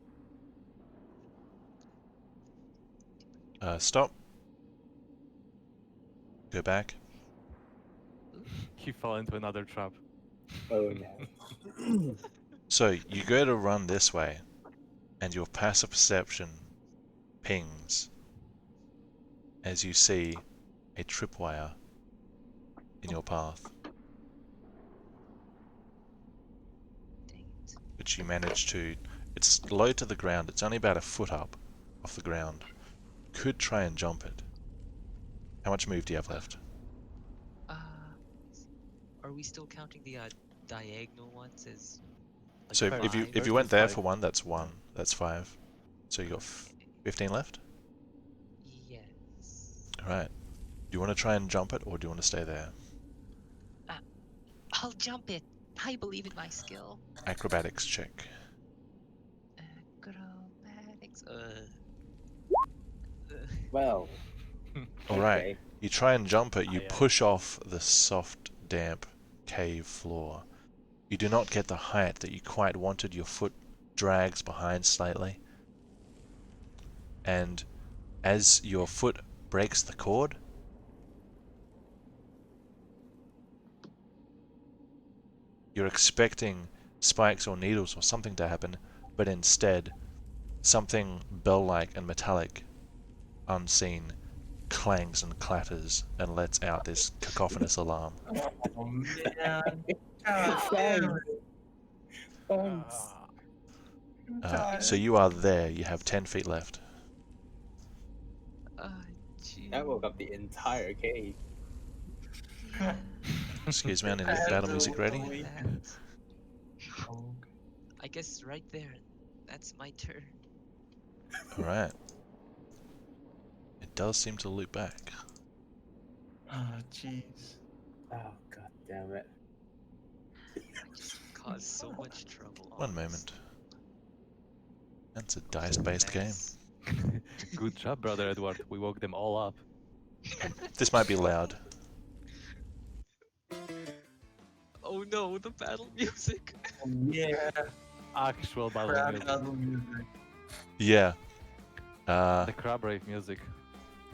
Stop. Go back. He fell into another trap. Oh no. So you go to run this way, and your passive perception pings as you see a tripwire in your path, Dang it. which you manage to. It's low to the ground. It's only about a foot up off the ground. Could try and jump it. How much move do you have left? Let's see. Are we still counting the diagonal ones is like So Fair if you five. if you First went is there five. for one, that's 1. That's 5. So you got 15 left. Yes. All right. Do you want to try and jump it, or do you want to stay there? I'll jump it. I believe in my skill. Acrobatics check. Acrobatics. Well, All right. okay. You try and jump it. You Aye, aye. push off the soft, damp cave floor. You do not get the height that you quite wanted. Your foot drags behind slightly. And as your foot breaks the cord, you're expecting spikes or needles or something to happen, but instead, something bell-like and metallic, unseen, clangs and clatters and lets out this cacophonous alarm. Oh man. God damn it. Thanks. I'm So tired. you are there. You have 10 feet left. I woke up the entire cave. Yeah. Excuse me, I need I to had battle to music wait ready. till we- That. Oh, I guess right there. That's my turn. Alright. It does seem to loop back. jeez. Oh god damn it. Caused so much trouble. One moment. That's a dice-based game. Mess. Good job, brother Edward. We woke them all up. This might be loud. Oh no, the battle music. Yeah. Actual battle Crowd music. battle music. Yeah. The crab rave music.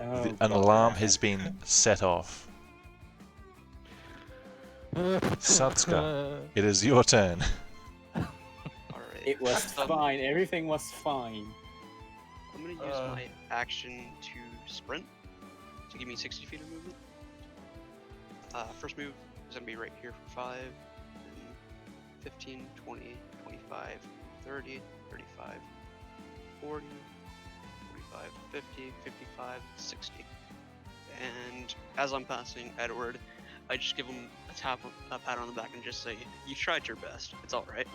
Oh, An god alarm damn has it. been set off. Satsuka, it is your turn. Alright. It was fine. Everything was fine. I'm gonna use my action to sprint to give me 60 feet of movement. First move is gonna be right here for 5, then 15, 20, 25, 30, 35, 40, 45, 50, 55, 60. And as I'm passing Edward, I just give him a pat on the back and just say, "You tried your best. It's all right."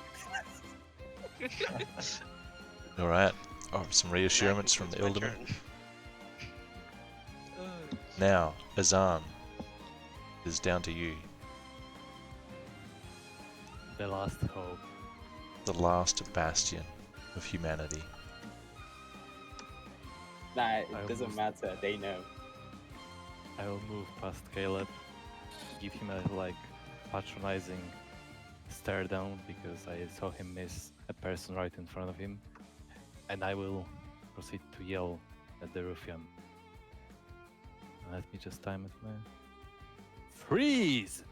Alright. Oh, some And that reassurance from the concludes my Ilderman. turn. Now, Azan, it is down to you. The last hope. The last bastion of humanity. Nah, it I doesn't almost- matter. They know. I will move past Caleb, give him a patronizing stare down because I saw him miss a person right in front of him, and I will proceed to yell at the ruffian. Let me just time it, man. Freeze!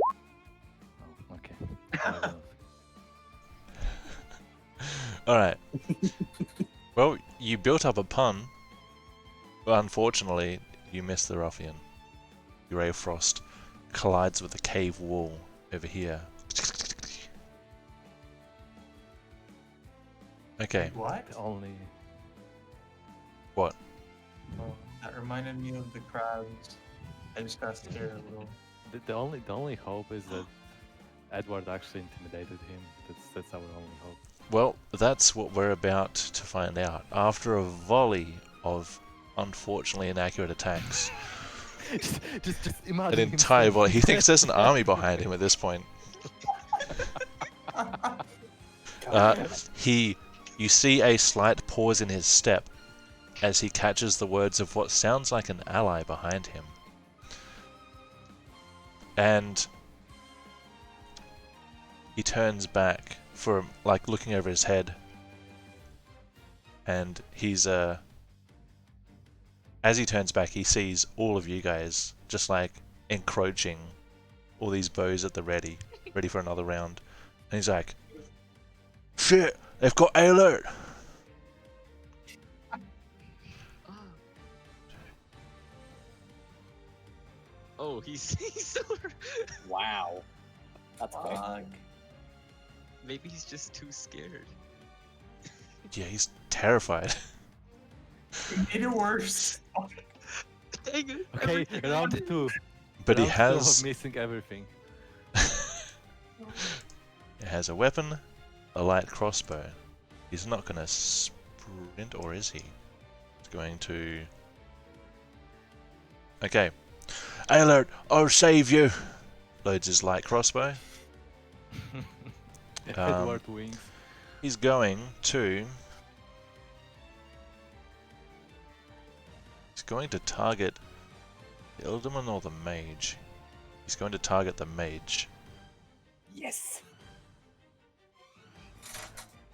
Oh, okay. I will. Alright. Well, you built up a pun, but unfortunately, you missed the ruffian. Your ray of frost collides with the cave wall over here. Okay, What? Only what? Oh, that reminded me of the crowds. I just got scared a little. the only hope is that Edward actually intimidated him. That's our only hope. Well, that's what we're about to find out. After a volley of unfortunately inaccurate attacks, just an imagine entire himself volley. He thinks there's an army behind him at this point. You see a slight pause in his step as he catches the words of what sounds like an ally behind him. And he turns back for looking over his head, and he's as he turns back, he sees all of you guys just encroaching, all these bows at the ready for another round, and he's like, "Shit, they've got alert!" Oh, he's so. Wow. That's quick. Fuck. Maybe he's just too scared. Yeah, he's terrified. It made it worse. Dang it! Okay, everything I round did. two. But he Round two of has missing everything. has a weapon, a light crossbow. He's not going to sprint, or is he? He's going to... Okay. Alert, I'll save you! Loads his light crossbow. Edward wings. He's going to... He's going to target the Alderman or the Mage. He's going to target the Mage. Yes.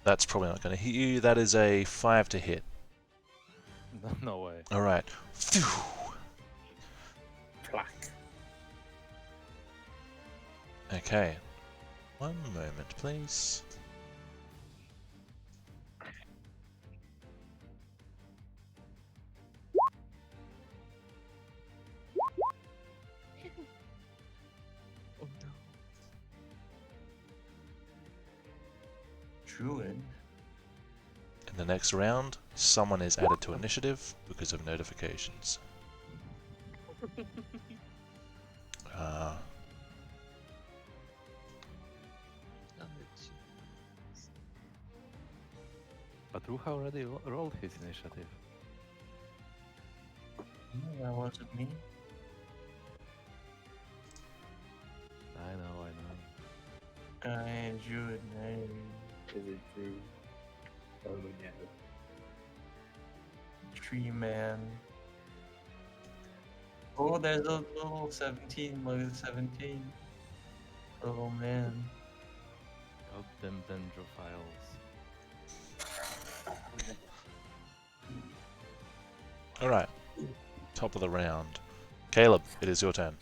That's probably not going to hit you. That is a 5 to hit. No way. Alright. Plaque. Okay. One moment, please. Oh no. Druid. In the next round, someone is added to initiative because of notifications. Uh, Oh, jeez. But Ruha already rolled his initiative. No, that wasn't me. I know. I Druid name. Is it true? Oh no. Tree man. Oh, there's a little 17. Look at 17. Oh man. God them dendrophiles. Alright. Top of the round. Caleb, it is your turn.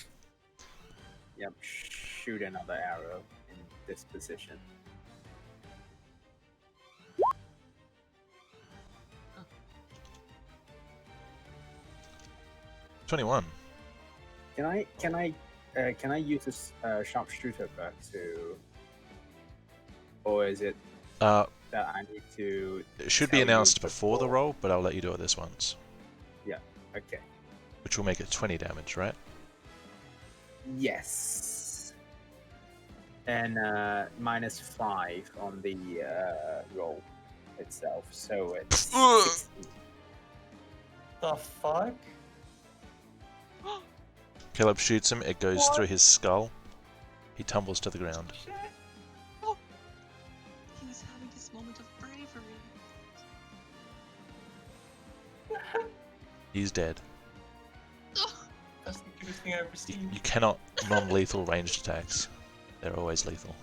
Yep. Shoot another arrow in this position. Huh. 21. Can I use this sharpshooter back to, or is it Uh, that I need to? it should be tell you announced before the before? roll, but I'll let you do it this once. Okay. Which will make it 20 damage, right? Yes. And -5 on the roll itself, so it's 16. The fuck? Caleb shoots him, it goes through his skull. He tumbles to the ground. Shit. He was having this moment of bravery. He's dead. That's the cutest thing I've ever seen. You cannot non-lethal ranged attacks. They're always lethal.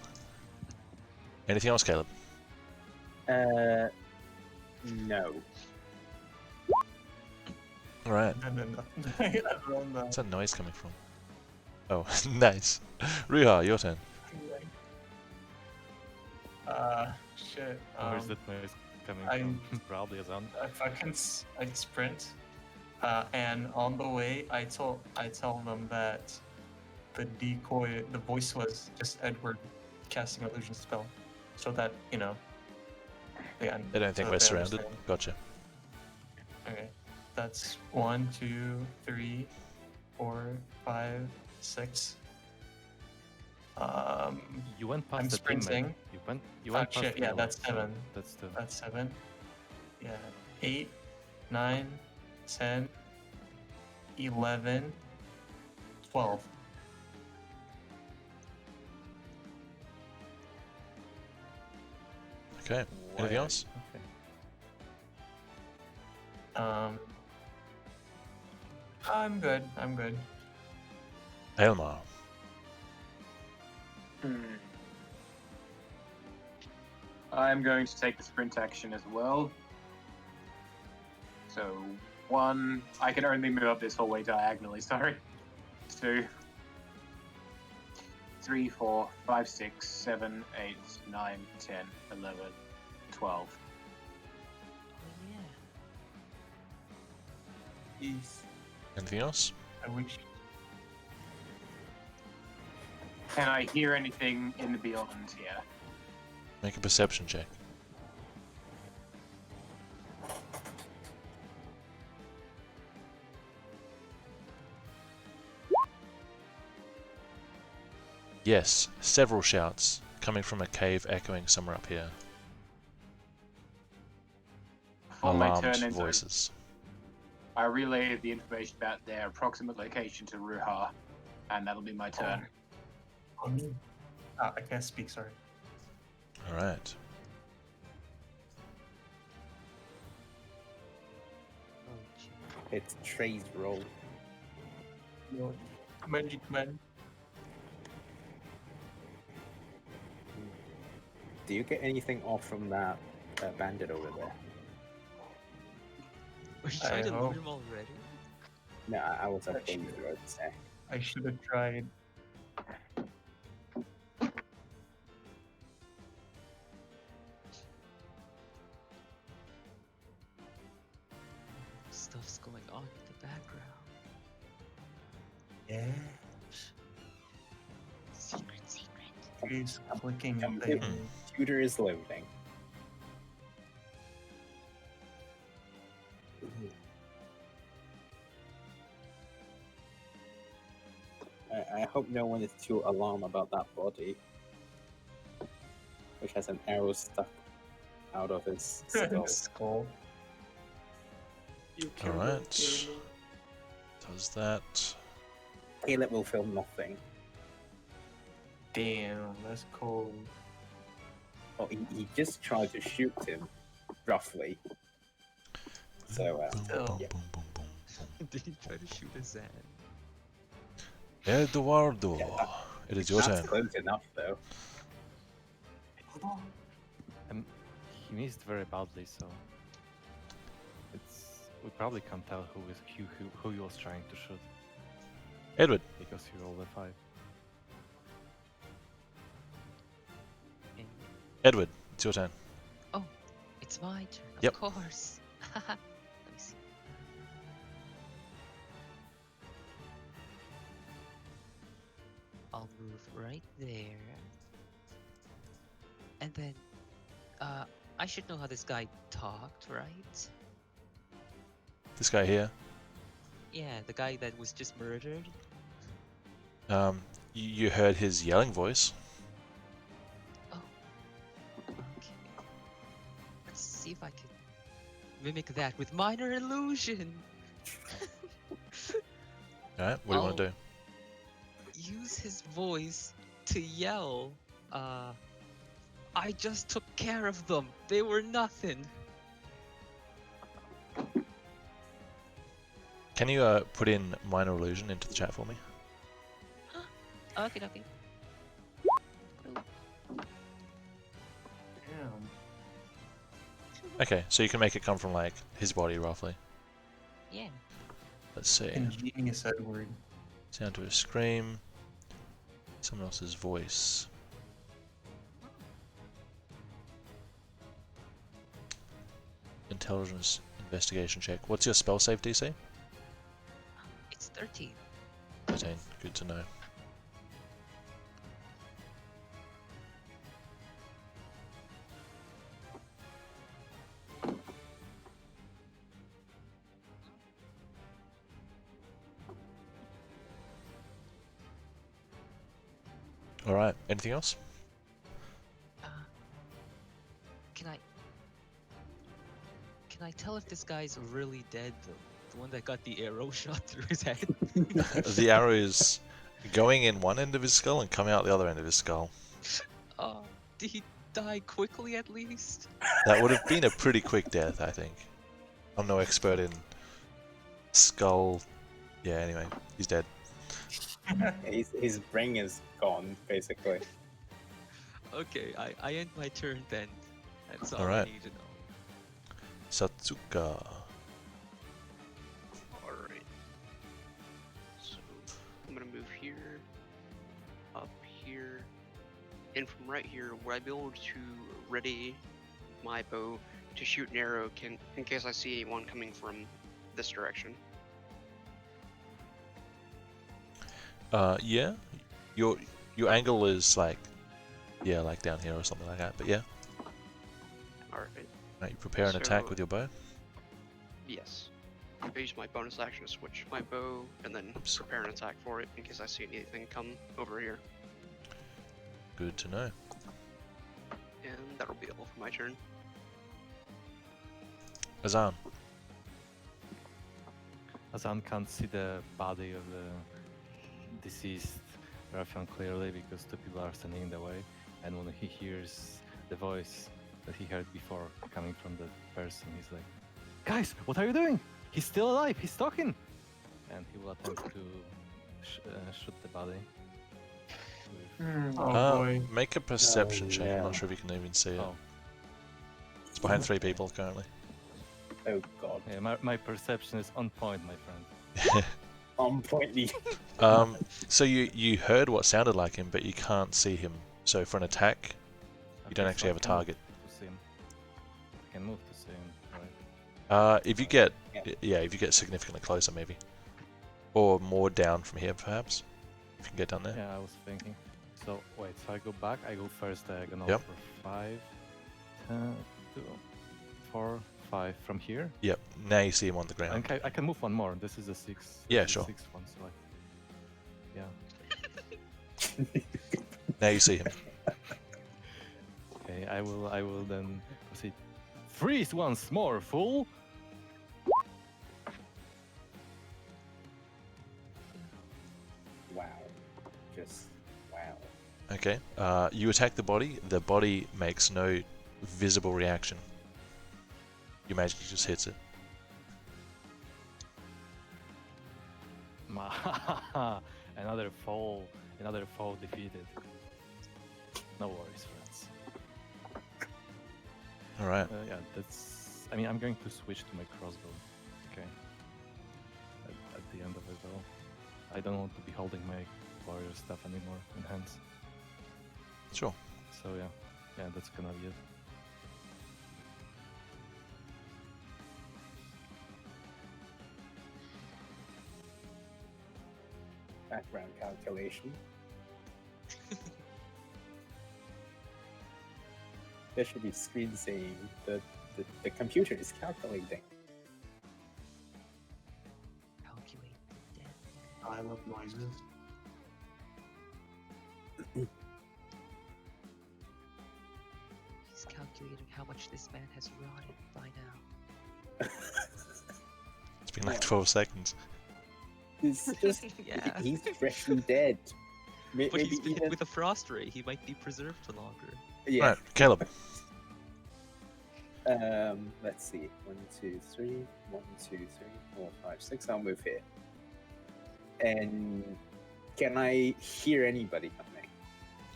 Anything else, Caleb? No. Alright. No. I don't know. What's that noise coming from? Oh, nice. Ruha, your turn. Shit. Where's that noise coming I'm- from? Probably as on. If I can sprint, and on the way, I tell them that the decoy, the voice was just Edward casting illusion spell, so that They don't think so we're they surrounded. understand. Gotcha. Okay, that's 1, 2, 3, 4, 5, 6. You went past I'm the teammate. sprinting. You went past shit, yeah, the that's so 7. That's the. That's 7. Yeah, 8, 9, 10, 11, 12. Okay. Anything Wow. else? Okay. I'm good. Aelmar. I'm going to take the sprint action as well. So, 1, I can only move up this whole way diagonally, sorry. 2, 3, 4, 5, 6, 7, 8, 9, 10, 11, 12. Oh yeah. Jeez, Anything else? I wish. Can I hear anything in the beyond here? Make a perception check. Yes, several shouts coming from a cave echoing somewhere up here. Before my turn Alarmed ends, voices. I relay the information about their approximate location to Ruha, and that'll be my turn. Oh, me. Ah, I can't speak, sorry. Alright. Oh, gee. It's Trey's roll. No. Command. Do you get anything off from that bandit over there? Are you trying to hope. loot him already? No, I was That up in should- the road to say. I should have tried. Stuff's going on in the background. Yeah. Secret. He's clicking Come thing. here. Computer is loading. I hope no one is too alarmed about that body, which has an arrow stuck out of his skull. Skull. You killed Alright. him. Does that. Caleb will feel nothing. Damn, that's cold. Oh, he just tried to shoot him, roughly. So, Boom, Still. boom, yeah. boom, boom, boom. Did he try to shoot his hand? Eduardo, Yeah, it is your that's turn. close enough, though. He missed very badly, so we probably can't tell who he was trying to shoot Edward, because he rolled a 5. And Edward, it's your turn. it's my turn, of Yep. course. Let me see. I'll move right there. And then, I should know how this guy talked, right? This guy here. Yeah, the guy that was just murdered. You heard his yelling voice. Okay. Let's see if I can mimic that with minor illusion. Alright, what do you want to do? Use his voice to yell, I just took care of them. They were nothing. Can you put in minor illusion into the chat for me? Okay. Damn. Okay, so you can make it come from like his body roughly. Yeah. Let's see. Ingenious Edward. Sound to a scream. Someone else's voice. Intelligence investigation check. What's your spell save DC? It's 13. 13. Good to know. Alright, anything else? Can I tell if this guy's really dead though? The one that got the arrow shot through his head? The arrow is going in one end of his skull and coming out the other end of his skull. Did he die quickly at least? That would have been a pretty quick death, I think. I'm no expert in skull. Yeah, anyway, he's dead. His brain is gone, basically. Okay, I end my turn then. That's all Alright. I need to know. Satsuka. Alright. So I'm gonna move here, up here, and from right here, would I be able to ready my bow to shoot an arrow in case I see anyone coming from this direction? Yeah. Your angle is like, yeah, like down here or something like that. But yeah, Alright. right, you prepare an attack So- with your bow. Yes. I use my bonus action to switch my bow and then Oops. prepare an attack for it in case I see anything come over here. Good to know. that'll be all for my turn. Azan. Azan can't see the body of the deceased Raffian clearly because two people are standing in the way, and when he hears the voice that he heard before coming from the person, he's like, "Guys, what are you doing? He's still alive, he's talking!" And he will attempt to shoot the body. Oh boy. Make a perception Oh, check. I'm yeah. not sure if you can even see it. Oh, It's behind 3 people currently. Oh god. yeah, my perception is on point, my friend. On pointy. So you heard what sounded like him, but you can't see him. So for an attack, you don't Okay, actually so have a I can move target. to see him. I can move to see him, right? If you get, Yeah. if you get significantly closer, maybe, or more down from here, perhaps, if you can get down there. Yeah, I was thinking. So wait, so I go back. I go first diagonal Yep. for 5, 10, 2, 4, 5 from here. Yep. Now you see him on the ground. And I can move one more. This is the 6th. Yeah, sure. 6th one. So yeah. Now you see him. Okay, I will then proceed. Freeze once more, fool! Wow. Just wow. Okay. You attack the body. The body makes no visible reaction. Your magic just hits it. Another foe defeated. No worries, friends. All right. Yeah, that's. I mean, I'm going to switch to my crossbow. Okay. At the end of it, though, I don't want to be holding my warrior stuff anymore in hands. Sure. So yeah, that's gonna be it. Background calculation. There should be screen saying that the computer is calculating. Calculate the dead. I love noises. He's calculating how much this man has rotted by now. It's been like 12 seconds. It's just Yeah. he's freshly dead. But Maybe he's been even, with a frost ray. He might be preserved for longer. yeah. Right, Caleb. Let's see. 1, 2, 3. 1, 2, 3, 4, 5, 6. I'll move here. And can I hear anybody coming?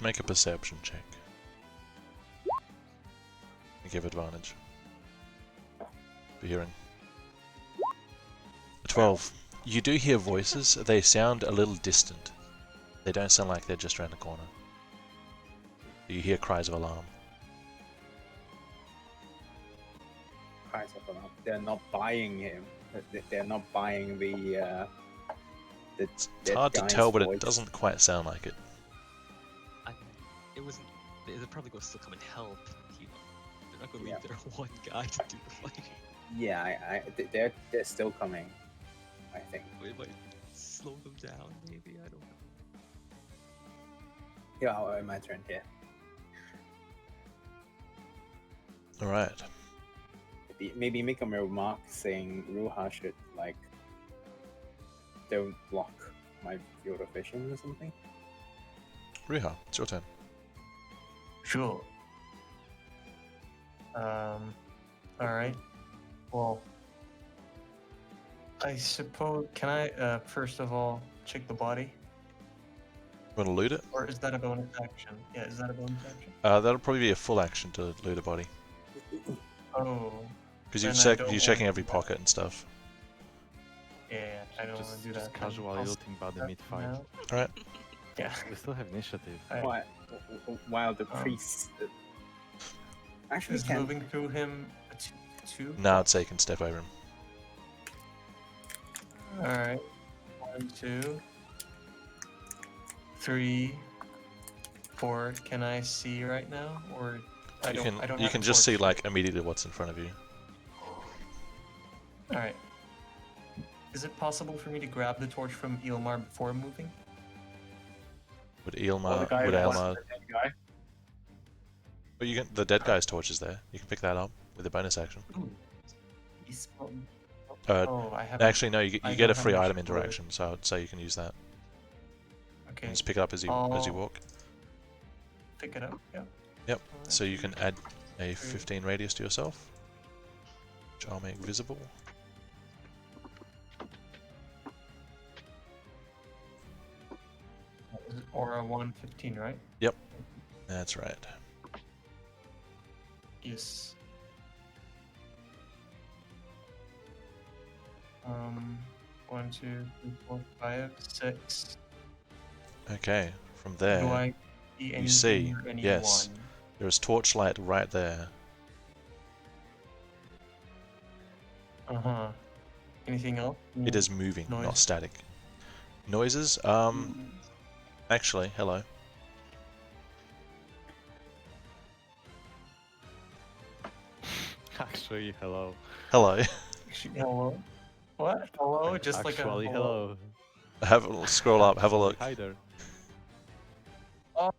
Make a perception check. You give advantage. For hearing. 12. You do hear voices. They sound a little distant. They don't sound like they're just around the corner. You hear cries of alarm. Cries of alarm. They're not buying him. They're not buying the It's dead hard to guy's tell, but voice. it doesn't quite sound like it. It wasn't. They're probably going to still come and help. They're not going to Yeah. leave their one guy to do the fighting. Yeah, they're still coming. I think. We might slow them down, maybe. I don't know. Yeah, my turn here. All right. Maybe make a remark saying Ruha should like don't block my field of vision or something. Riha, it's your turn. Sure. Alright. Well, I suppose. Can I, first of all, check the body? Want to loot it? Or is that a bonus action? Yeah, is that a bonus action? That'll probably be a full action to loot a body. Oh. Because Then I you're don't checking wanna every do that. pocket and stuff. Yeah, I don't want to do that. Just casually I'll looting body start mid-fight. now. Alright. Yeah. We still have initiative. Alright. While the priest actually Is can moving through him a 2? Now I'd say you can step over him. Alright. 1, 2, 3, 4. Can I see right now? Or I You don't, can I don't you have can a just see torch. like immediately what's in front of you. Alright. Is it possible for me to grab the torch from Ilmar before moving? Would Oh, the Eelmar guy would that Elmar was the dead guy. But you can, the dead guy's torch is there. You can pick that up with a bonus action. Ooh. He's spawned. Uh, I have. Actually, no, you I get a don't have free much item for it. interaction, so I would say you can use that. Okay. And just pick it up as you I'll walk. pick it up. Yeah. Yep. So you can add a 15 radius to yourself, which I'll make visible. Aura 115, right? Yep. That's right. Yes. 1, 2, 3, 4, 5, 6. Okay. From Do there, I see anything see, or anyone? yes. There is torchlight right there. Uh-huh. Anything else? It is moving, Noise. not static. Noises? Actually, hello. Actually, hello. Hello. Hello? What? Hello? Just Actually, like a hello. Scroll up, have a look. Hi there. Oh.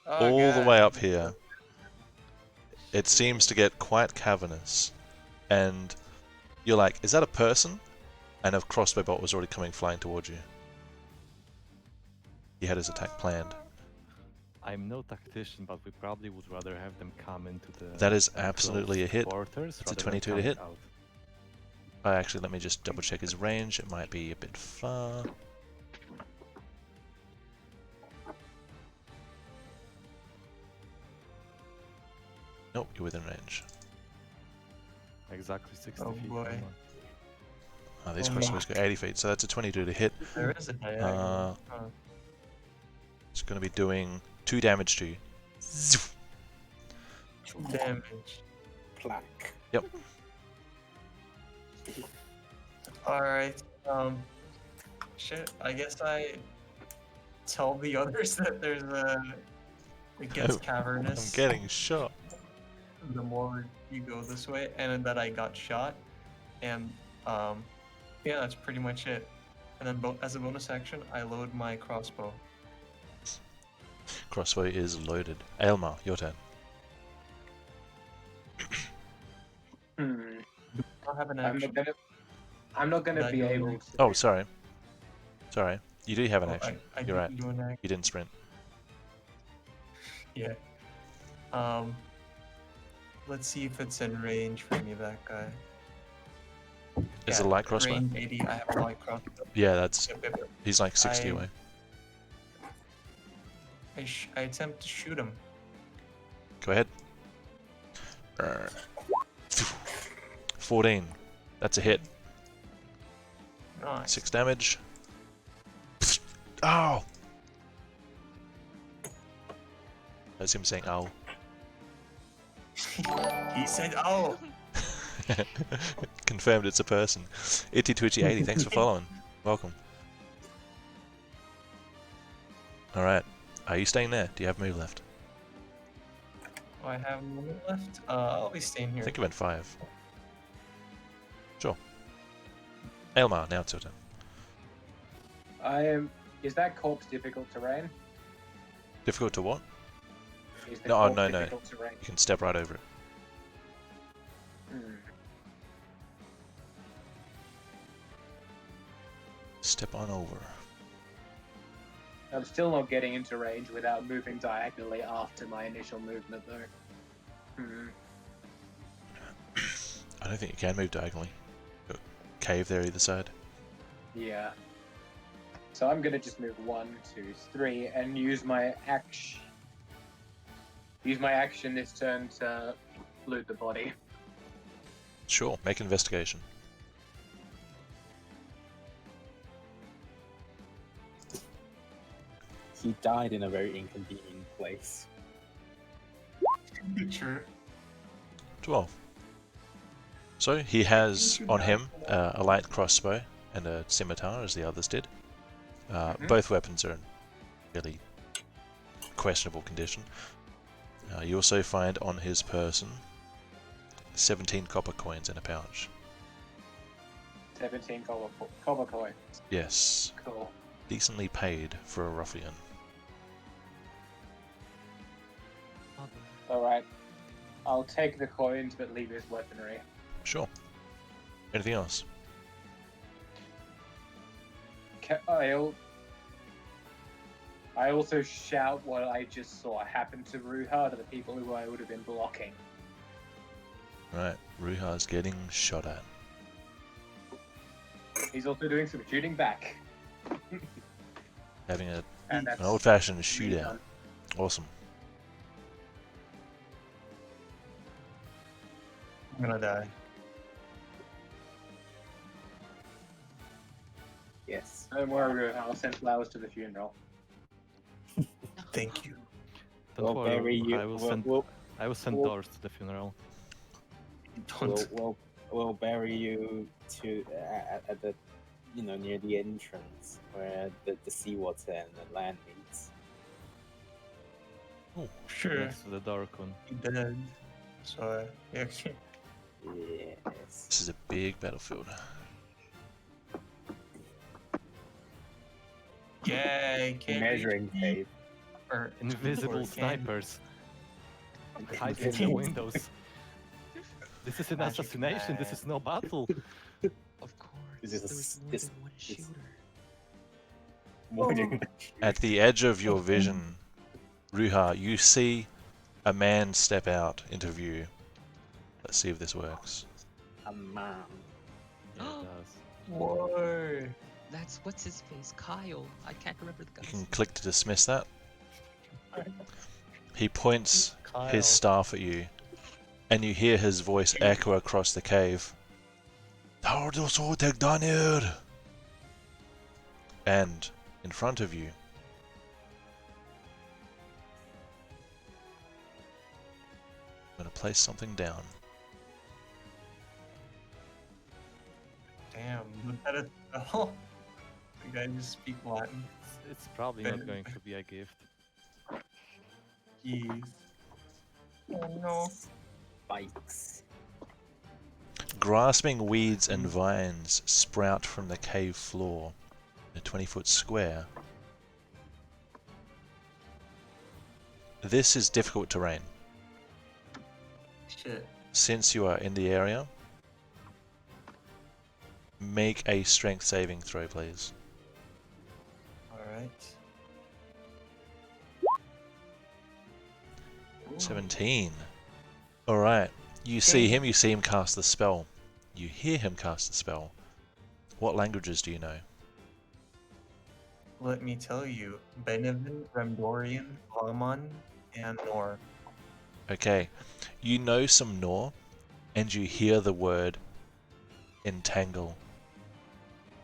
All the God. way up here. It seems to get quite cavernous. And you're like, is that a person? And a crossbow bolt was already coming flying towards you. He had his attack planned. I'm no tactician, but we probably would rather have them come into the. That is close absolutely a hit. quarters It's a rather than 22 to coming hit. out. Actually, let me just double check his range. It might be a bit far. Nope, you're within range. Exactly 60 Oh feet. boy. come on. These Oh, crossbows go 80 feet, so that's a 22 to hit. There is a diagonal. Huh. It's going to be doing 2 damage to you. 2 damage. Plaque. Yep. Alright. Shit. I guess I tell the others that there's a. It gets Oh, cavernous. I'm getting shot. The more you go this way, and that I got shot, and yeah, that's pretty much it. And then as a bonus action, I load my crossbow. Crossbow is loaded. Aelmar, your turn. Hmm. I don't have an I'm action. not gonna Did I be go able next? to. Oh, sorry. Sorry. You do have an Oh, action. I You're right. didn't do an action. You didn't sprint. Yeah. Let's see if it's in range for me, that guy. Is Yeah, it a light crossbow? Range 80, I have a light crossbow. Yeah, that's. Yep, yep, yep. He's like 60 I- away. I attempt to shoot him. Go ahead. 14. That's a hit. Nice. 6 damage. Oh! That's him saying ow. He said, "Oh, Confirmed it's a person. Itty Twitchy 80, thanks for following. Welcome. Alright. Are you staying there? Do you have move left? do I have a minute left? I'll be staying I here." think you went 5. Sure. Aelmar, now it's your turn. Is that corpse difficult terrain? Difficult to what? Is the No, corpse no. difficult terrain? You can step right over it. Hmm. Step on over. I'm still not getting into range without moving diagonally after my initial movement, though. Hmm. I don't think you can move diagonally. Got a cave there either side. Yeah. So I'm gonna just move 1, 2, 3, and use my action. Use my action this turn to loot the body. Sure, make investigation. He died in a very inconvenient place. True. 12. So he has on him a light crossbow and a scimitar, as the others did. Both weapons are in really questionable condition. You also find on his person 17 copper coins in a pouch. 17 copper coins. Yes, Cool. decently paid for a ruffian. Alright. I'll take the coins but leave his weaponry. Sure. Anything else? I also shout what I just saw happen to Ruha to the people who I would have been blocking. Right, Ruha's getting shot at. He's also doing some shooting back. Having And an that's old-fashioned me shootout. done. Awesome. I'm gonna die. Yes. Don't worry, Ruha, I'll send flowers to the funeral. Thank you. Don't We'll worry, bury you. I will send we'll- Doris to the funeral. Don't. We'll bury you to at the, near the entrance where the seawater and the land meets. Sure. Next to the dark one. He dead. So yeah. Yes. This is a big battlefield. Yay! Can't Measuring reach me. tape. Or Invisible or can- snipers. Hide in the Invisible. windows. This is an Magic assassination, this man. is no battle. Of course, This is a there's s- more this- than one this- shooter. More than- At the edge of your vision, Ruha, you see a man step out into view. Let's see if this works. a man. Yeah, it does. Whoa! That's what's his face, Kyle. I can't remember the You guy's can name. click to dismiss that. He points Kyle. his staff at you, and you hear his voice echo across the cave. And in front of you, I'm going to place something down. Damn, look at it. Oh, the guy just speak Latin. It's probably not going to be a gift. Jeez. Oh no. Spikes. Grasping weeds and vines sprout from the cave floor in a 20-foot square. This is difficult terrain. Shit. Since you are in the area, make a strength saving throw, please. Alright. 17. Alright. You see him cast the spell. You hear him cast the spell. What languages do you know? Let me tell you, Benevin, Remdorian, Alaman, and Nor. Okay. You know some Nor, and you hear the word entangle.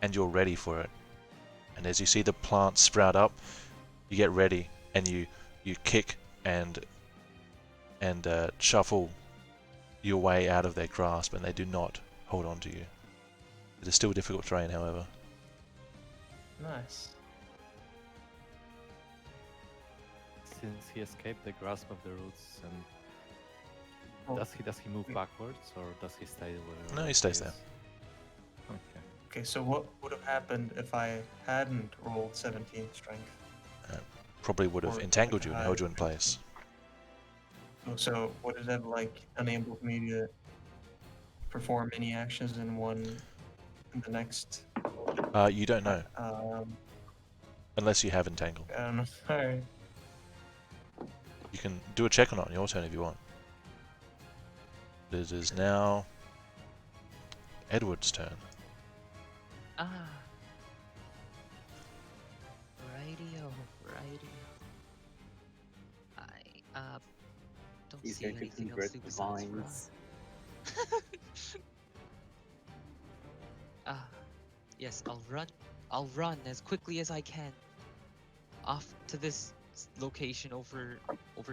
And you're ready for it. And as you see the plant sprout up, you get ready, and you kick and shuffle your way out of their grasp, and they do not hold on to you. It is still difficult terrain, however. Nice. Since he escaped the grasp of the roots, and Oh, does he move backwards or does he stay where? No, he stays there. Okay. Okay, so what would have happened if I hadn't rolled 17 strength? Probably would have Or entangled like you and I- held you in place. So would it have like enabled me to perform any actions in the next? You don't know, Um, unless you have entangle. I don't know. Alright. You can do a check on it on your turn if you want. It is now Edward's turn. Ah. Radio. I don't He's see going to anything else convert to do the besides run. vines. Ah, yes, I'll run as quickly as I can. Off to this location over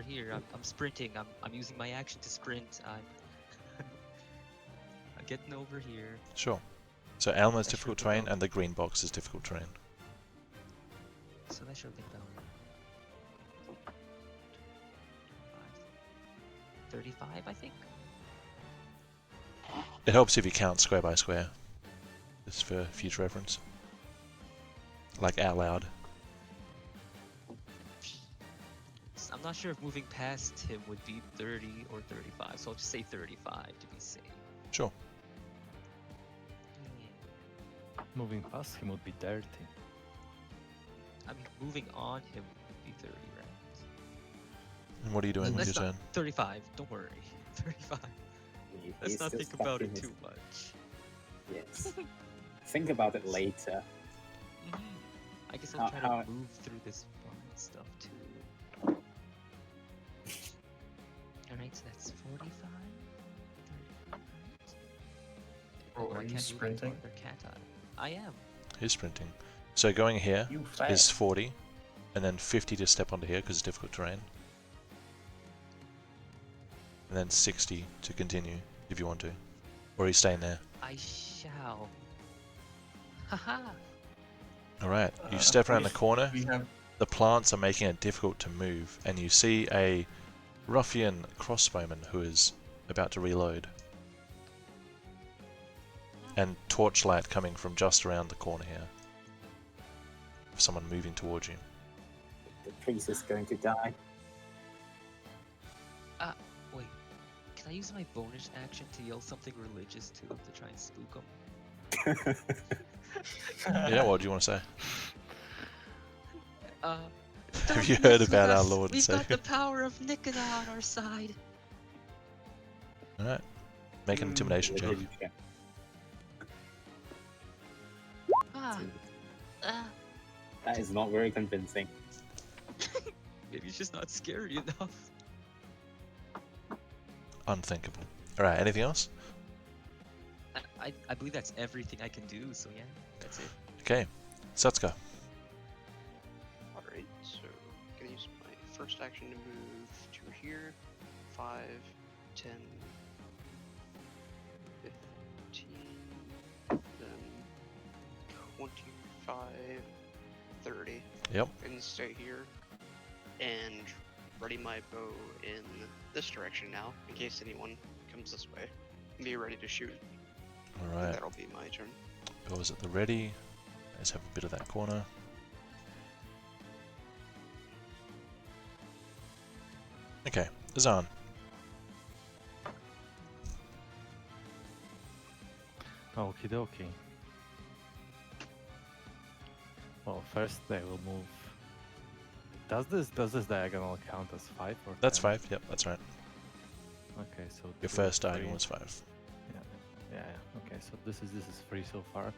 here. I'm sprinting. I'm using my action to sprint. I'm getting over here. Sure. So Alma is That difficult should be terrain, done. and the green box is difficult terrain. So that should get down. 35, I think. It helps if you count square by square. Just for future reference. Like out loud. I'm not sure if moving past him would be 30 or 35, so I'll just say 35 to be safe. Sure. Yeah. Moving past him would be dirty. I mean, moving on him would be 30 rounds. And what are you doing with Let's your not, turn? 35, don't worry. 35. Let's He's not still think stuck about in it his- too much. Yes. Think about it later. Mhm. I guess How- I'll try how- to move through this fun stuff too. Alright, so that's 45. 35, right? Oh, I are you can't move sprinting? farther, can't I? I am. He's sprinting. So going here You is fast. 40, and then 50 to step onto here because it's difficult terrain. And then 60 to continue if you want to. Or are you staying there? I shall. Haha. Alright, you step around the If corner, We have the plants are making it difficult to move, and you see a ruffian crossbowman who is about to reload. And torchlight coming from just around the corner here. Someone moving towards you. The priest is going to die. Wait. Can I use my bonus action to yell something religious to them to try and spook them? Yeah, what do you want to say? Uh. Have "Don't you mess heard with about our us. Lord and We've got Savior?" the power of Nicola on our side. Alright. Make an intimidation check. Yeah. Ah. That is not very convincing. Maybe it's just not scary enough. Unthinkable. Alright, anything else? I believe that's everything I can do, so yeah, that's it. Okay. Satsuka. Alright, so I'm gonna use my first action to move to here. 5, 10, 15, then 25, 30. Yep. And stay here. And ready my bow in this direction now, in case anyone comes this way. Be ready to shoot. And Alright. that'll be my turn. Goes at the ready. Let's have a bit of that corner. Okay, Zahn. Okie dokie. Well, first they will move. Does this diagonal count as 5 or? That's 10? 5, yep, that's right. Okay, so Your two, first diagonal three. was 5. Yeah. Okay, so this is 3 so far.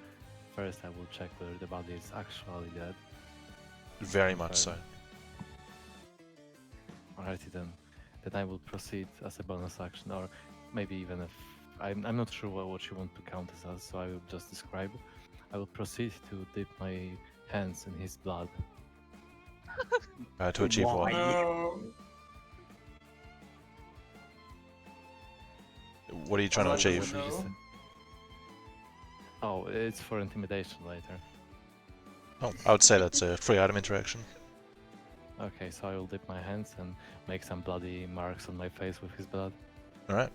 First, I will check whether the body is actually dead. Very much so. Confirm. Alrighty then. Then I will proceed as a bonus action, or maybe even if I'm not sure what you want to count as, so I will just describe. I will proceed to dip my hands in his blood. To achieve what? Why? no. What are you trying to Oh, achieve? no. Oh, it's for intimidation later. Oh, I would say that's a free item interaction. Okay, so I will dip my hands and make some bloody marks on my face with his blood. Alright.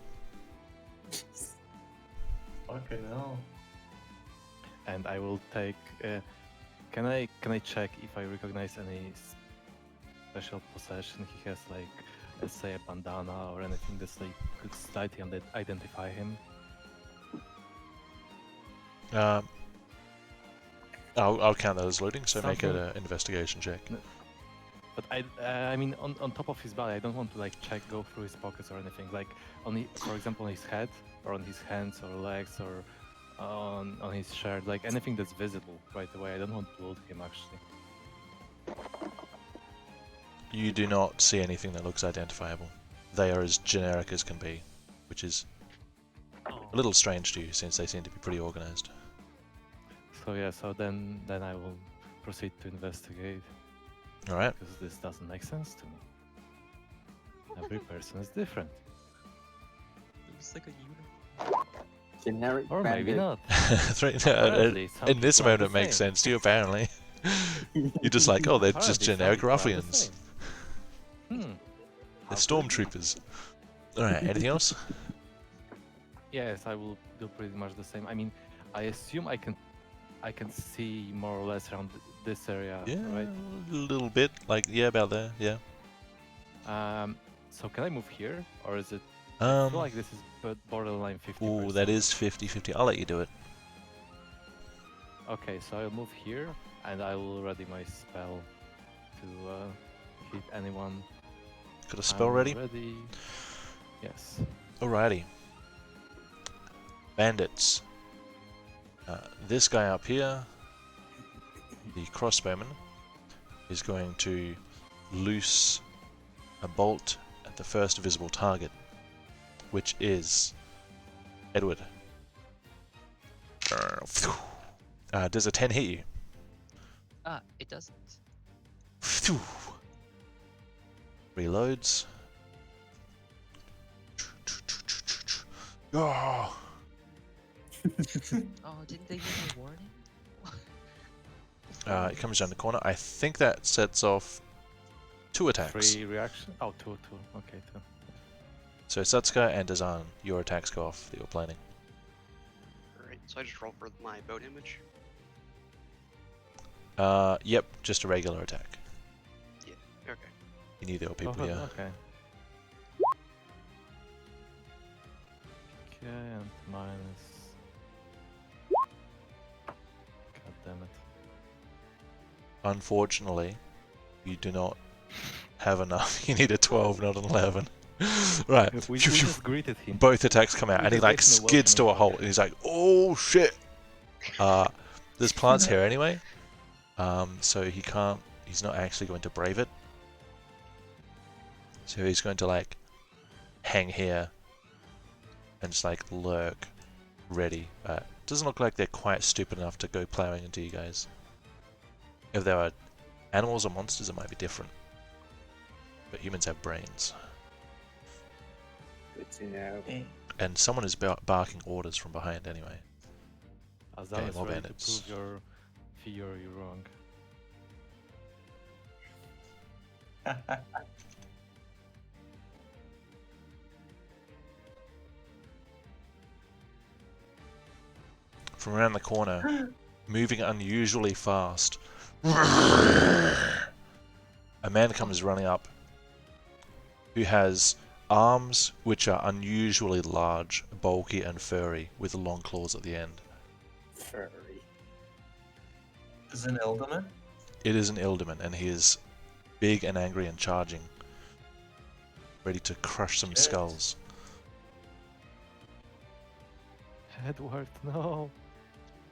Fucking hell. And I will take. Can I check if I recognize any special possession he has, like let's say a bandana or anything that's like could slightly identify him? I'll count that as looting, so make it Something- an investigation check. But I mean, on top of his body, I don't want to like go through his pockets or anything. Like for example, on his head or on his hands or legs or on his shirt, like anything that's visible right away. I don't want to loot him actually. You do not see anything that looks identifiable. They are as generic as can be, which is a little strange to you since they seem to be pretty organized. So yeah, so then I will proceed to investigate Alright. because this doesn't make sense to me. Every person is different, It was like a uniform. Generic or maybe bandit. not. Apparently, some in this people are moment, the it makes same. sense to you, apparently. You're just like, oh, they're just Apparently some generic people are the ruffians. same. They're How stormtroopers. Alright, anything else? Yes, I will do pretty much the same. I mean, I assume I can see more or less around this area, Yeah, right? a little bit. Like, yeah, about there, yeah. So can I move here, or is it? I feel like this is borderline 50%. Ooh, that is 50-50. I'll let you do it. Okay, so I'll move here, and I will ready my spell to hit anyone. Got a spell I'm ready? Ready. Yes. Alrighty. Bandits. This guy up here, the crossbowman, is going to loose a bolt at the first visible target, which is Edward. Does a 10 hit you? It doesn't. Reloads. Oh. Oh, didn't they give a warning? It comes down the corner. I think that sets off 2 attacks. 3 reaction. Oh, 2. Okay, 2. So Satsuka and Dazan, your attacks go off that you're planning. Alright, so I just roll for my bow damage. Yep, just a regular attack. Yeah, okay. You need the old people, Oh, yeah. Okay. Okay, and minus. God damn it. Unfortunately, you do not have enough. You need a 12, not an 11. Right. We just greeted him. Both attacks come out, We and he just like gave him a skids to a welcoming halt, hug. and he's like, "Oh shit!" There's plants here anyway, so he can't. He's not actually going to brave it. So he's going to like hang here and just like lurk, ready. Doesn't look like they're quite stupid enough to go plowing into you guys. If there are animals or monsters, it might be different. But humans have brains. Good to know. And someone is barking orders from behind anyway. Azal Okay, is more ready bandits. to prove your theory wrong. From around the corner, moving unusually fast, a man comes running up who has arms which are unusually large, bulky and furry, with long claws at the end. Furry. Is an Elderman? It is an Ilderman, and he is big and angry and charging, ready to crush some Shit. skulls. Edward, no.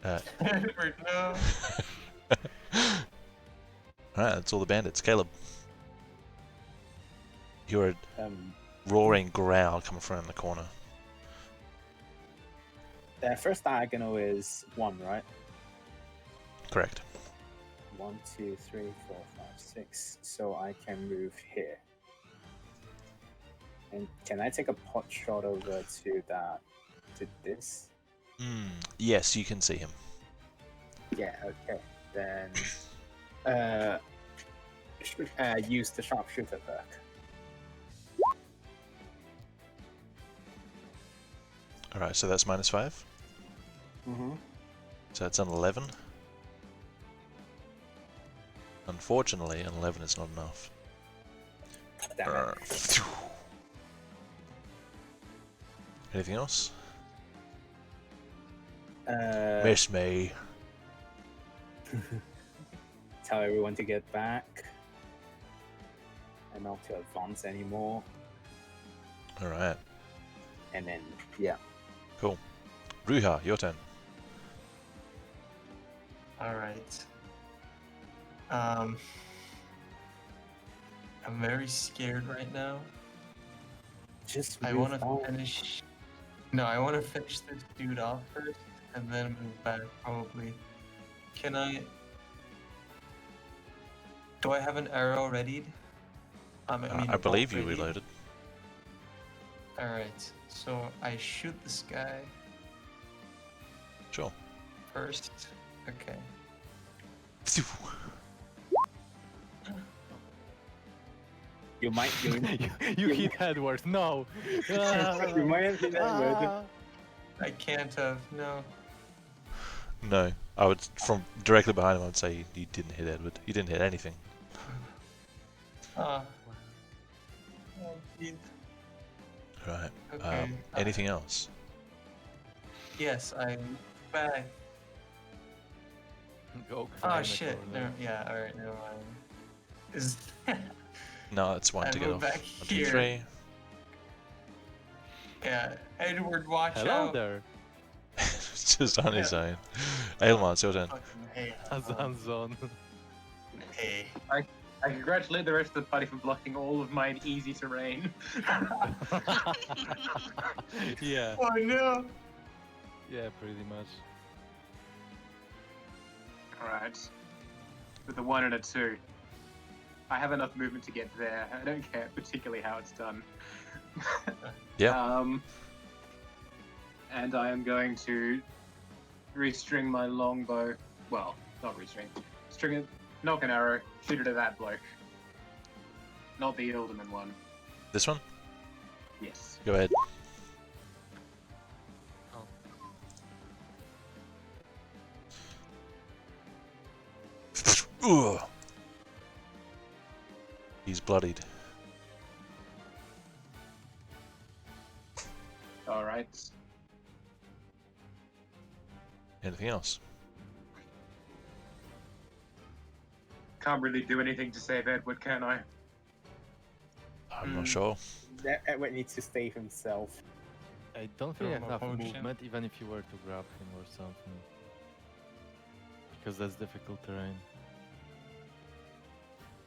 Edward, no. Alright, that's all the bandits. Caleb. You hear a Um, roaring growl coming from the corner. the first diagonal is 1, right? Correct. 1, 2, 3, 4, 5, 6. So I can move here. And can I take a pot shot over to this? Yes, you can see him. Yeah, okay. Then use the sharpshooter perk. Alright, so that's -5. Mm-hmm. So that's an 11. Unfortunately, an 11 is not enough. Damn it. Anything else? Uh, Miss me. tell everyone to get back. And not to advance anymore. Alright, And then, yeah. cool. Ruha, your turn. Alright. I'm very scared right now. Just I move want to on. finish. No, I want to finish this dude off first, and then move back. Probably. Can I? Do I have an arrow readied? I believe you readied. reloaded. All right. So I shoot this guy Sure. first. Okay. You might you hit Edward, no. you might have hit Edward. I can't have. No. No, I would, from directly behind him, I would say you didn't hit Edward. You didn't hit anything. Ah. 16th. Right. Okay. Anything else? Yes, I'm back. Go cry Oh in the shit. corner. Yeah, alright, never mind. Is No, it's one I to get move off. back 1, 2, here. 3. Yeah, Edward, watch Hello out. there, It's just on his Yeah. own. Aylmar, it's your turn. Fucking hey. Azanzon. Hey. I congratulate the rest of the party for blocking all of mine easy terrain. Yeah, Oh no. yeah, pretty much. Alright. With a 1 and a 2. I have enough movement to get there. I don't care particularly how it's done. Yeah. And I am going to restring my longbow. Well, not restring. String it, knock an arrow, shoot it at that bloke. Not the Alderman one. This one? Yes. Go ahead. Ugh. He's bloodied. Alright. Anything else? Can't really do anything to save Edward, can I? I'm not sure. Edward needs to save himself. I don't think I Throw him a have potion. movement, even if you were to grab him or something. Because that's difficult terrain.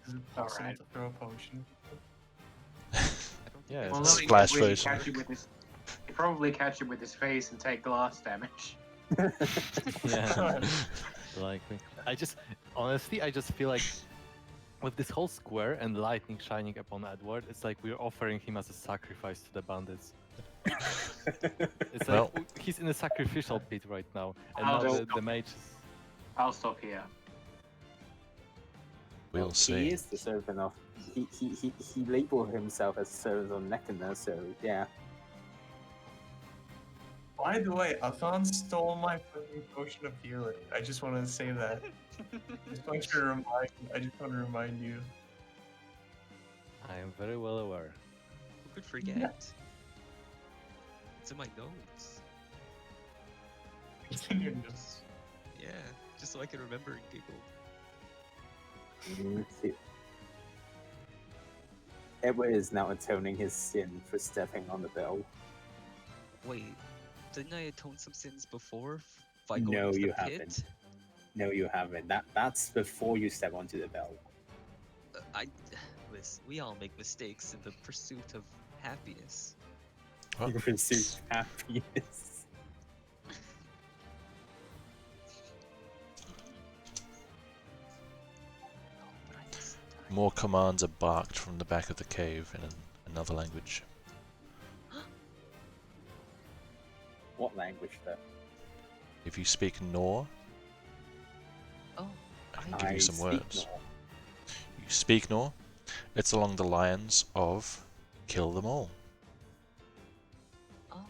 Is it possible Alright. to throw a potion? Yeah, Well, it's no, he Splash can't really version. catch it with his. He'd probably catch it with his face and take glass damage. yeah, likely. Honestly, I just feel like with this whole square and lightning shining upon Edward, it's like we're offering him as a sacrifice to the bandits. It's Well- like he's in a sacrificial pit right now, and I'll now just the mage is... I'll stop here. We'll He see. is the servant of. He labeled himself as servant of Nekana, so yeah. By the way, Athan stole my fucking potion of healing. I just want to say that. I just want to remind you. I am very well aware. Who could forget? It's in my notes. It's in your notes. Yeah, just so I can remember and giggle. Edward is now atoning his sin for stepping on the bell. Wait, didn't I atone some sins before by going No, into the you pit? haven't. No, you haven't. That's before you step onto the bell. Listen, we all make mistakes in the pursuit of happiness. What? You pursue happiness. Oh, but I just More commands are barked from the back of the cave in another language. What language though? If you speak Nor, Oh, I can give you some speak words. Nor. You speak Nor, it's along the lines of kill them all. oh.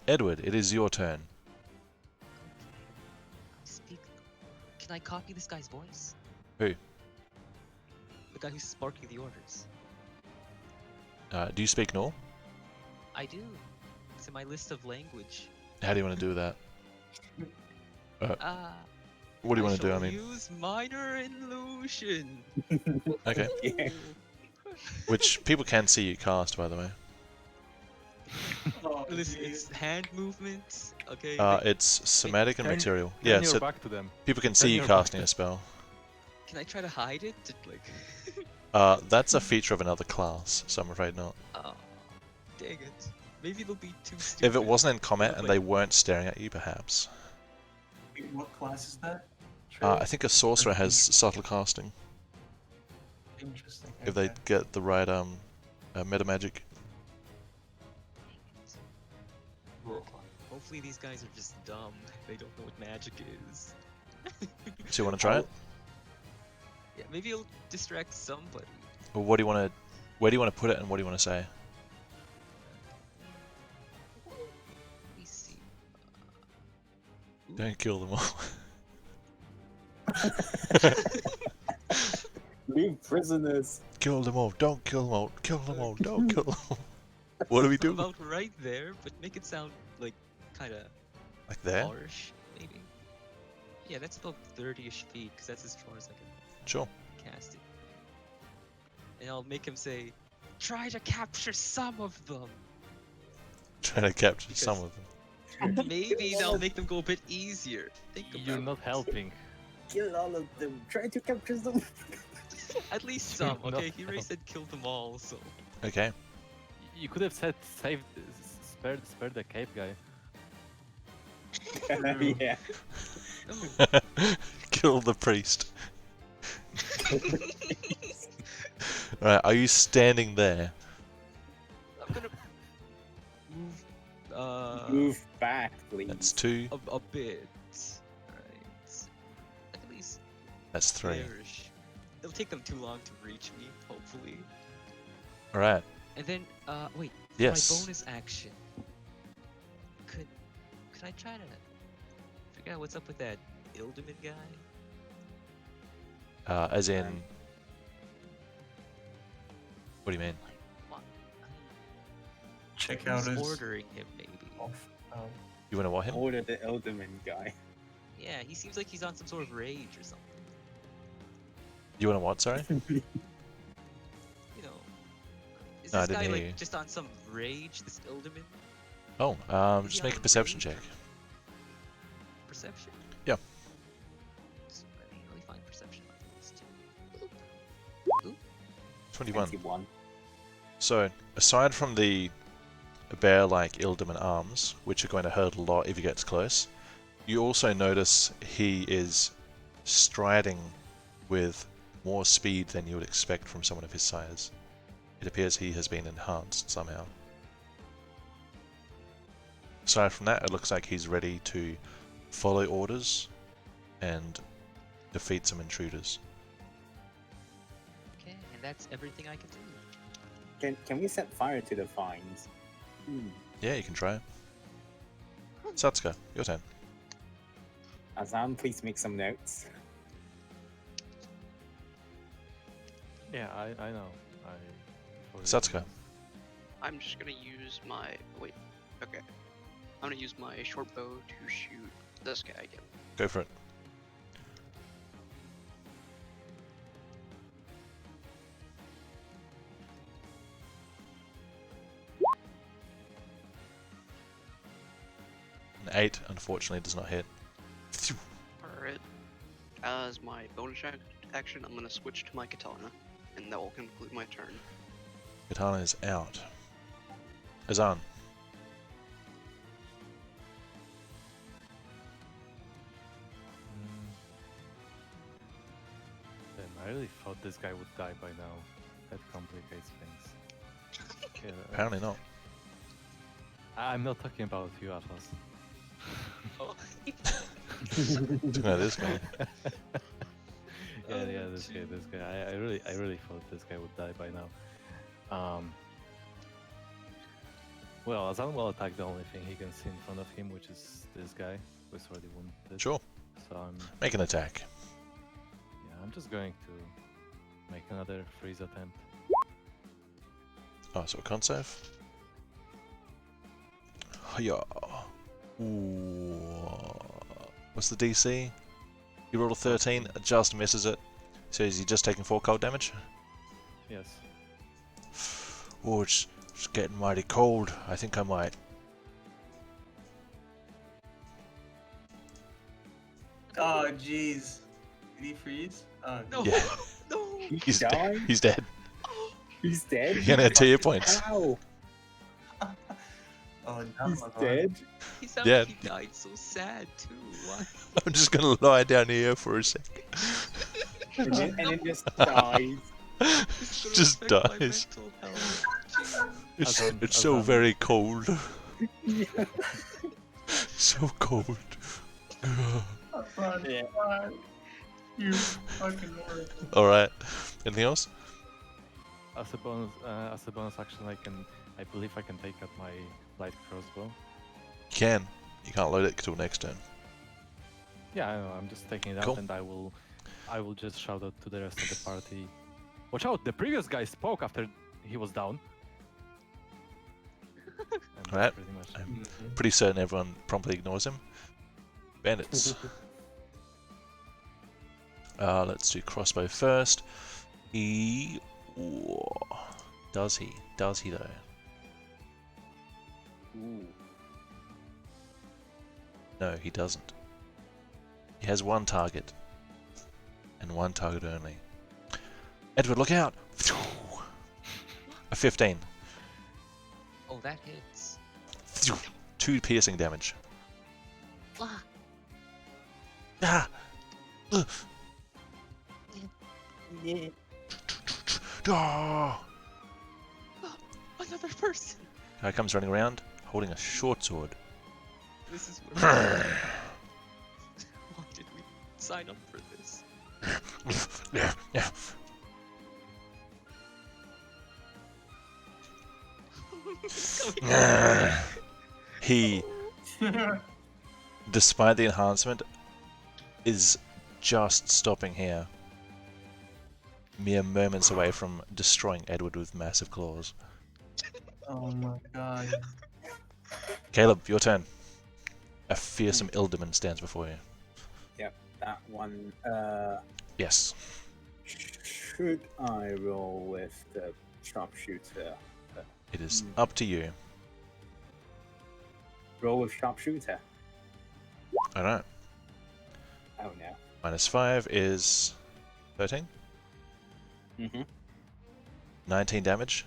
Edward, it is your turn. I speak. Can I copy this guy's voice? Who? The guy who's sparking the orders. Do you speak Nor? I do. It's in my list of language. How do you want to do that? What do you want to do? I shall mean, use minor illusion. okay. Yeah. Which people can see you cast, by the way. Oh, Listen, geez. it's hand movements. Okay. It's somatic and Turn- material. Turn Yeah, your so back to them. people can turn see you your back casting to- a spell. Can I try to hide it? Like. That's a feature of another class, so I'm afraid not. Oh, dang it. Maybe they'll be too stupid. If it wasn't in combat and Like- they weren't staring at you, perhaps. Wait, what class is that? I think a sorcerer has subtle casting Interesting. if they okay. get the right meta magic. Hopefully these guys are just dumb. They don't know what magic is. So you want to try it? Yeah, maybe it'll distract somebody. Or what do you want to? Where do you want to put it, and what do you want to say? Let me see. Don't kill them all. Leave prisoners. Kill them all. Don't kill them all. Kill them all. Don't kill them all. What do we do? About right there, but make it sound like kind of Like there? farish, maybe. Yeah, that's about 30-ish feet, because that's as far as I can Sure. cast it. And I'll make him say, "Try to capture some of them." Trying to capture Because- some of them. Maybe that'll make them go a bit easier. Think You're about not helping. Kill all of them. Try to capture them. it. At least You're some. not Okay, he already helping. said kill them all, so. Okay. You could have said spare the cape guy. Yeah. No. Kill the priest. Right, are you standing there? I'm gonna move. Move back, please. That's 2. A bit. Right. Like at least That's 3. there-ish. It'll take them too long to reach me, hopefully. Alright. And then, wait. For Yes. my bonus action. Could I try to figure out what's up with that Ildaman guy? As in. What do you mean? Like, what? Check out Who's his ordering him, maybe. off. You want to what him? Order the Elderman guy. Yeah, he seems like he's on some sort of rage or something. You want to what, sorry? You know, is No, I this didn't guy hear like you. just on some rage? This Ildaman Oh, Is just he make a on perception rage? check. perception? Yeah. So I didn't really find perception on this too. 21. 21. So, aside from the bear-like Ildaman arms, which are going to hurt a lot if he gets close, you also notice he is striding with more speed than you would expect from someone of his size. It appears he has been enhanced somehow. Aside from that, it looks like he's ready to follow orders and defeat some intruders. Okay, and that's everything I can do. Can we set fire to the vines? Yeah, you can try it. Satsuka, your turn. Azam, please make some notes. Yeah, I know. Satsuka. I'm just gonna use my wait. Okay, I'm gonna use my short bow to shoot this guy again. Go for it. An 8, unfortunately, does not hit. Alright. As my bonus action, I'm gonna switch to my katana, and that will conclude my turn. Katana is out. Azan. Then I really thought this guy would die by now. That complicates things. Yeah, Apparently not. I'm not talking about you, Atlas. Oh. No, this guy. Yeah, Oh, this guy. I really thought this guy would die by now. Well, Azan will attack the only thing he can see in front of him, which is this guy who's already wounded. Sure. So Make an attack. I'm just going to make another freeze attempt. Oh, so a con save? Yeah. Ooh. What's the DC? You rolled a 13, it just misses it. So is he just taking 4 cold damage? Yes. Oh, it's getting mighty cold. I think I might. Oh, jeez. Did he freeze? No, Yeah. no. He's died? dead. He's dead. He's dead? You're gonna have 2 hit points. Ow! Oh, He's no, dead? He sounded Yeah. like he died so sad too. Why? I'm just gonna lie down here for a sec. And then just dies. It's gonna Just affect my dies. mental health. Jeez. Azan- It's so Azan- very cold. Yeah. So cold. Yeah. You fucking horrible. Alright. Anything else? As a bonus action, I believe I can take out my light crossbow. You can. You can't load it till next turn. Yeah, I know. I'm just taking it out, Cool. and I will just shout out to the rest of the party. Watch out! The previous guy spoke after he was down. And that's Right. pretty much. I'm pretty certain everyone promptly ignores him. Bandits. Let's do crossbow first. Does he? Does he though? Ooh. No, he doesn't. He has one target. And one target only. Edward, look out! A 15. Oh, that hits. 2 piercing damage. Ah, Ah! Ugh. Yeah. Ah! another person. Guy comes running around, holding a short sword. This is where. Why did we sign up for this? It's coming. He, despite the enhancement, is just stopping here. Mere moments away from destroying Edward with massive claws. Oh my god. Caleb, your turn. A fearsome Ilderman stands before you. That one. Yes. Should I roll with the sharpshooter? It is up to you. Roll with sharpshooter. Alright. Oh no. -5 is 13. Mm-hmm. 19 damage.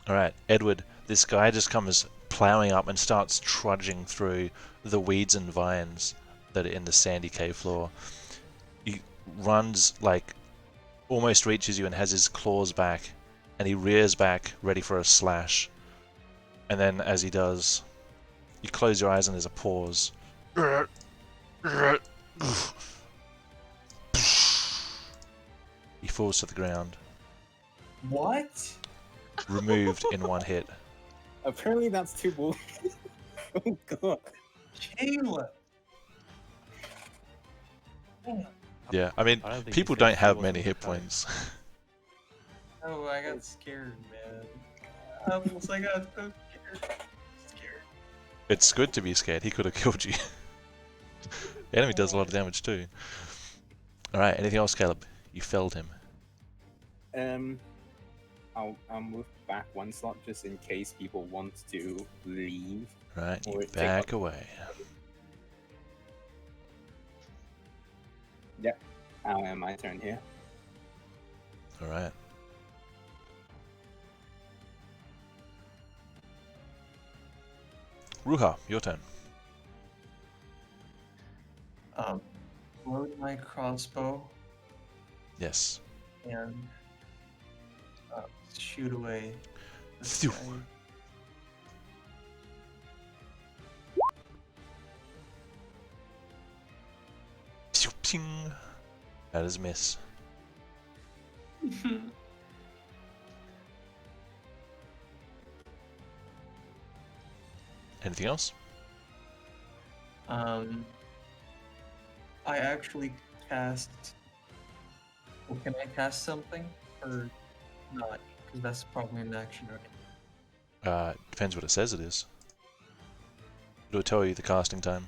Alright, Edward, this guy just comes plowing up and starts trudging through the weeds and vines that are in the sandy cave floor. He runs, like, almost reaches you and has his claws back, and he rears back, ready for a slash. And then, as he does, you close your eyes and there's a pause. He falls to the ground, What? removed in one hit. Apparently that's too bull. Oh god. Caleb. Yeah, I mean, I don't think people his don't AC have wasn't many hit high. points. Oh, I got scared, man. I got so scared. It's good to be scared. He could have killed you. The enemy does a lot of damage too. Alright, anything else, Caleb? You felled him. I'll move back one slot just in case people want to leave. Right, you Or take back up- away. My turn here. Alright. Ruha, your turn. Load my crossbow Yes. and shoot away this Phew. guy. Pew, ping. That is a miss. Anything else? I actually cast. Well, can I cast something or not? Because that's probably an action, right? Depends what it says it is. It'll tell you the casting time.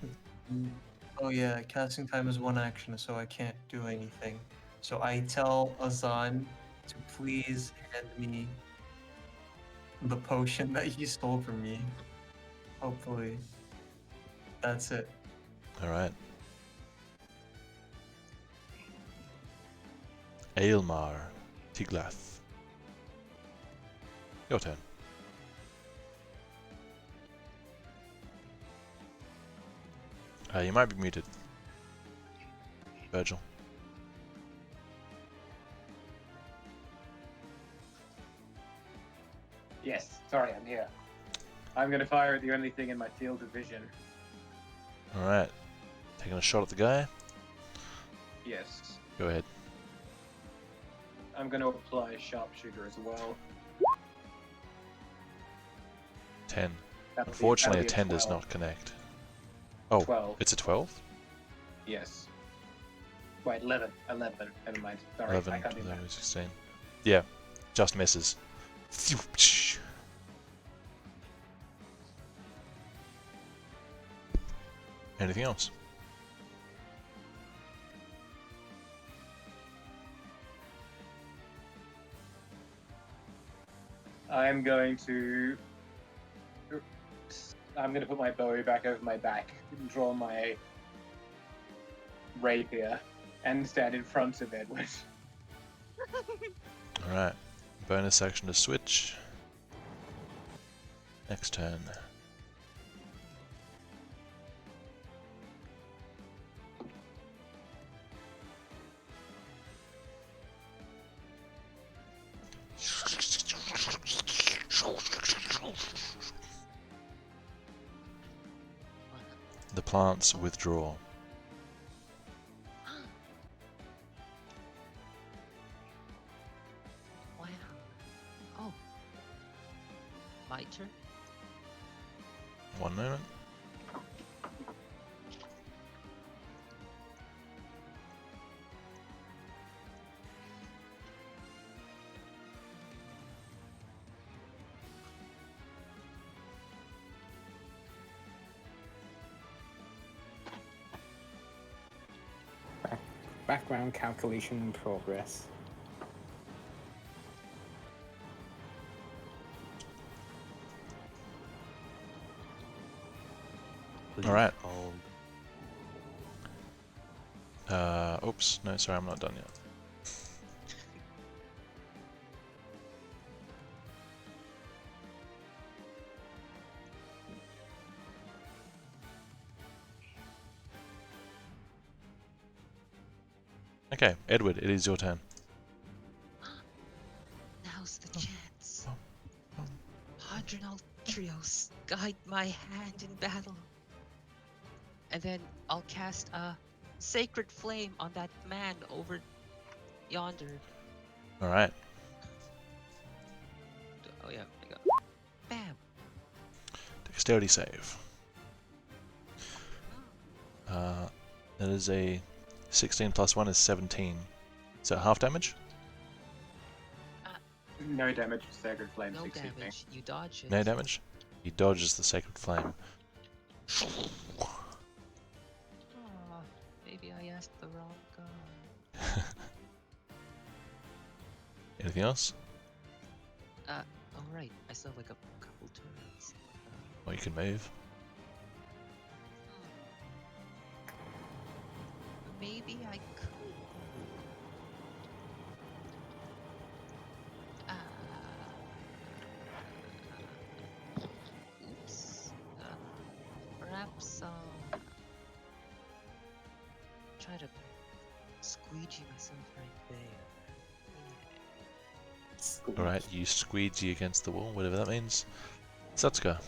Oh yeah, casting time is one action, so I can't do anything. So I tell Azan to please hand me the potion that he stole from me. Hopefully. That's it. Alright. Aylmar. Tiglath. Your turn. You might be muted. Virgil. Yes, sorry, I'm here. I'm gonna fire at the only thing in my field of vision. Alright. Taking a shot at the guy. Yes. Go ahead. I'm gonna apply sharpshooter as well. 10. That'll be- Unfortunately, a that'll 10 be does 12. not connect. Oh, 12. it's a 12? Yes. Wait, 11. 11. Never mind. Sorry, 11, I can't do 12, that. 16. Yeah, just misses. Anything else? I'm going to put my bow back over my back, draw my rapier, and stand in front of Edward. Alright. Bonus action to switch. Next turn. The plants withdraw. Wow. Oh. My turn? One moment. Background calculation in progress. Please Alright. hold. Oops. No, sorry, I'm not done yet. Okay, Edward, it is your turn. Now's the chance. Hadron Trios, guide my hand in battle. And then I'll cast a sacred flame on that man over yonder. Alright. Oh yeah, I got. Bam. Dexterity save. That is a 16 plus 1 is 17. Is that half damage? No damage to Sacred Flame, No 16. damage. You dodge it. No damage? He dodges the sacred flame. Aw, maybe I asked the wrong guy. Anything else? Oh right, I still have like a couple turns. Or you can move. Maybe I could. Oops. Perhaps try to squeegee myself right there. Alright, you squeegee against the wall, whatever that means. Satsuka.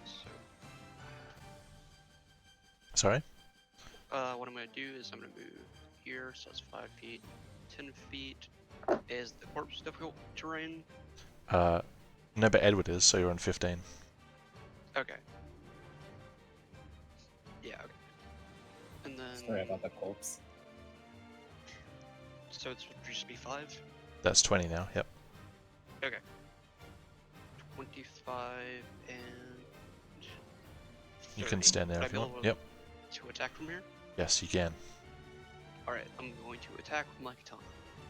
So, Sorry? what I'm gonna do is I'm gonna move here, so that's 5 feet, 10 feet. Is the corpse difficult terrain? No, but Edward is, so you're on 15. Okay. Yeah, okay. And then... Sorry about the corpse. So it's would just be 5? That's 20 now, yep. Okay. 25 and... You can 30. stand there Would I if be you want. able Yep. to attack from here? Yes, you can. Alright, I'm going to attack with my katana.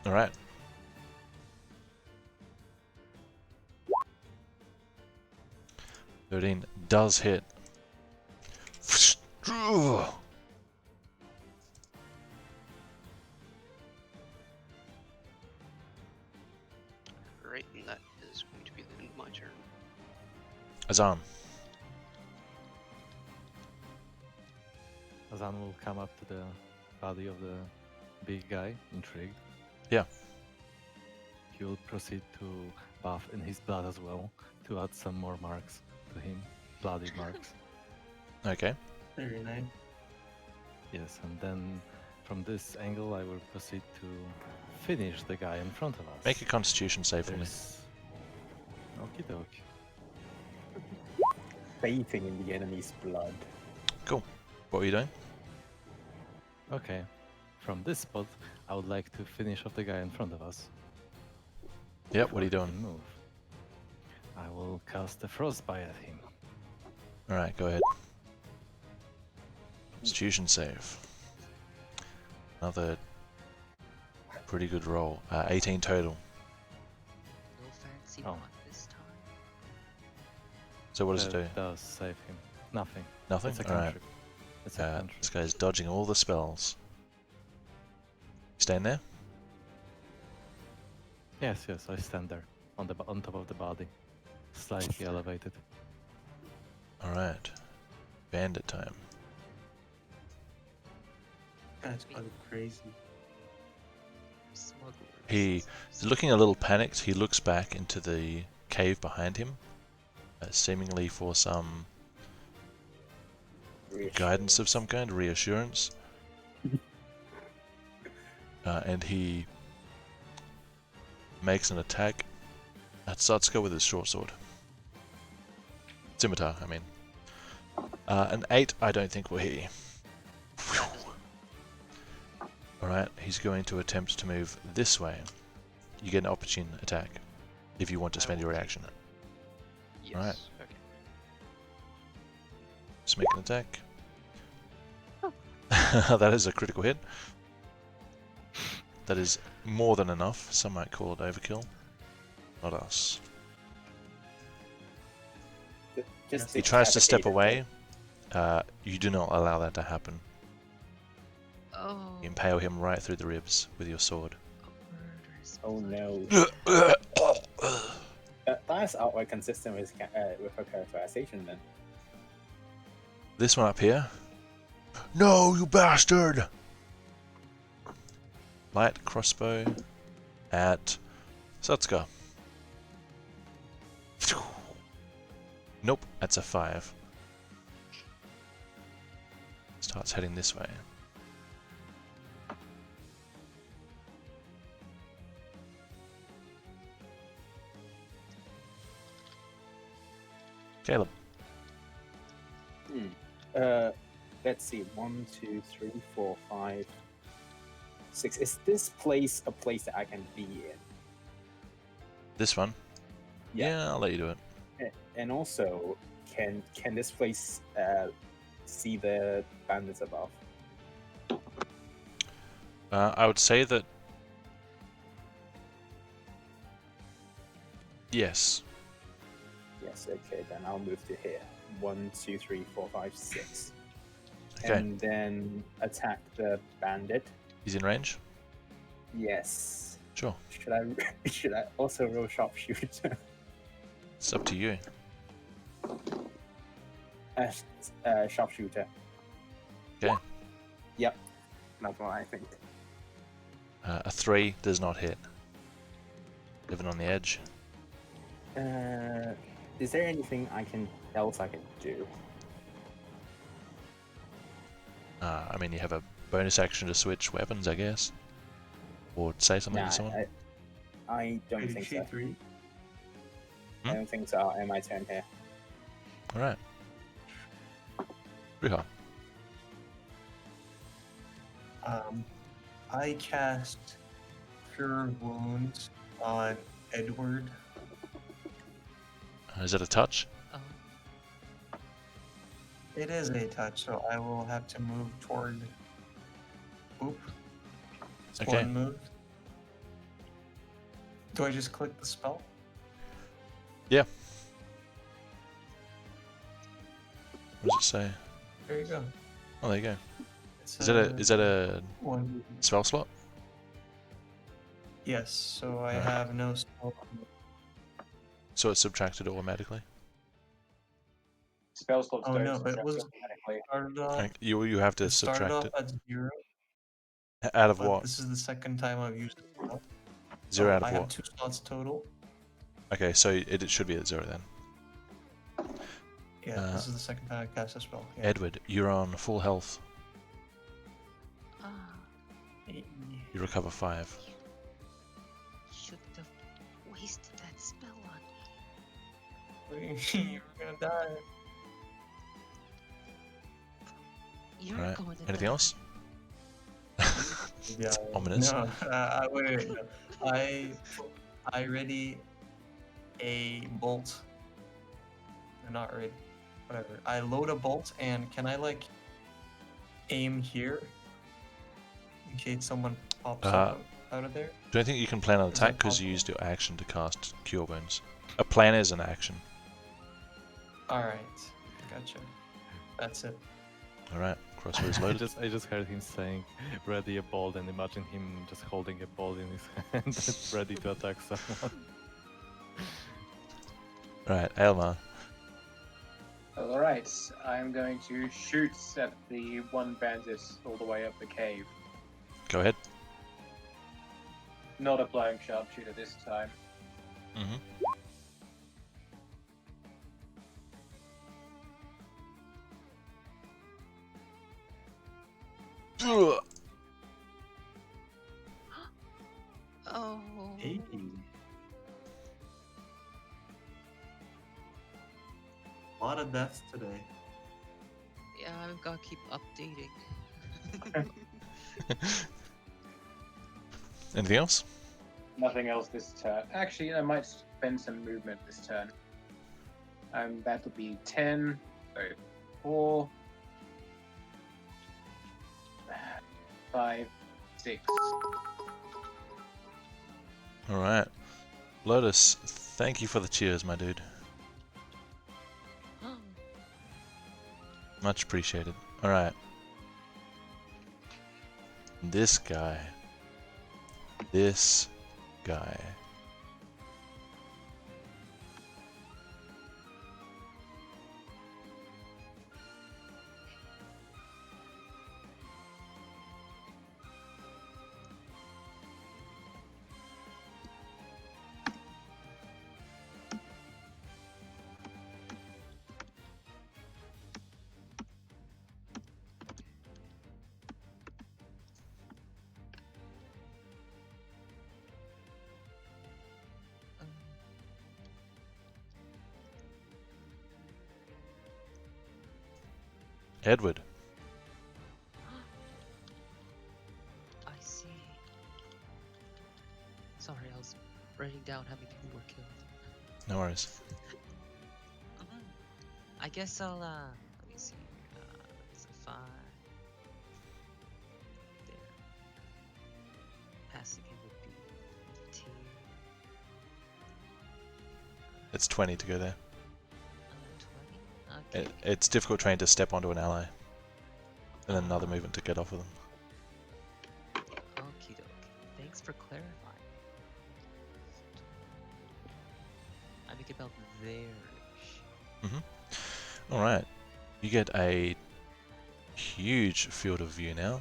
Alright. $13 does hit. Great, and that is going to be the end of my turn. Azam. Azan will come up to the body of the big guy, intrigued. Yeah. He will proceed to buff in his blood as well, to add some more marks to him, bloody marks. Okay. Very nice. Yes, and then from this angle I will proceed to finish the guy in front of us. Make a constitution save for me. Okie dokie. Bathing in the enemy's blood. Cool. What were you doing? Okay. From this spot, I would like to finish off the guy in front of us. Yep, what are you before he doing? can move. I will cast a frostbite at him. Alright, go ahead. Constitution save. Another pretty good roll. 18 total. No fancy Oh. one this time. So what does it do? That does save him. Nothing. Nothing? It's a Alright. cantrip. It's a cantrip. This guy's dodging all the spells. Stand there? Yes, I stand there on top of the body, slightly elevated. Alright. Bandit time. That's kind of crazy. Smugglers. He's looking a little panicked. He looks back into the cave behind him, seemingly for some guidance of some kind, reassurance. And he makes an attack at Satsuka with his short sword. Scimitar, I mean. An 8, I don't think will hit you. Alright, he's going to attempt to move this way. You get an opportune attack if you want to I spend your will reaction. Yes. Alright. Okay. Just make an attack. That is a critical hit. That is more than enough. Some might call it overkill. Not us. Just He tries to step decapitate away. You do not allow that to happen. Oh. You impale him right through the ribs with your sword. A murderous Oh blood. no. That's outright consistent with her characterization then. This one up here. No, you bastard! Light crossbow at Satsuka. Nope, that's a 5. Starts heading this way. Caleb. Let's see. 1, 2, 3, 4, 5, 6. Is this place a place that I can be in? This one? Yeah. Yeah, I'll let you do it. And also, can this place see the bandits above? I would say that... Yes. Yes. Okay. Then I'll move to here. 1, 2, 3, 4, 5, 6. Okay. And then attack the bandit. He's in range? Yes. Sure. Should I also roll sharpshooter? It's up to you. Sharpshooter. Okay. Yep. That's what I think. A 3 does not hit. Living on the edge. Is there anything else I can do? I mean, you have a bonus action to switch weapons, I guess. Or say something Nah, to someone. I don't think so. 3. I don't think so. I'll end my turn here. Alright. Riiga. I cast Cure Wounds on Edward. Is it a touch? Oh. It is a touch, so I will have to move toward. Oop. It's Okay. one move. Do I just click the spell? Yeah. What does it say? There you go. Oh, there you go. It's Is that a one? spell slot? Yes. So I Alright. have no spell. So it's subtracted automatically? Spell slots Oh don't no, it subtract was automatically. started off. Like, you have to It started subtract off it. at 0. Out of But what? this is the second time I've used it. now. 0 So out I of have what? 2 slots total. Okay, so it should be at 0 then. Yeah, this is the second time I cast a spell. Yeah. Edward, you're on full health. Ah, You recover 5. shouldn't have wasted that spell on me. You're gonna die. You're Alright. going to Anything die. else? Yeah. Ominous. No. Wait. No. I ready a bolt. Not ready. Whatever. I load a bolt, and can I like aim here in case someone pops up out of there? Do you think you can plan an Is that attack because you possible? used your action to cast Cure Wounds? A plan is an action. All right. Gotcha. That's it. Alright, crossbows I loaded. just heard him saying, ready a bolt, and imagine him just holding a bolt in his hand, ready to attack someone. Right, Aelmar. All right, I'm going to shoot at the one bandit all the way up the cave. Go ahead. Not a flying sharpshooter this time. Mm-hmm. Oh. Hey. A lot of deaths today. Yeah, I've got to keep updating. Anything else? Nothing else this turn. Actually, I might spend some movement this turn. That'll be 10, so 4, 5, 6. Alright. Lotus, thank you for the cheers, my dude. Oh. Much appreciated. Alright. This guy. This guy. Edward. I see. Sorry, I was writing down how many people were killed. No worries. I guess I'll, let me see. So 5. There. Passing it would be 15. It's 20 to go there. 20. Okay. It's difficult trying to step onto an ally. And then another movement to get off of them. Okie dokie. Thanks for clarifying. I think about there. Alright. You get a huge field of view now.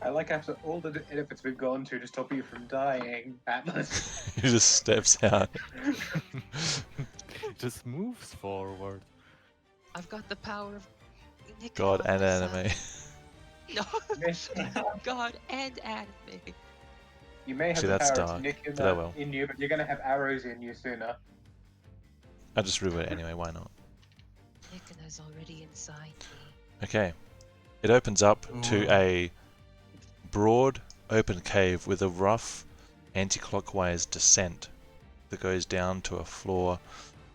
I like after all the efforts we've gone to stop you from dying, Atlas. He just steps out. Just moves forward. I've got the power of Nick God and on my anime. side. No, God and anime. You may have See, the that's power dark, of Nick but oh well. in you, but you're going to have arrows in you sooner. I'll just revert it anyway, why not? Nick is already inside me. Okay. It opens up to Ooh. a broad open cave with a rough anti-clockwise descent that goes down to a floor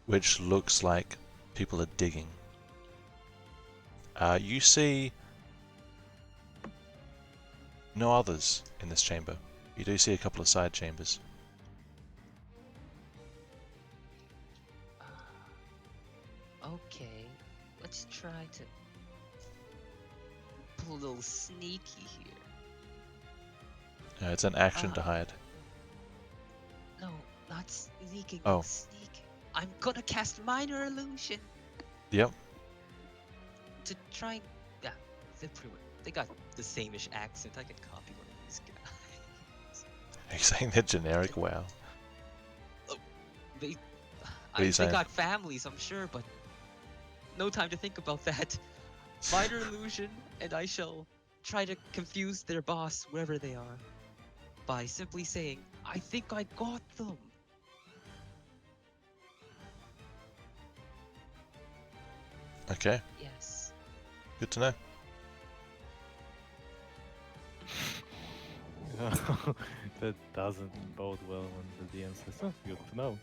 which looks like people are digging. You see no others in this chamber. You do see a couple of side chambers. Okay, let's try to pull a little sneaky here. It's an action to hide. No, not sneaking. Oh. Sneaking. I'm gonna cast minor illusion Yep. to try and flip through it. They got the same-ish accent. I could copy one of these guys. Are you saying they're generic? Wow. They, are you they saying? got families, I'm sure, but no time to think about that. Minor illusion, and I shall try to confuse their boss wherever they are by simply saying, "I think I got them." Okay, Yes. good to know. That doesn't bode well when the DM says, "Oh, good to know."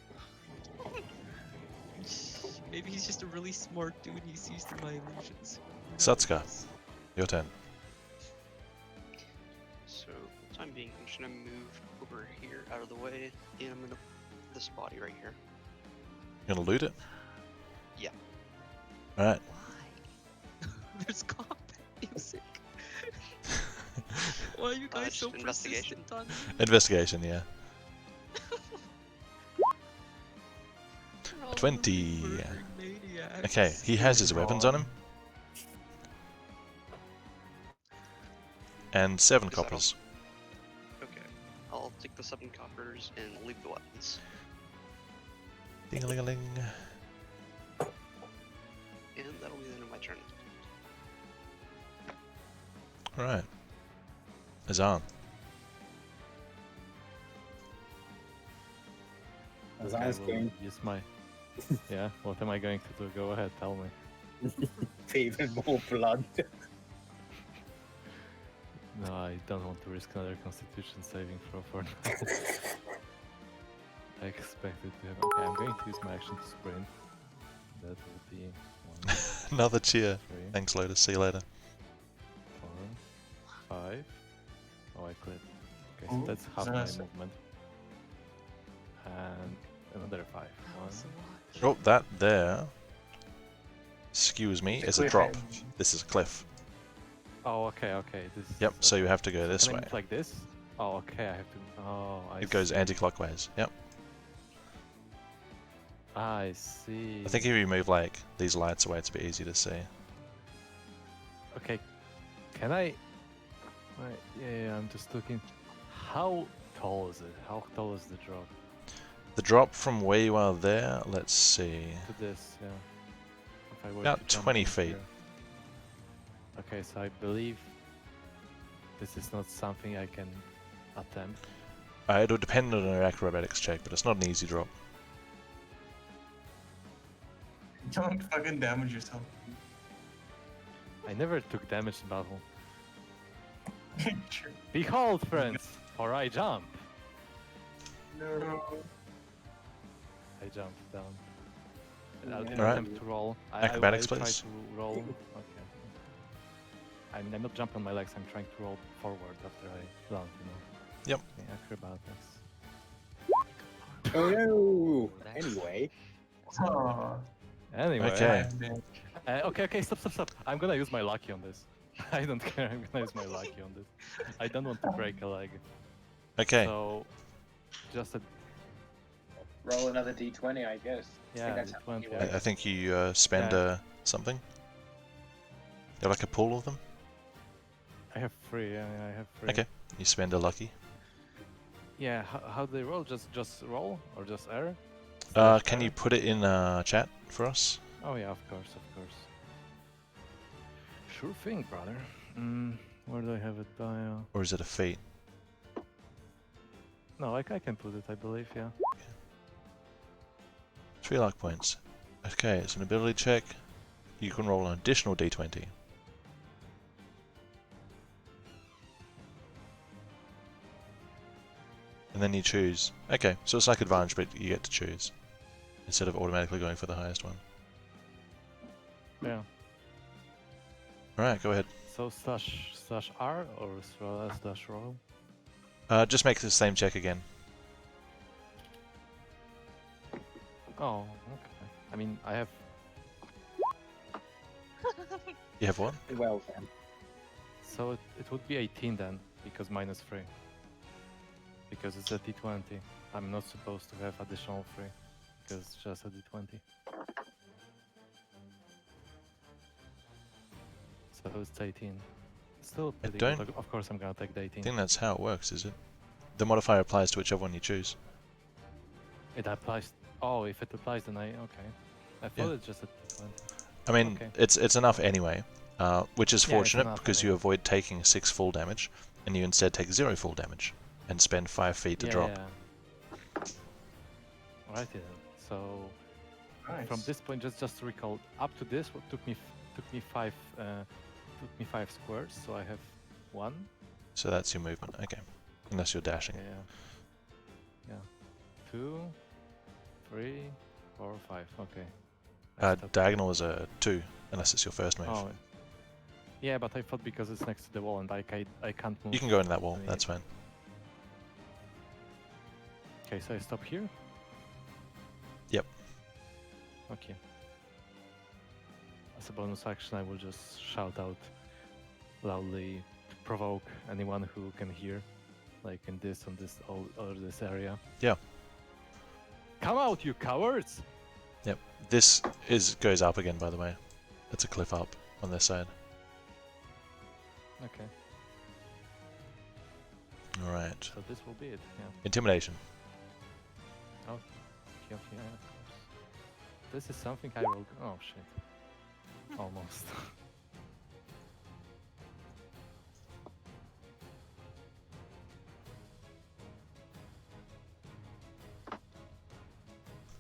Maybe he's just a really smart dude and he sees through my illusions. Who Satsuka. knows? Your turn. So, for the time being, I'm just gonna move over here out of the way, and I'm gonna this body right here. You gonna loot it? Yeah. Alright. Why? There's combat music. Why are you guys so just investigation. persistent on me? Investigation, yeah. You're all 20. murdering maniacs. Okay, he has his weapons on him. And 7 Is that all? coppers. Okay. I'll take the 7 coppers and leave the weapons. Ding-a-ling-a-ling. And that'll be the end of my turn. Alright. Azan. As Okay, I was will going use my. Yeah, what am I going to do? Go ahead, tell me. to even more blood. No, I don't want to risk another Constitution saving throw for now. I expected to have. Okay, I'm going to use my action to sprint. That will be 1, Another cheer. 3, Thanks, Lotus. See you later. 4, 5. Oh, I clipped. Okay, so Ooh, that's half my that's- movement. And another 5. That was 1. a lot. Oh, that there. Excuse me, is a cliff drop. edge. This is a cliff. Oh, okay, okay. This. Yep, so okay. you have to go this Can I way. move like this? Oh, okay. I have to. Oh, I. It goes see. anti-clockwise. Yep. I see. I think if you move like these lights away, it's a bit easy to see. Okay. Can I? Right. Yeah, I'm just looking. How tall is it? How tall is the drop The drop from where you are there, let's see. to this? Yeah. If I were About to jump 20 in feet. here. Okay, so I believe this is not something I can attempt. It'll depend on your acrobatics check, but it's not an easy drop. Don't fucking damage yourself. I never took damage in battle. True. Behold, friends, for I jump. No. I jumped down. I'll Yeah. Alright. attempt to roll. Acrobatics, I'll try please. to roll. Okay. I mean, I'm not jumping on my legs. I'm trying to roll forward after I land. You know. Yep. Okay, acrobatics. Oh no! That's- Anyway, Oh, Anyway. Okay. man. Okay. Stop. I'm gonna use my lucky on this. I don't care. I'm gonna use my lucky on this. I don't want to break a leg. Okay. So, just a Roll another d20, I guess. yeah, that's the how 20. you I think you spend Yeah. something. You have like a pool of them. I have 3. Yeah, I have 3. Okay. You spend a lucky. Yeah. How do they roll? Just roll or just error? Can you put it in chat for us? Oh yeah, of course. Sure thing, brother. Where do I have it? Dial. Or is it a feat? No, I can put it. I believe. Yeah. 3 luck points. Okay, it's an ability check. You can roll an additional d20. And then you choose. Okay, so it's like advantage, but you get to choose. Instead of automatically going for the highest one. Yeah. Alright, go ahead. So slash R or slash roll? Just make the same check again. Oh, okay. I mean, I have. You have what? well then. So it would be 18 then, because minus 3. Because it's a d20. I'm not supposed to have additional 3, because it's just a d20. So it's 18. Still pretty good. don't- Of course I'm gonna take the I 18. think that's how it works, is it? The modifier applies to whichever one you choose. It applies. Oh, if it applies, then okay. I thought Yeah. it's just a d20. I mean, Okay. it's enough anyway, which is Yeah, it's fortunate enough because you anyway. avoid taking 6 full damage, and you instead take 0 full damage, and spend 5 feet to drop. Yeah. Alrighty then. So From this point, just to recall, up to this, what took me 5 squares, so I have 1. So that's your movement. Okay. Unless you're dashing. Yeah. 2, 3, 4, 5. Okay. I stopped. Diagonal is a 2, unless it's your first move. Oh. Yeah, but I thought because it's next to the wall and I can't move. You can go into that wall. Yeah. That's fine. Okay, so I stop here. Yep. Okay. As a bonus action, I will just shout out loudly to provoke anyone who can hear, like in this, on this, or this area. Yeah. Come out, you cowards! Yep. This goes up again, by the way. It's a cliff up on this side. Okay. All right. So this will be it. Yeah. Intimidation. Okay, yeah, of course. This is something I rolled. Oh shit. Almost.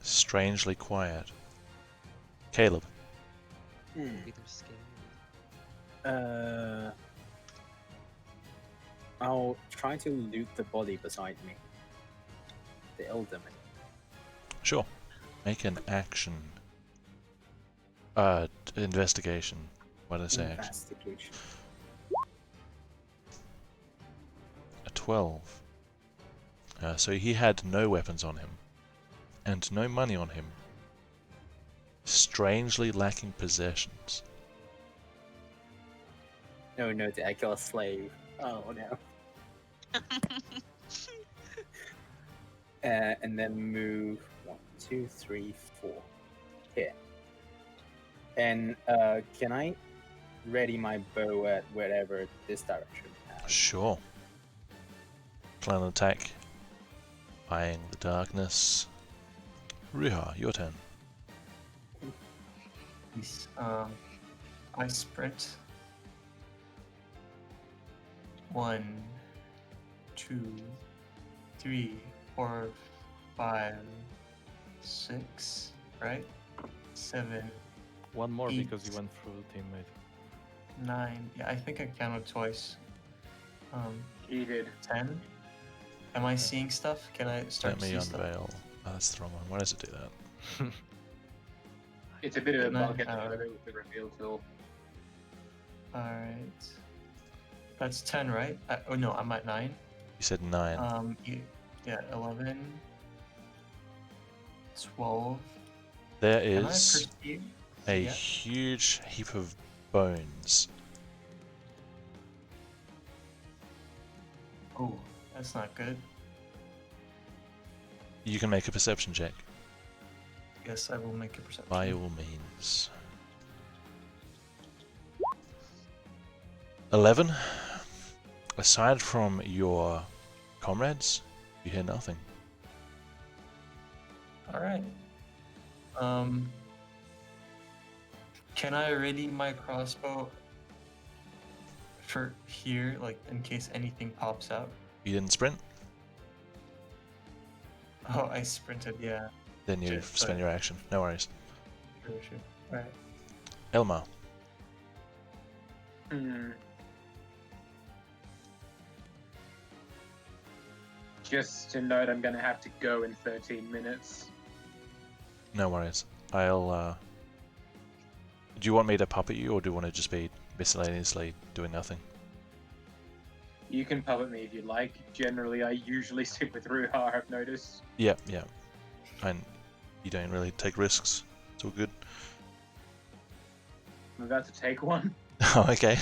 Strangely quiet. Caleb. Maybe they're scared. I'll try to loot the body beside me. The elderman. Sure. Make an action. Investigation. What did I say? Action? Investigation. A 12. So he had no weapons on him. And no money on him. Strangely lacking possessions. No, did I kill a slave? Oh no. And then move 1, 2, 3, 4 here. And can I ready my bow at wherever this direction has? Sure. Plan an attack. Eyeing the darkness. Riiga, your turn. Nice. I sprint. 1, 2, 3, 4, 5, 6, right? 7, One more 8, because you went through teammate. 9. Yeah, I think I counted twice. You did. 10. Am I seeing stuff? Can I start Let to me see stuff? unveil. Oh, that's the wrong one. Why does it do that? It's a bit of a No, bug at the moment with the reveal tool. Alright. That's 10, right? Oh no, I'm at 9. You said 9. Yeah, 11. 12. There Can I is perceive? a Yeah. huge heap of bones. Oh, that's not good. You can make a perception check. Guess I will make a perception. By all means. 11. Aside from your comrades, you hear nothing. Alright. Can I ready my crossbow for here, like in case anything pops out? You didn't sprint, Oh, I sprinted, yeah. then you Sure, spend sorry. your action. No worries. Sure. Alright. Elmar. Just to note, I'm going to have to go in 13 minutes. No worries. I'll, do you want me to puppet you, or do you want to just be miscellaneously doing nothing? You can puppet me if you like. Generally, I usually stick with Ruha, I've noticed. Yeah. And you don't really take risks. It's all good. I'm about to take one. Oh, okay.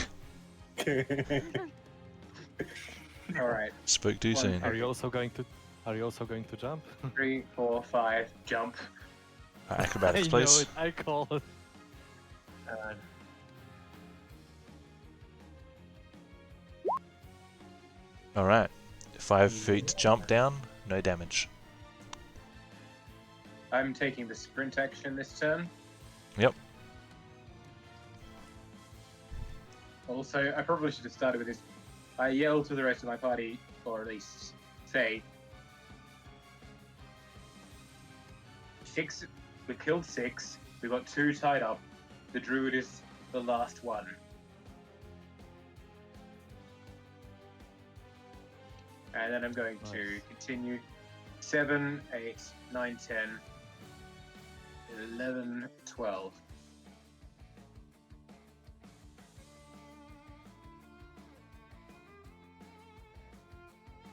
Alright. Spoke too One soon. Are you also going to jump? 3, 4, 5, jump. Acrobatics, I please. know it. I call it. Alright. 5 feet jump down, no damage. I'm taking the sprint action this turn. Yep. Also, I probably should have started with this. I yell to the rest of my party, or at least say, We killed 6. We got 2 tied up. The druid is the last one. And then I'm going to Nice. continue. 7, 8, 9, 10, 11, 12.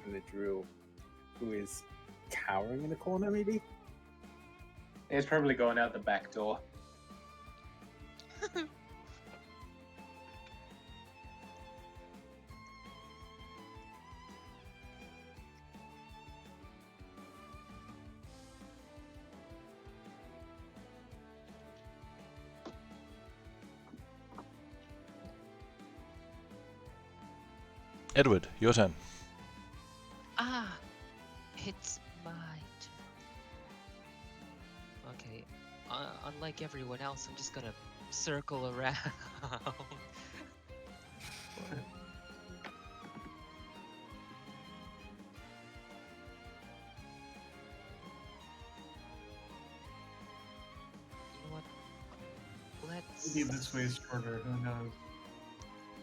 And the drill, who is cowering in the corner, maybe? It's probably going out the back door. Edward, your turn. Ah, it's my turn. Okay, unlike everyone else, I'm just gonna circle around. You know what? Let's Maybe this way is shorter. Who knows?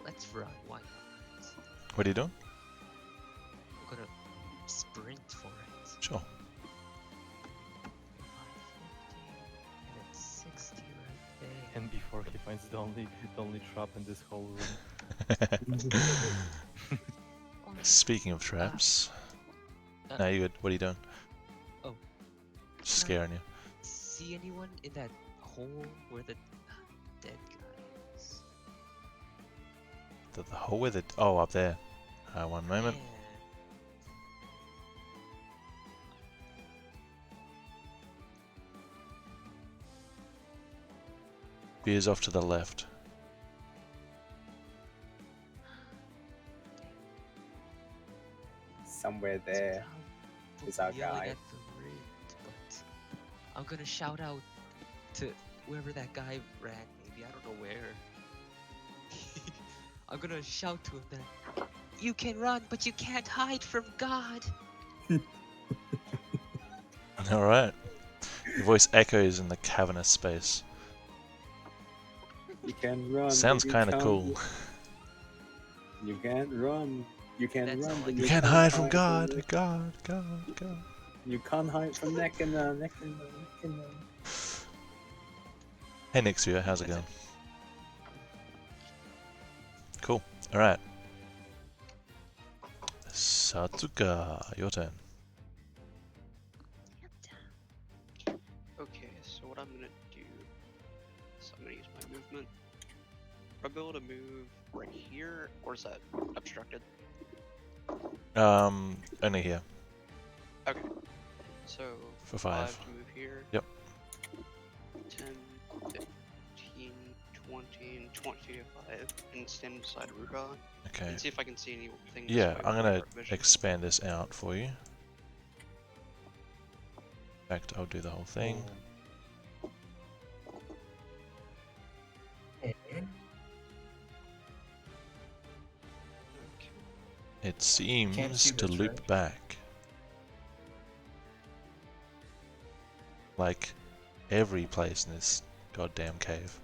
let's run. Why not? What are you doing? I'm gonna sprint for it. Sure. 550, and it's 60 right there. And before he finds the only trap in this whole room. Oh, Speaking of traps. No, you good. What are you doing? Oh. Just scaring you. see anyone in that hole where the dead guy is? The hole with it. Oh, up there. One moment. Yeah. Veers off to the left. Somewhere there. People is our yelling guy. at the rift, but I'm gonna shout out to wherever that guy ran. Maybe I don't know where. I'm gonna shout to him that you can run, but you can't hide from God. All right. Your voice echoes in the cavernous space. You can run. but Sounds you kind of can't- cool. You can't run. You can That's run, all I but can You can't can't hide from from God. the- God, God, God. You can't hide from neck and neck and neck and Hey, Nixia, how's it going? Cool. All right. Satsuka, your turn. Okay, so what I'm gonna do is I'm gonna use my movement. Will I be able to move right here, or is that obstructed? Only here Okay. So for 5. to move here. Yep. 10, 15, 20, and 25, and stand beside Ruga. Okay. And see if I can see anything. this Yeah, way I'm with gonna dark vision. expand this out for you. In fact, I'll do the whole thing. Okay. It see seems to this, loop right? back. Like every place in this goddamn cave.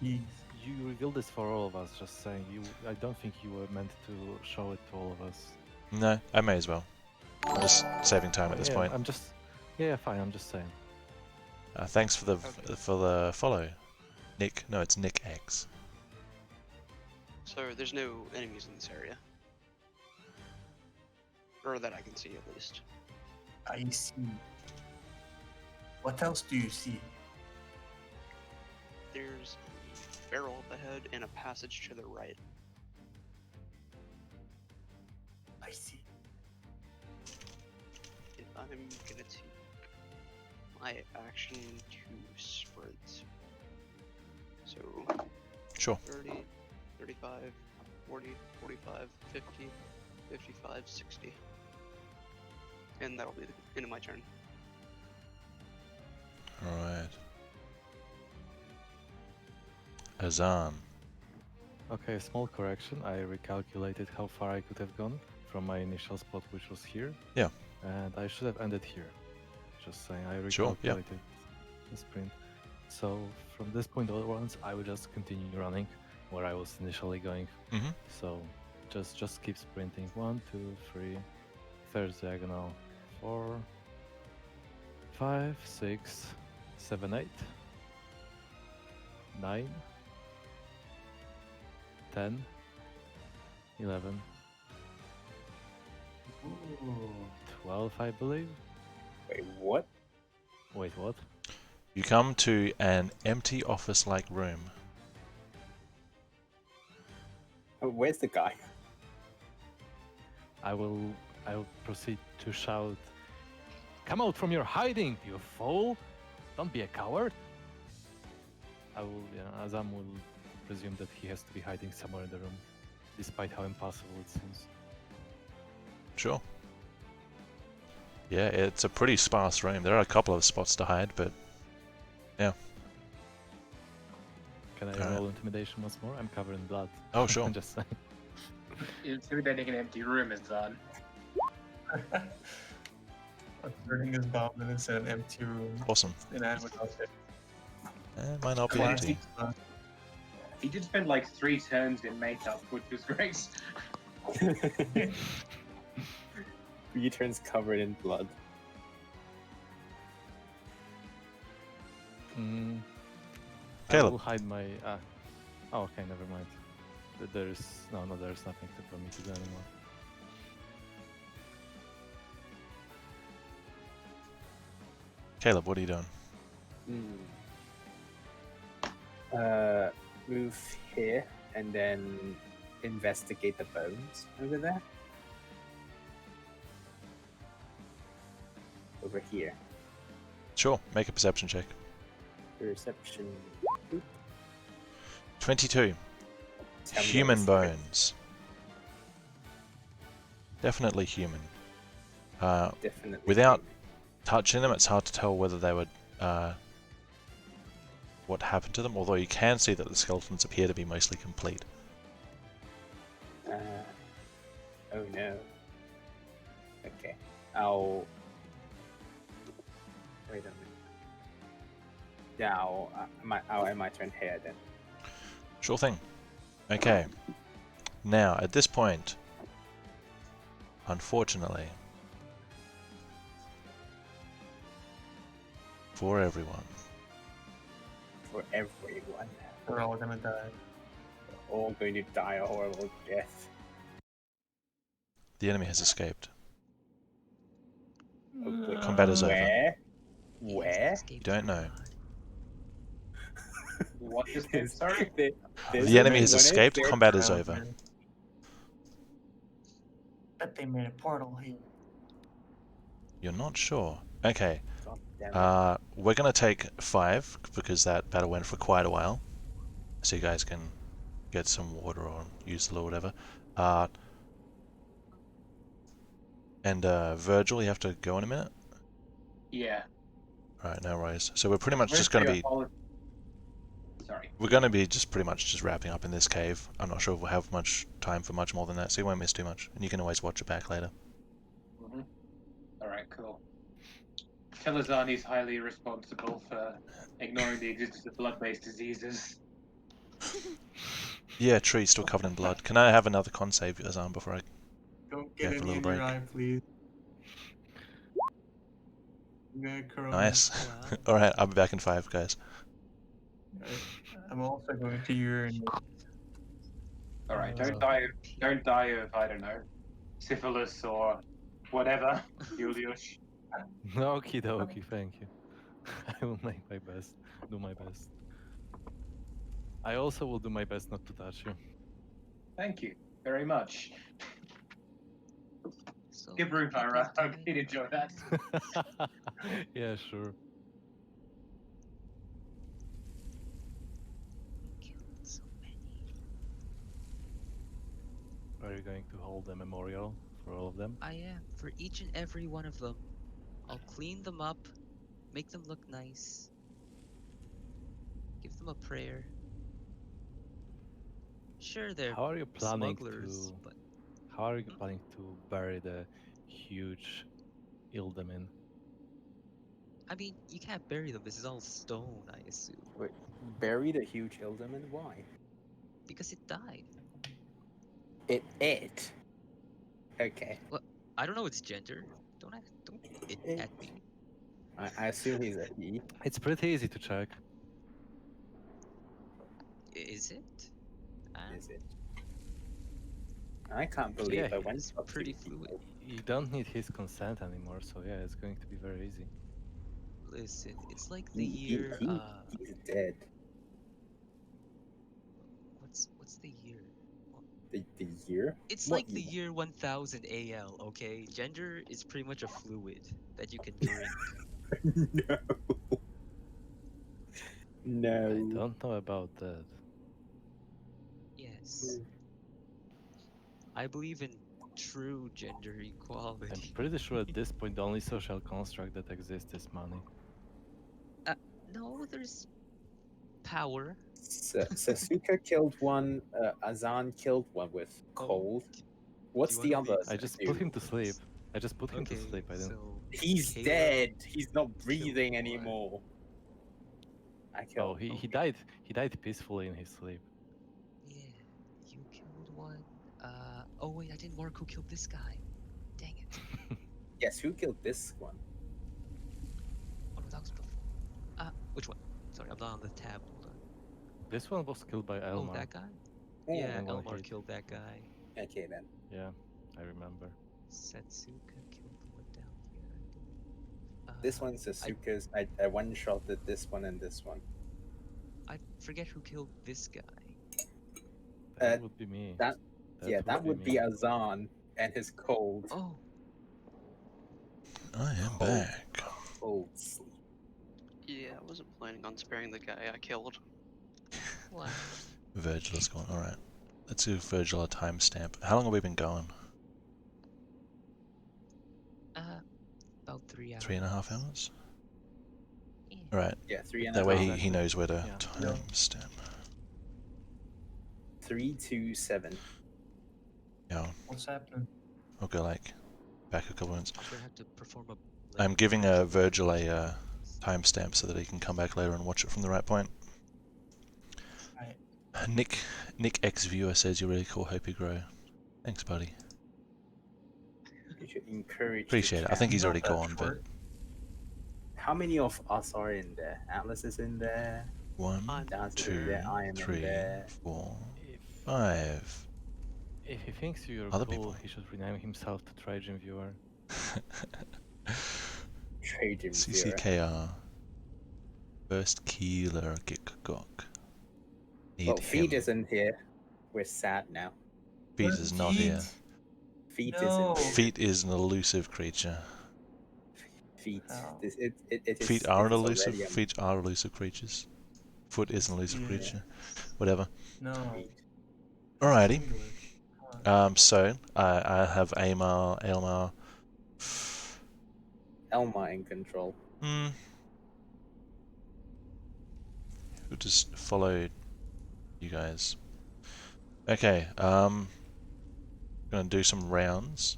Jeez. You revealed this for all of us, just saying. I don't think you were meant to show it to all of us. No, I may as well. I'm just saving time at this Yeah, point. I'm just... Yeah, fine, I'm just saying. Thanks for the Okay. follow, Nick. No, it's Nick X. So there's no enemies in this area, or that I can see at least. I see. What else do you see? There's a barrel up ahead and a passage to the right. I see. And I'm gonna take my action to sprint. So Sure. 30, 35, 40, 45, 50, 55, 60. And that'll be the end of my turn. Alright. Azan. Okay, small correction. I recalculated how far I could have gone from my initial spot, which was here. Yeah. And I should have ended here. just saying. I Sure, yeah. recalculated the sprint. So from this point onwards, I will just continue running where I was initially going. Mm-hmm. So just keep sprinting. 1, 2, 3. Third diagonal. 4, 5, 6, 7, 8, 9, 10, 11, Ooh. 12, I believe. Wait, what? Wait, what? You come to an empty office-like room. Where's the guy? I will proceed to shout, "Come out from your hiding, you fool! Don't be a coward!" Azam will presume that he has to be hiding somewhere in the room, despite how impossible it seems. Sure. Yeah, it's a pretty sparse room. There are a couple of spots to hide, but yeah. Can I Alright. roll intimidation once more? I'm covered in blood. Oh, sure. I'm just saying. Intimidating an empty room is done. Burning his dominance in an empty room. Awesome. Inanimate object. It might not be Well, empty. He did spend like 3 turns in makeup, which was great. 3 turns covered in blood. I Caleb. will hide my. Oh, okay, never mind. There's there's nothing for me to do anymore. Caleb, what are you doing? Move here and then investigate the bones over there. Over here. Sure, make a perception check. Perception. 22. Tell me Human what is bones. Definitely human. Definitely. Without touching them, it's hard to tell whether they would what happened to them, although you can see that the skeletons appear to be mostly complete. Oh no. Okay. I'll. Wait a minute. Yeah, I'll end my turn here then. Sure thing. Okay. Now, at this point, unfortunately, for everyone, For everyone. We're all gonna die. We're all going to die a horrible death. the enemy has escaped. Wait, Combat is over. Where? He has Where? escaped You don't know. What just There's- sorry? there's The enemy has one escaped. there. Combat is Around over. here. Bet they made a portal here. You're not sure. Okay. God damn it. We're gonna take 5 because that battle went for quite a while, so you guys can get some water or use the or whatever. And Virgil, you have to go in a minute. Yeah. Right, no worries. So we're pretty much just gonna be Sorry. we're gonna be just pretty much just wrapping up in this cave. I'm not sure if we'll have much time for much more than that, so you won't miss too much, and you can always watch it back later. Mm-hmm. Alright, cool. Telazani's highly responsible for ignoring the existence of blood-based diseases. Yeah, tree's still covered in blood. Can I have another con save, Azam, before I? Don't Yeah, get for a any little in your break. eye, please. Yeah, corona. Nice. Wow. All right, I'll be back in 5, guys. I'm also going to urinate. Alright, don't die of, I don't know, syphilis or whatever, Julius. Okie dokie, thank you. I will make my best. Do my best. I also will do my best not to touch you. Thank you very much. So Give room, people Ira. I hope died. you'd enjoy that. Yeah, sure. Killed so many. Are you going to hold a memorial for all of them? I am for each and every one of them. I'll clean them up, make them look nice, give them a prayer. Sure, they're How are you planning smugglers, to? but How are you planning to bury the huge Ildamin? I mean, you can't bury them. This is all stone, I assume, Wait, bury the huge Ildaman? Why? because it died. It. Okay. Well, I don't know its gender. Don't it It. at me. I assume he's a he. It's pretty easy to check. Is it? Is it? I can't So believe yeah, I went it's up pretty to fluid. people. you don't need his consent anymore, so yeah, it's going to be very easy. Listen, it's like the He, year. he's dead. What's the year? The year? It's What like the year 1000 AL. Okay, gender is pretty much a fluid that you can drink. No. No. I don't know about that. Yes, I believe in true gender equality. I'm pretty sure at this point the only social construct that exists is money. No, there's power. Sasuke killed one. Azan killed one with Oh, cold. do What's you the wanna be other? I just put him to sleep. I just put him to Okay, sleep. I didn't. so He's Caleb dead. He's not killed breathing one. anymore. I Oh, killed. he died. He died peacefully in his sleep. Yeah, you killed one. Oh wait, I didn't mark who killed this guy. Dang it. Yes, who killed this one? Oh no, that was before. Which one? Sorry, I'm not on the tab. Hold on. This one was killed by Oh, Elmar. that guy? Oh, Yeah, in one Elmar hit. killed that guy. Okay then. Yeah, I remember. Setsuka killed the one down here, I believe. This one's Sasuke's. I one-shotted this one and this one. I forget who killed this guy. That would be me. That would be me. Azan and his cold. Oh, I am Cold. back. Cold sleep. Yeah, I wasn't planning on sparing the guy I killed. wow. Virgil is going. Alright. Let's give Virgil a timestamp. How long have we been going? About 3 hours. 3.5 hours? Yeah. Alright. Yeah, 3.5. That way he Exactly. knows where to Yeah. timestamp. 327. Yeah, What's happening? I'll go like back a couple minutes. I'm gonna have to perform a. I'm giving Virgil a timestamp so that he can come back later and watch it from the right point. Right. Nick X Viewer says you're really cool. Hope you grow. Thanks, buddy. You should encourage. the Appreciate it. I chat. think he's Not already that gone, but short. How many of us are in there? Atlas is in there. 1, Daz is 2, in there. I am in 3, there. 4, If 5. if he thinks you're Other cool, people. he should rename himself to Trajan Viewer. Trajan Viewer. CCKR. First Keeler Gok. Need Well, him. Feet isn't here. We're sad now. Feet is not here. Feet No. isn't here. Feet is an elusive creature. Feet. Oh. It is, Feet are it an is elusive. already a Feet are elusive creatures. Foot is an elusive Yeah. creature. Whatever. No. feet. Alrighty. English. Come on. So I have Aelmar. Elma in control. We'll just follow you guys. Okay. Gonna do some rounds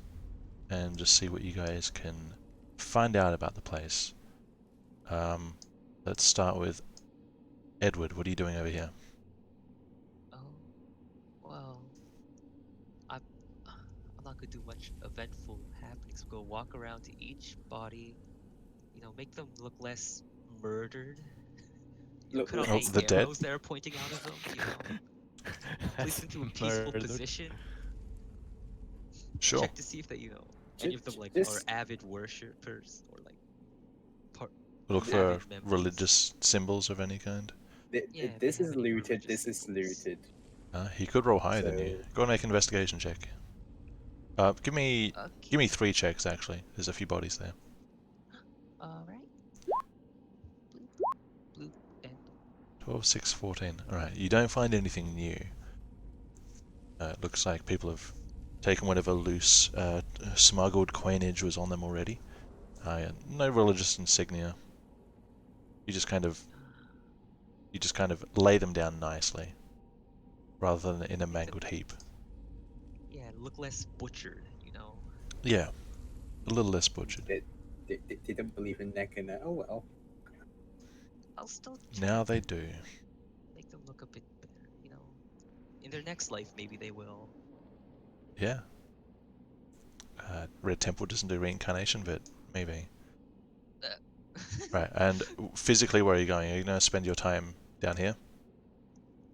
and just see what you guys can find out about the place. Let's start with Edward. What are you doing over here? Oh, well, I'm not gonna do much eventful happenings. Go walk around to each body, make them look less murdered. Look, Cut off oh, any the dead? arrows that are pointing out of them. Place into a peaceful Murdered. position. Sure. Check to see if they, any of them are Just- avid worshippers or part. Look for avid members. religious symbols of any kind. Yeah, if this they is have any looted. religious This is symbols. looted. He could roll higher than you. So- Go and make an investigation check. Give me Okay. 3 checks actually. There's a few bodies there. All right. Blue and 12, 6, 14. Alright, you don't find anything new. It looks like people have taken whatever loose, smuggled coinage was on them already. No religious insignia. You just kind of lay them down nicely, rather than in a mangled heap. yeah, look less butchered. Yeah, a little less butchered. they didn't believe in Nekana. Oh well. I'll still Now they do. make them look a bit better. You know, in their next life, maybe they will. Yeah. Red Temple doesn't do reincarnation, but maybe. Right, and physically, where are you going? Are you going to spend your time down here?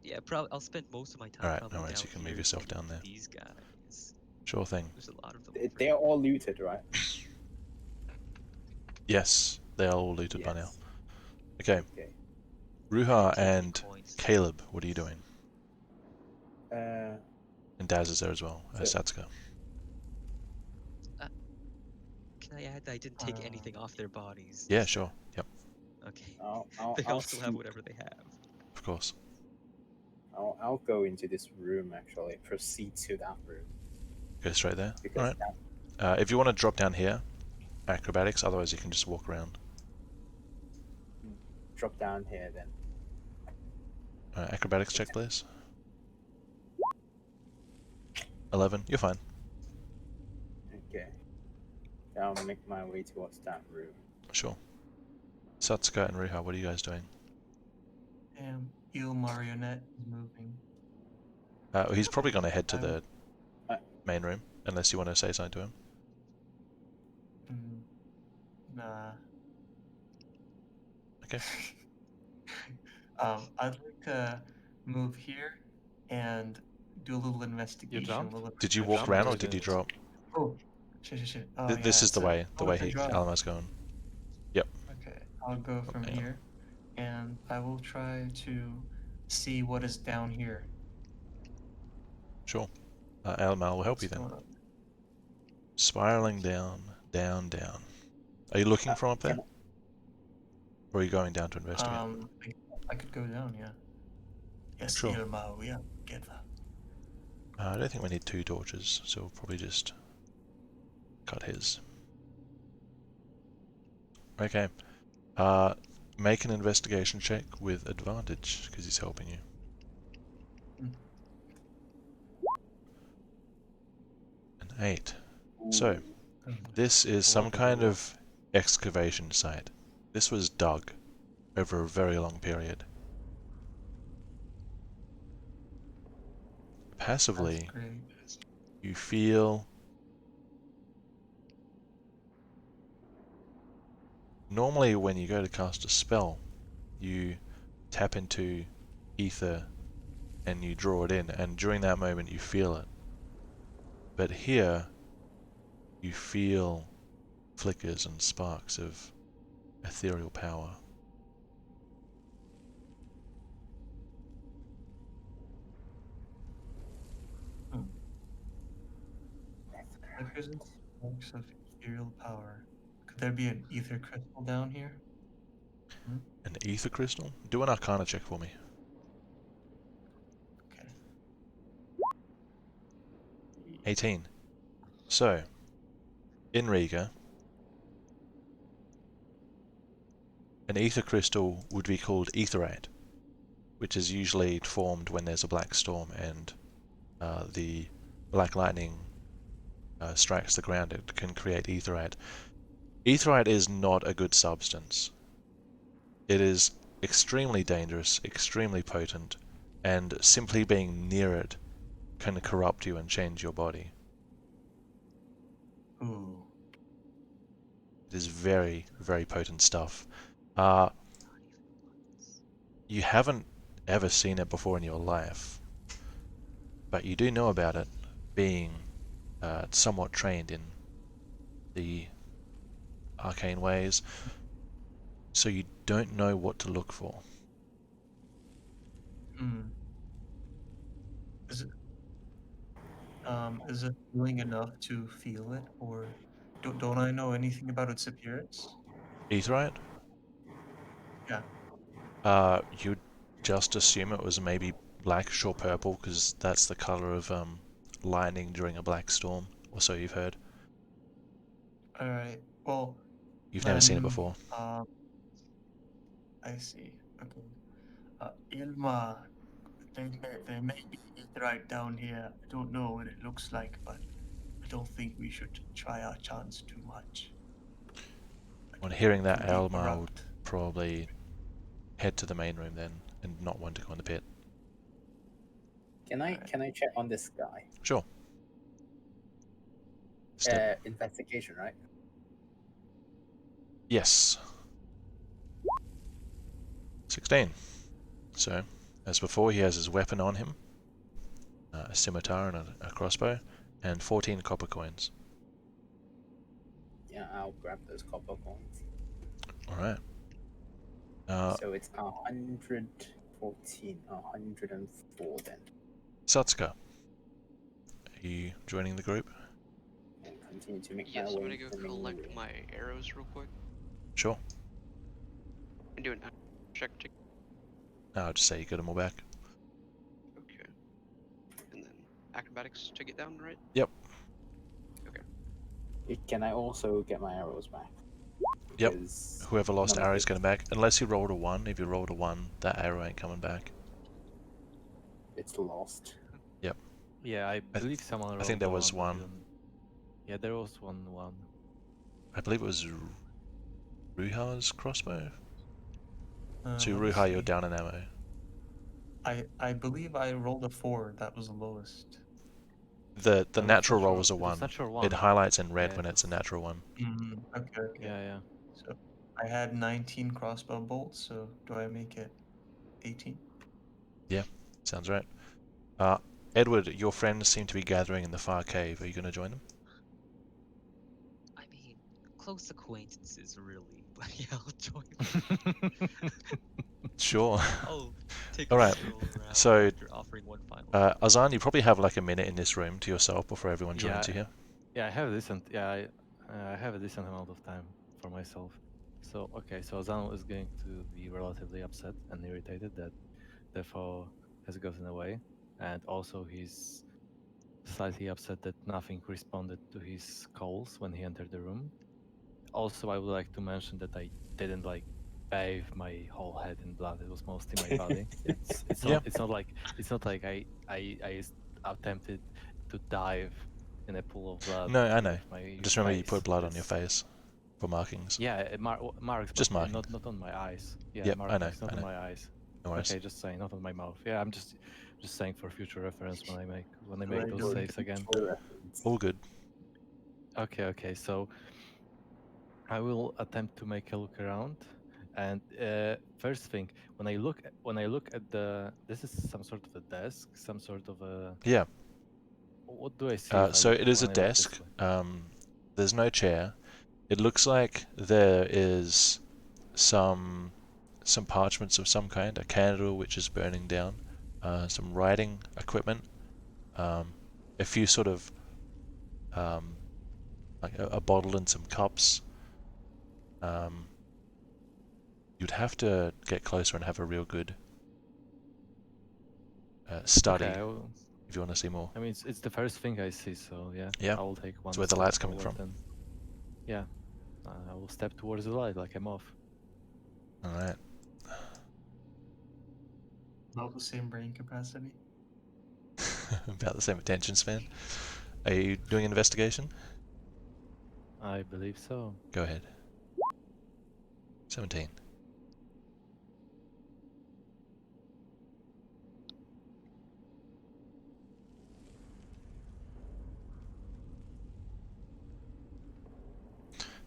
Yeah, probably. I'll spend most of my time Alright, probably no worries, down you can here move yourself tending down to there. these guys. Sure thing. There's a lot of them. Over They're here. all looted, right? Yes, they are all looted by now. Yes. Okay, Okay. Ruha Take any and coins. Caleb, what are you doing? Uh, And Daz is there as well, So- Satsuka. Can I add that I didn't take anything off their bodies? Yeah, sure. Yep, Okay. I'll They I'll, all still have whatever they have. of course. I'll go into this room actually. Proceed to that room Go straight there. because Alright. that, If you want to drop down here, acrobatics, otherwise you can just walk around. drop down here then. Acrobatics check, please. 11, you're fine. Okay. I'll make my way towards that room. Sure. Satsuka and Ruha, what are you guys doing? Eel marionette is moving. He's probably going to head to I the Uh, main room, unless you want to say something to him. Nah. Okay. I'd like to move here and do a little investigation. jumped? Did you I walk jumped around or or you did you didn't? drop? Oh, shit. Oh, This yeah, is the way drop. Alma's going. Okay, I'll go from Hang on. here, and I will try to see what is down here. Sure. Alma will help you What's then. going on? Spiraling down, down, down. Are you looking from up there? Can Or are you going down to investigate? I could go down, yeah. Yes, Sure. Irma, we are together. I don't think we need 2 torches, so we'll probably just cut his. Okay. Make an investigation check with advantage, because he's helping you. An 8. So, this is some kind of excavation site. This was dug over a very long period. Passively, That's great. you feel normally when you go to cast a spell, you tap into ether and you draw it in, and during that moment you feel it. But here, you feel flickers and sparks of ethereal power. Flickers and sparks of ethereal power. Could there be an ether crystal down here? An ether crystal? Do an arcana check for me. Okay. 18. So, in Riiga, an ether crystal would be called etherite, which is usually formed when there's a black storm and the black lightning strikes the ground. It can create etherite. Etherite is not a good substance. It is extremely dangerous, extremely potent, and simply being near it can corrupt you and change your body. Ooh. It is very, very potent stuff. You haven't ever seen it before in your life, but you do know about it, being somewhat trained in the arcane ways, so you don't know what to look for. Is it healing enough to feel it, or don't I know anything about its appearance? Etherite? Yeah. You'd just assume it was maybe blackish or purple, because that's the color of lightning during a black storm, or so you've heard. All right. Well, You've never seen it then, before. I see. Okay. Ilma, there may be etherite down here. I don't know what it looks like, but I don't think we should try our chance too much. On hearing that, to be Almar would corrupt. probably head to the main room then, and not want to go in the pit. Can I check on this guy? Sure. Step. Investigation, right? Yes. 16. So, as before, he has his weapon on him, a scimitar and a crossbow, and 14 copper coins. Yeah, I'll grab those copper coins. All right. So it's 114, 104 then. Satsuka, are you joining the group? And continue to make Yes, my I'm way gonna go to the main collect room. my arrows real quick. Sure. And do an check to. I'll just say you got them all back. Okay. And then acrobatics to get down, right? Yep. Can I also get my arrows back? Yep. Because Whoever lost none of arrows it- getting back, unless you rolled a 1. If you rolled a 1, that arrow ain't coming back. It's lost. Yeah, I believe someone. I think rolled there a was but one. didn't- Yeah, there was one. I believe it was Ruha's crossbow. So Let me Ruha, you're see. down in ammo. I believe I rolled a 4. That was the lowest. The was natural roll natural- was a it was 1. natural It 1. highlights in red Yeah, when it it's a was- natural 1. Okay, okay. Yeah. So I had 19 crossbow bolts, so do I make it 18? Sounds right. Edward, your friends seem to be gathering in the far cave. Are you going to join them? I mean, close acquaintances, really. But yeah, I'll join. Sure. I'll take All a right, stroll around so, after offering one final. Azan, you probably have like a minute in this room to yourself before everyone joins you here. Yeah, I have a decent. Yeah, I have a decent amount of time for myself. So okay, so Zano is going to be relatively upset and irritated that the foe has gotten away, and also he's slightly upset that nothing responded to his calls when he entered the room. Also, I would like to mention that I didn't like bathe my whole head in blood. It was mostly my body. It's Yeah. not like I attempted to dive in a pool of blood. No, I know. with my Just remember you face. put blood on your It's- face for markings. Yeah, marks, Just but markings. not on my eyes. Yeah, Yep, I know, markings, not I on know. my eyes. No worries. Okay, just saying, not on my mouth. Yeah, I'm just saying for future reference when I make Very those good. saves again. All good. Okay, so I will attempt to make a look around, and first thing, when I look at this is some sort of a desk, some sort of a. Yeah. What do I see? If I So look- it is a when I look this desk. way? There's no chair. It looks like there is some parchments of some kind, a candle which is burning down, some writing equipment, a few sort of like a bottle and some cups. You'd have to get closer and have a real good study Okay, if you want to see more. I mean, it's the first thing I see, so yeah. Yeah, I will take one. it's where the step light's coming forward from. and- yeah, I will step towards the light like I'm off. All right. About the same brain capacity. About the same attention span. Are you doing an investigation? I believe so. Go ahead. 17.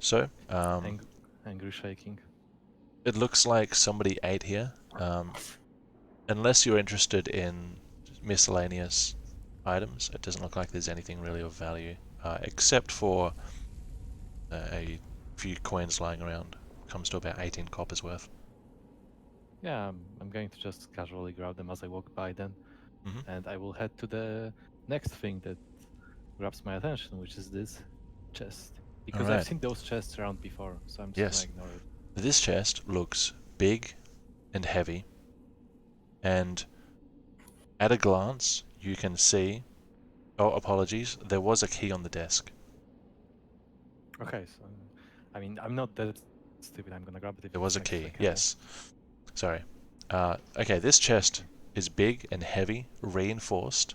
So, Angry shaking. it looks like somebody ate here. Unless you're interested in miscellaneous items, it doesn't look like there's anything really of value, except for a few coins lying around. Comes to about 18 coppers worth. Yeah, I'm going to just casually grab them as I walk by then. Mhm. And I will head to the next thing that grabs my attention, which is this chest. Because Alright. I've seen those chests around before, so I'm just Yes. gonna ignore it. This chest looks big and heavy, and at a glance you can see. Oh, apologies. There was a key on the desk. Okay, so I mean I'm not that stupid, I'm gonna grab it if There it's was a next to the key. candle. Yes. Sorry. Okay, this chest is big and heavy, reinforced,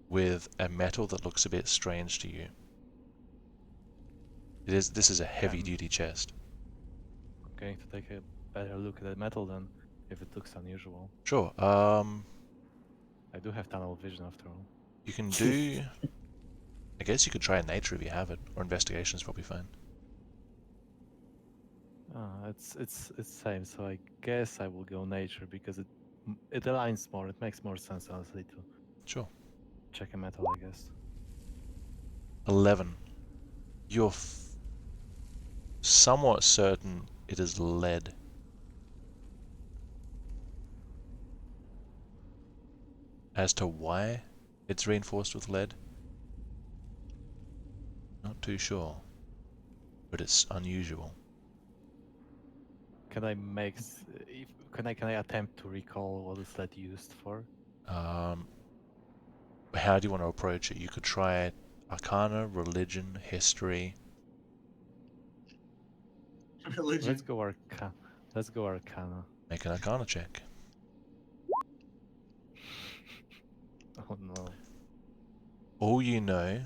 with a metal that looks a bit strange to you. This is a heavy-duty chest. I'm going to take a better look at the metal then, if it looks unusual. Sure. I do have tunnel vision after all. You can do. I guess you could try nature if you have it, or investigation is probably fine. It's same. So I guess I will go nature because it aligns more. It makes more sense honestly to Sure. check a metal, I guess. 11. You're somewhat certain it is lead. As to why it's reinforced with lead, not too sure, but it's unusual. Can I make? Can I attempt to recall what is that used for? How do you want to approach it? You could try Arcana, Religion, History. Religion. Let's go Arcana. Let's go Arcana. Make an Arcana check. Oh no. All you know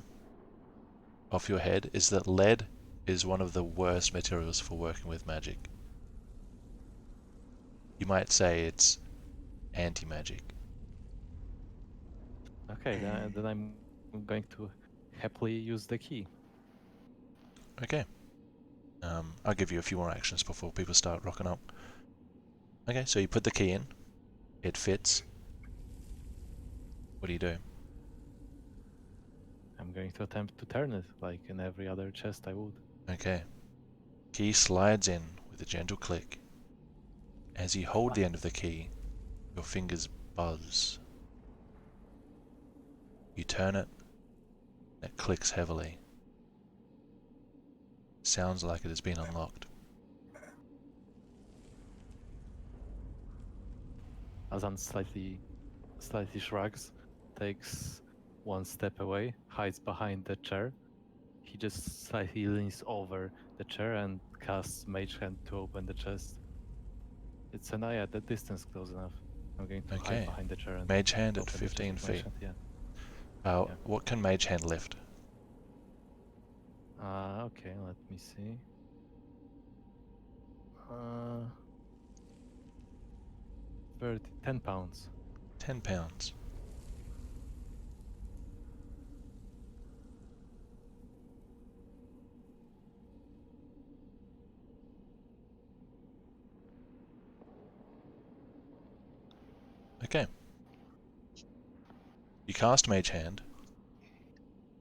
off your head is that lead is one of the worst materials for working with magic. You might say it's anti-magic. Okay, then I'm going to happily use the key. Okay. I'll give you a few more actions before people start rocking up. Okay, so you put the key in. It fits. What do you do? I'm going to attempt to turn it like in every other chest I would. Okay. Key slides in with a gentle click. As you hold the end of the key, your fingers buzz. You turn it, and it clicks heavily. Sounds like it has been unlocked. Azan slightly shrugs, takes one step away, hides behind the chair. He just slightly leans over the chair and casts Mage Hand to open the chest. It's an eye at the distance close enough. I'm going to Okay. hide behind the chair and Mage Hand at open the chest 15 with Mage feet. Hand, yeah. Yeah. Yeah. What can Mage Hand lift? Okay, let me see. 10 pounds. 10 pounds. Okay. You cast Mage Hand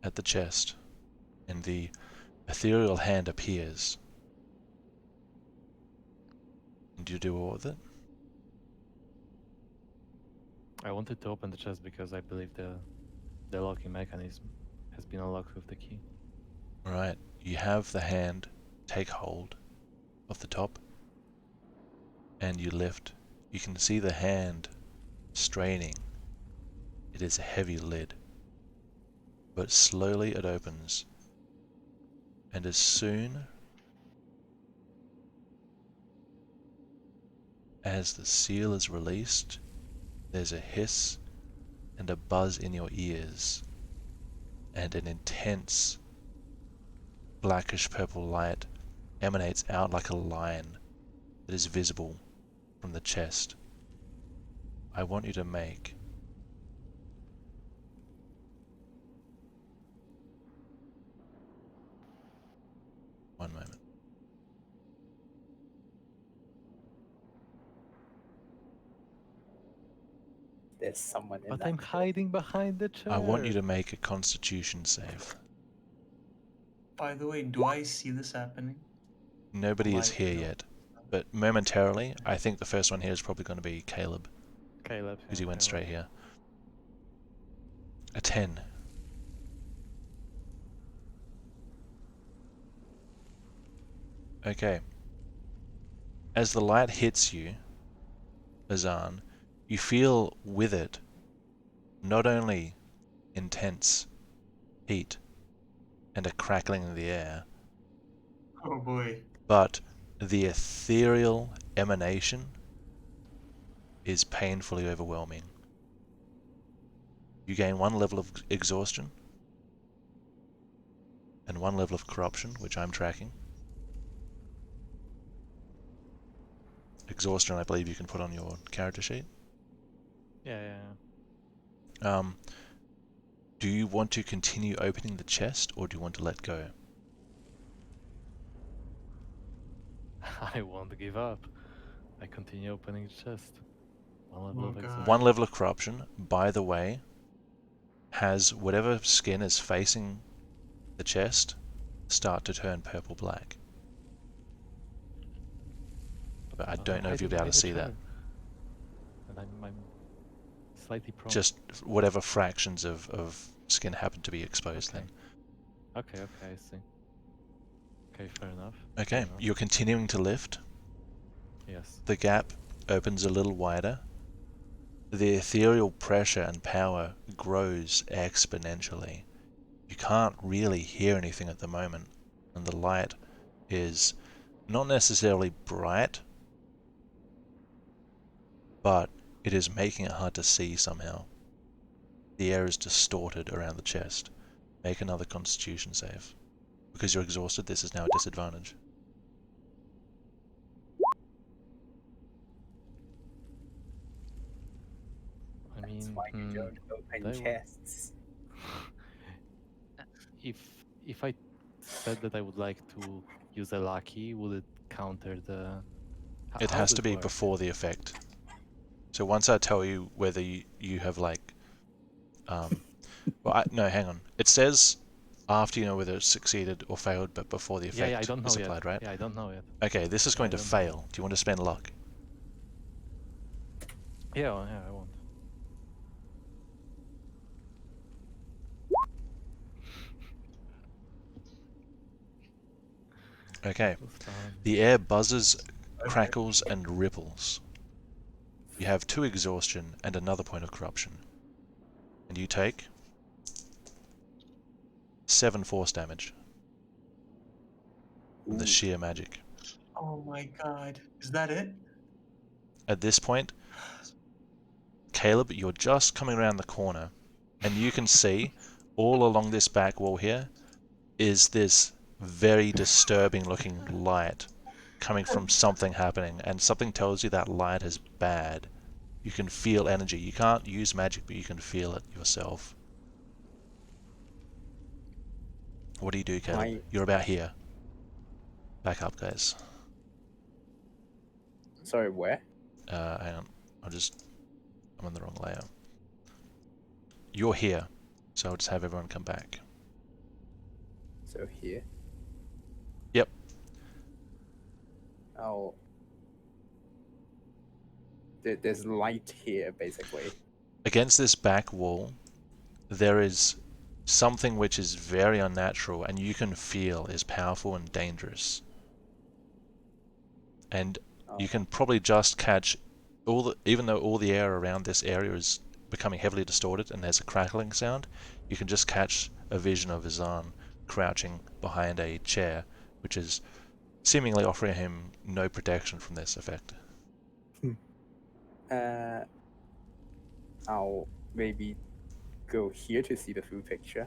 at the chest, and the ethereal hand appears. And you do what with it? I wanted to open the chest because I believe the locking mechanism has been unlocked with the key. Alright, you have the hand take hold of the top, and you lift. You can see the hand straining. It is a heavy lid, but slowly it opens, and as soon as the seal is released, there's a hiss and a buzz in your ears, and an intense blackish purple light emanates out like a line that is visible from the chest. I want you to make one moment. There's someone in But that I'm hiding behind the chair. I want you to make a Constitution save. By the way, do I see this happening? Nobody is Live, here no. yet, but momentarily, I think the first one here is probably going to be Caleb, Caleb. because he yeah, went Caleb. straight here. A 10. Okay. As the light hits you, Azan, you feel with it not only intense heat and a crackling in the air, Oh boy. but the ethereal emanation is painfully overwhelming. You gain 1 level of exhaustion, and 1 level of corruption, which I'm tracking. Exhaustion, I believe you can put on your character sheet. Yeah, yeah. Do you want to continue opening the chest, or do you want to let go? I won't give up. I continue opening the chest. 1 level Oh, of God. exhaustion. 1 level of corruption, by the way, has whatever skin is facing the chest start to turn purple-black. But I don't know if you'll be able to see that. And I'm slightly prone. Just whatever fractions of skin happen to be exposed Okay. then. Okay, I see. Okay, fair enough. Okay, Fair enough. you're continuing to lift. Yes. The gap opens a little wider. The ethereal pressure and power grows exponentially. You can't really hear anything at the moment, and the light is not necessarily bright, but it is making it hard to see somehow. The air is distorted around the chest. Make another constitution save. Because you're exhausted, this is now a disadvantage. I That's mean, why you don't open they were- chests. if I said that I would like to use a lucky, would it counter the? It How has would to be work? before the effect. So once I tell you whether you have like... well, no, hang on. It says after you know whether it's succeeded or failed, but before the effect Yeah, I don't know is yet. applied, right? Yeah, I don't know yet. Okay, this is Yeah, going I to don't know. fail. Do you want to spend luck? Yeah, I want. Okay. That's fine. The air buzzes, crackles, and ripples. You have 2 exhaustion and another point of corruption. And you take 7 force damage from the Ooh. sheer magic. Oh my god. Is that it? At this point, Caleb, you're just coming around the corner, and you can see all along this back wall here is this very disturbing looking light coming from something happening, and something tells you that light is bad. You can feel energy. You can't use magic, but you can feel it yourself. What do you do, Caleb? You're about here. Back up, guys. Sorry, where? Hang on. I'm on the wrong layer. You're here, so I'll just have everyone come back. So here. Yep. Oh. There's light here, basically. Against this back wall, there is something which is very unnatural and you can feel is powerful and dangerous. And you can probably just catch even though all the air around this area is becoming heavily distorted and there's a crackling sound, you can just catch a vision of Azan crouching behind a chair, which is seemingly offering him no protection from this effect. I'll maybe go here to see the full picture.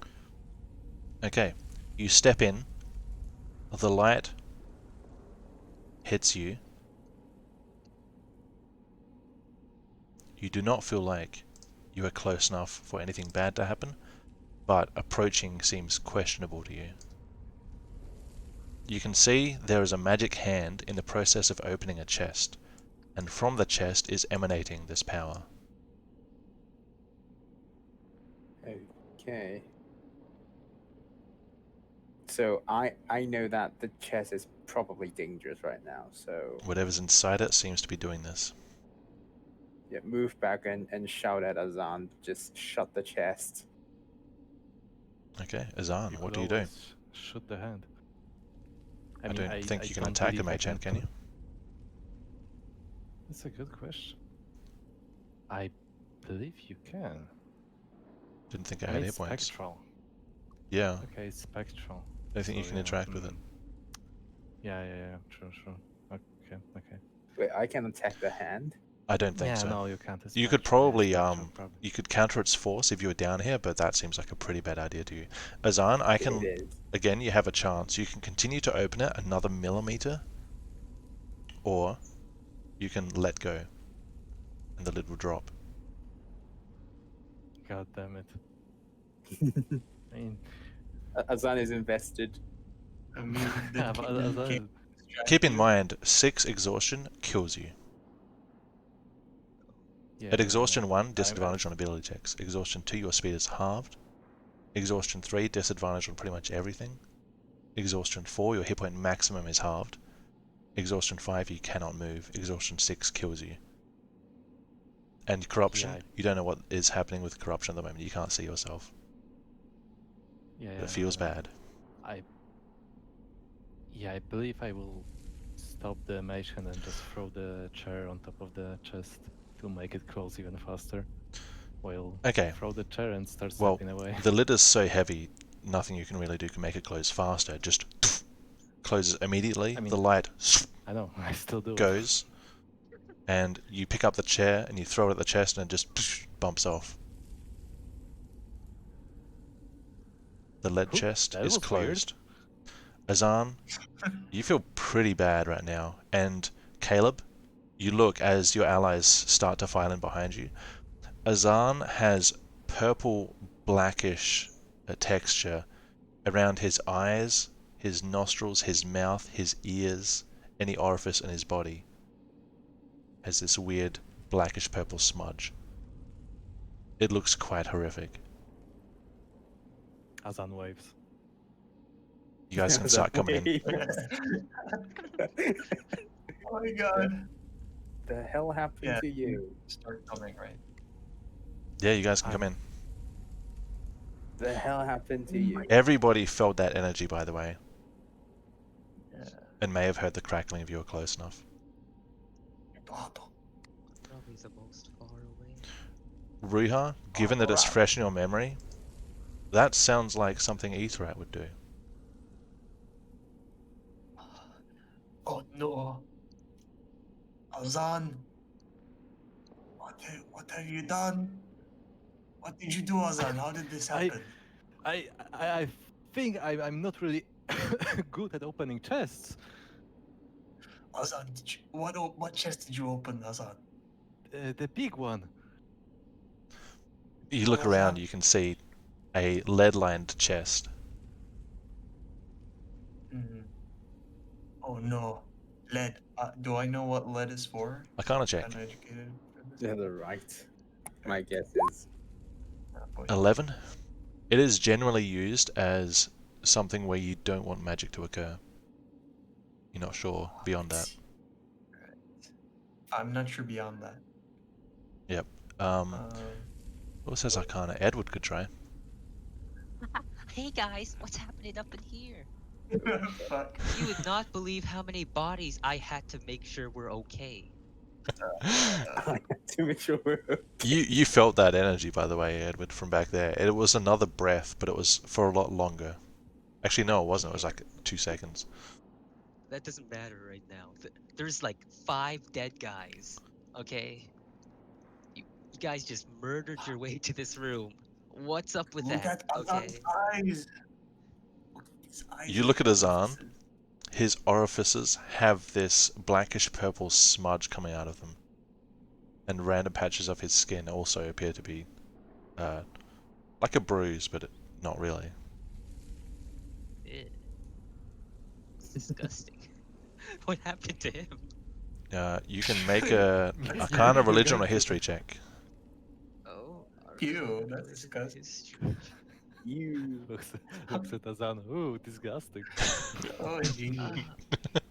Okay, you step in, the light hits you. You do not feel like you are close enough for anything bad to happen, but approaching seems questionable to you. You can see there is a magic hand in the process of opening a chest, and from the chest is emanating this power. Okay. So I know that the chest is probably dangerous right now, so Whatever's inside it seems to be doing this. yeah, move back and shout at Azan, just shut the chest. Okay, Azan, what could do you do? always shoot the hand. I mean, don't think you can don't attack a believe I mage hand, can you? That's a good question. I believe you can. Didn't think I I had mean, hit it's points. spectral. Yeah, Okay, it's spectral. I don't think you So, can yeah, interact with it. Yeah, true. Okay. Wait, I can attack the hand? I don't think Yeah, so. no, you can't. It's You could spectral, yeah, probably spectral, probably. you could counter its force if you were down here, but that seems like a pretty bad idea to you. Azan, I It can is. again. You have a chance. You can continue to open it another millimeter, or you can let go, and the lid will drop. God damn it. I mean, Azan is invested. I mean, yeah, the, but the as I- game Keep in strategy- mind, 6 exhaustion kills you. yeah, At yeah, exhaustion yeah. 1, disadvantage on ability checks. Exhaustion 2, your speed is halved. Exhaustion 3, disadvantage on pretty much everything. Exhaustion 4, your hit point maximum is halved. Exhaustion 5, you cannot move. Exhaustion 6 kills you. And corruption, Yeah, you don't know what is happening with corruption at the moment. You can't see yourself. yeah, It feels yeah, bad. I believe I will stop the mage hand and just throw the chair on top of the chest to make it close even faster. While Okay, throw the chair and start well, stepping away. the lid is so heavy, nothing you can really do can make it close faster. It just closes immediately. I mean- The light I know, I still do it. goes, and you pick up the chair and you throw it at the chest and it just bumps off. The lead Ooh, chest that is was weird. closed. Azan, you feel pretty bad right now. And Caleb, you look as your allies start to file in behind you. Azan has purple blackish texture around his eyes, his nostrils, his mouth, his ears, any orifice in his body. Has this weird blackish purple smudge. It looks quite horrific. Azan waves. You guys can start coming in. Oh my god. The hell happened Yeah. to you? Start coming, right? Yeah, you guys can come in. The hell happened to you? Everybody felt that energy, by the way, Yeah. and may have heard the crackling if you were close enough. Probably the most far away. Ruha, given that it's fresh in your memory, that sounds like something Aetherat would do. Oh no. Azan. What have you done? What did you do, Azan? How did this I- happen? I think I'm not really good at opening chests. Azan, what chest did you open, Azan? The big one. You look Oh, around, yeah? you can see a lead-lined chest. Mhm. Oh no. Lead. Do I know what lead is for? Arcana check. Uneducated for this? Yeah, they're right. My guess is 11. It is generally used as something where you don't want magic to occur. You're not sure beyond that. I'm not sure beyond that. Um, what says Arcana? Edward could try. Hey guys, what's happening up in here? Fuck. You would not believe how many bodies I had to make sure we're okay. to make sure we're You felt that energy, by the way, Edward, from back there. It was another breath, but it was for a lot longer. Actually, no, it wasn't. It was like 2 seconds. That doesn't matter right now. There's like 5 dead guys. Okay? You guys just murdered your way to this room. What's up with Look that? at Okay. Azan's eyes. Look at his eyes. You look at his Azan. orifices. His orifices have this blackish purple smudge coming out of them. And random patches of his skin also appear to be like a bruise, but not really. Ew. It's disgusting. What happened to him? You can make a Arcana, Religion, or History check. Oh, Ew, that's disgusting. you. Looks at Azan. Ooh, disgusting. Oh, gee.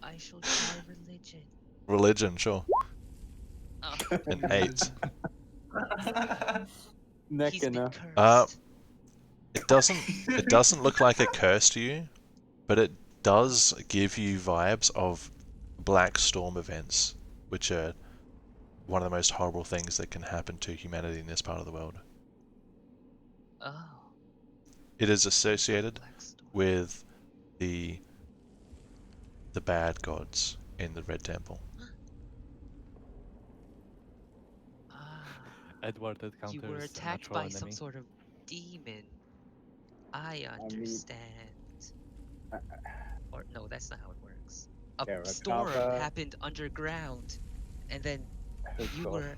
I shall try religion. Religion, sure. Oh, An 8. Neck he's been enough. cursed. It doesn't look like a curse to you, but it does give you vibes of Black Storm events, which are one of the most horrible things that can happen to humanity in this part of the world. Oh, It is associated Black Storm. with the bad gods in the Red Temple. Edward You encounters were a attacked natural by some enemy. sort of demon. I mean- understand. Or no, that's not how it works. A Terra storm cover. happened underground, and then Oh, you God. were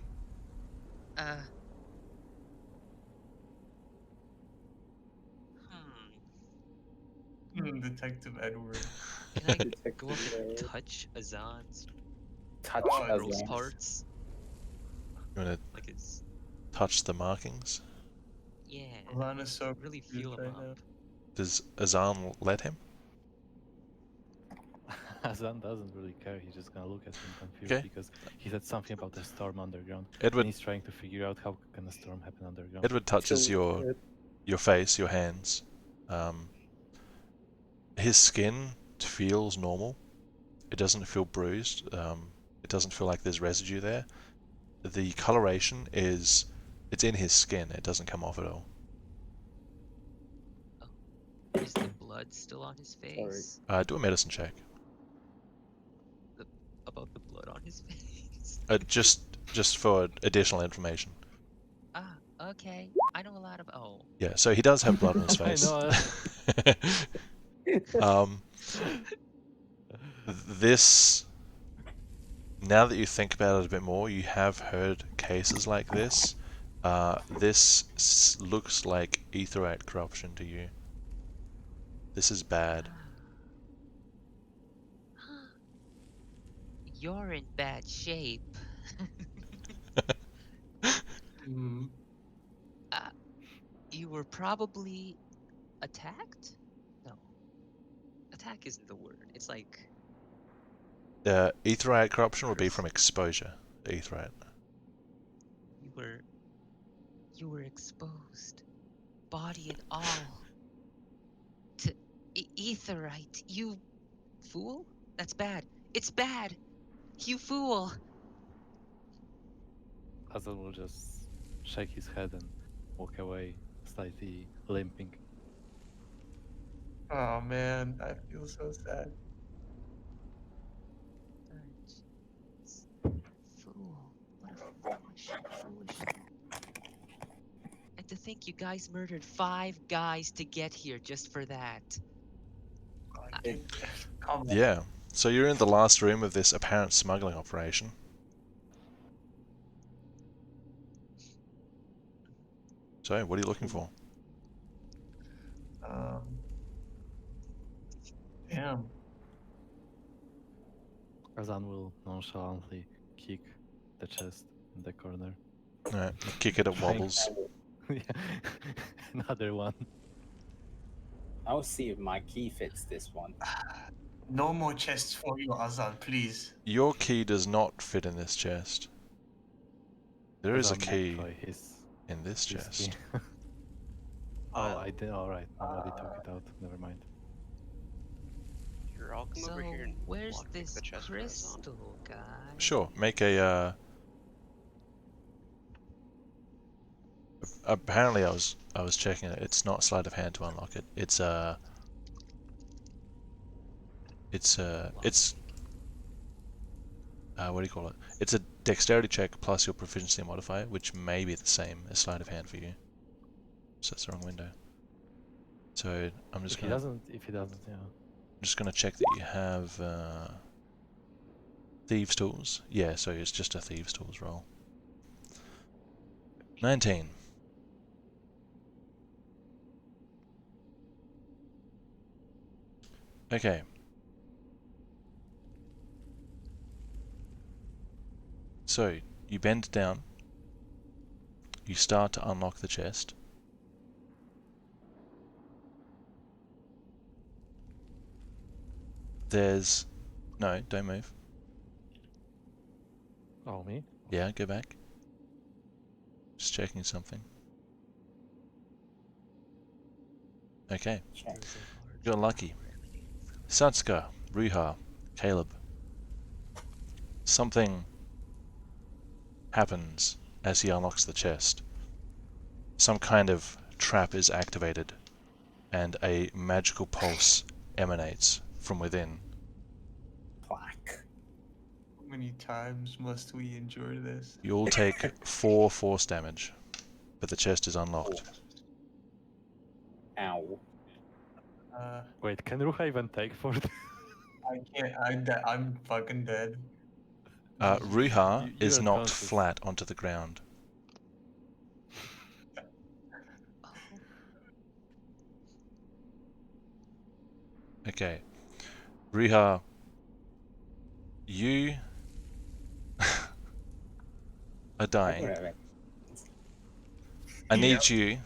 Detective Edward. Can I Detective go up and Edward. touch Azan's Touch Oh, as gross well. parts? You want Like his to touch the markings? yeah. Alan is so Really confused feel him right up. now. Does Azan let him? Azan doesn't really care. He's just gonna look at him confused Okay. because he said something about a storm underground, Edward and he's trying to figure out how can a storm happen underground. Edward touches So, your face, your hands. His skin feels normal. It doesn't feel bruised. It doesn't feel like there's residue there. The coloration it's in his skin. It doesn't come off at all. Is the blood still on his face? Do a medicine check. About the blood on his face? Just for additional information. Ah, okay. I know a lot of. Oh. Yeah, so he does have blood on his I face. know. This, now that you think about it a bit more, you have heard cases like this. This looks like etherite corruption to you. This is bad. You're in bad shape. You were probably attacked? No. Attack isn't the word. It's like Etherite corruption would be from exposure to etherite. you were exposed, body and all, to etherite. You fool? That's bad. It's bad. You fool. Azan will just shake his head and walk away, slightly limping. Oh man, I feel so sad. Fool. What a foolish. And to think you guys murdered 5 guys to get here just for that. Come on. Yeah. So you're in the last room of this apparent smuggling operation. So, what are you looking for? Damn. Azan will nonchalantly kick the chest in the corner. Alright, kick it, it wobbles. Yeah. Another one. I'll see if my key fits this one. No more chests for you, Azan, please. Your key does not fit in this chest. There is a Azan might key try his in this key. chest. Oh, I did. Alright, nobody took it out. Never mind. Here, I'll come So, over here and where's lockpick this the chest for Azan. crystal guy? Sure, make a apparently I was checking it. It's not sleight of hand to unlock it. It's what do you call it? It's a dexterity check plus your proficiency modifier, which may be the same as sleight of hand for you. So that's the wrong window. So I'm just If he doesn't, yeah. I'm just gonna check that you have thieves' tools. Yeah, so it's just a thieves' tools roll. 19. Okay. So you bend down. You start to unlock the chest. There's... No, don't move. Oh, me? Yeah, go back. Just checking something. Okay. Check. You're lucky. Satsuka, Ruha, Caleb. Something happens as he unlocks the chest. Some kind of trap is activated, and a magical pulse emanates from within. Plaque. many times must we endure this? You'll take 4 force damage, but the chest is unlocked. Ow. Wait, can Ruha even take for it? I can't. I'm fucking dead. Ruha You is are knocked conscious. flat onto the ground. Oh, Okay. Ruha, you are dying. Whatever. I need you,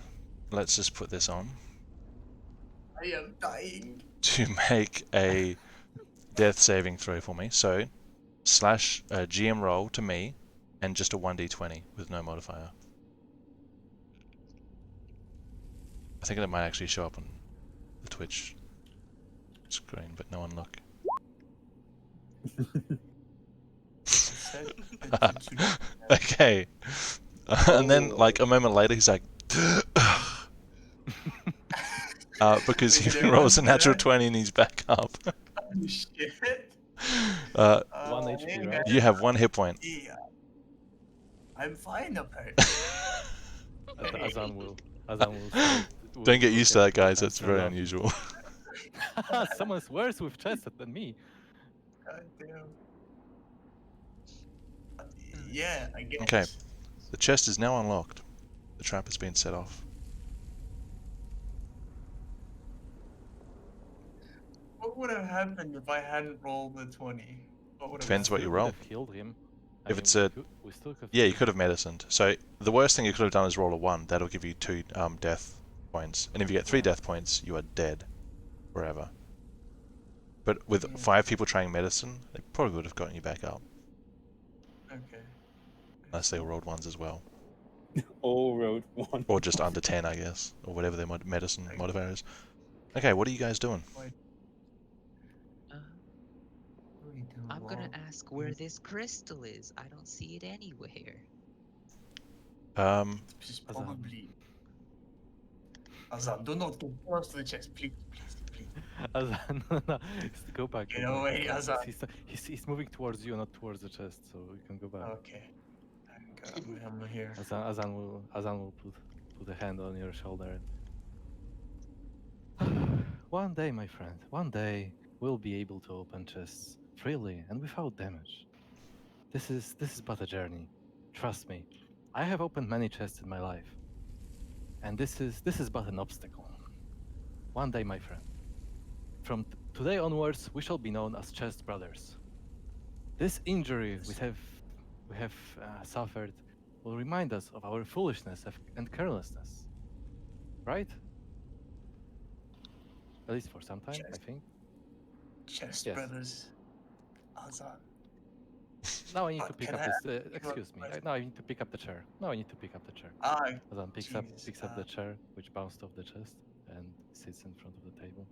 let's just put this on, I am dying. to make a death saving throw for me. So, slash GM roll to me, and just a 1d20 with no modifier. I think it might actually show up on the Twitch screen, but no one look. Okay. And then, like, a moment later, he's like, because Is he there rolls a one natural there? 20 and he's back up. Oh, shit. 1 HP, right? You have 1 hit point. Yeah. I'm fine apparently. Azan will. Say, Don't get used to that, guys. and That's stand very up. unusual. Someone's worse with chest than me. God damn. Yeah, I guess. Okay. The chest is now unlocked. The trap has been set off. What would have happened if I hadn't rolled the 20? What would have Depends what happened? you Could roll. have healed him. If it's a- we still could. Yeah, you could have medicined. So the worst thing you could have done is roll a 1. That'll give you 2 death points. And if you get 3 death points, you are dead forever. But with 5 people trying medicine, they probably would have gotten you back up. Okay. Unless they all rolled 1s as well. All road one. Or just under 10, I guess. Or whatever their medicine modifier is. Okay, what are you guys doing? I'm gonna ask where this crystal is. I don't see it anywhere. Which is probably. Azan, do not get close to the chest, please, please, please. Azan, go back. Get go back. away, Azan. He's moving towards you, not towards the chest, so you can go back. Okay. I'm here. Azan will put a hand on your shoulder. One day, my friend, one day we'll be able to open chests freely and without damage. This is but a journey. Trust me, I have opened many chests in my life, and this is but an obstacle. One day, my friend. From today onwards, we shall be known as Chest Brothers. This injury we have suffered will remind us of our foolishness and carelessness, right? At least for some time, I think. Chest Yes. Brothers. Azan. Now I need to But pick can up I this. ask you a Excuse me. question? Now I need to pick up the chair. Now I need to pick up the chair. Azan picks Jesus, up the chair, which bounced off the chest, and sits in front of the table.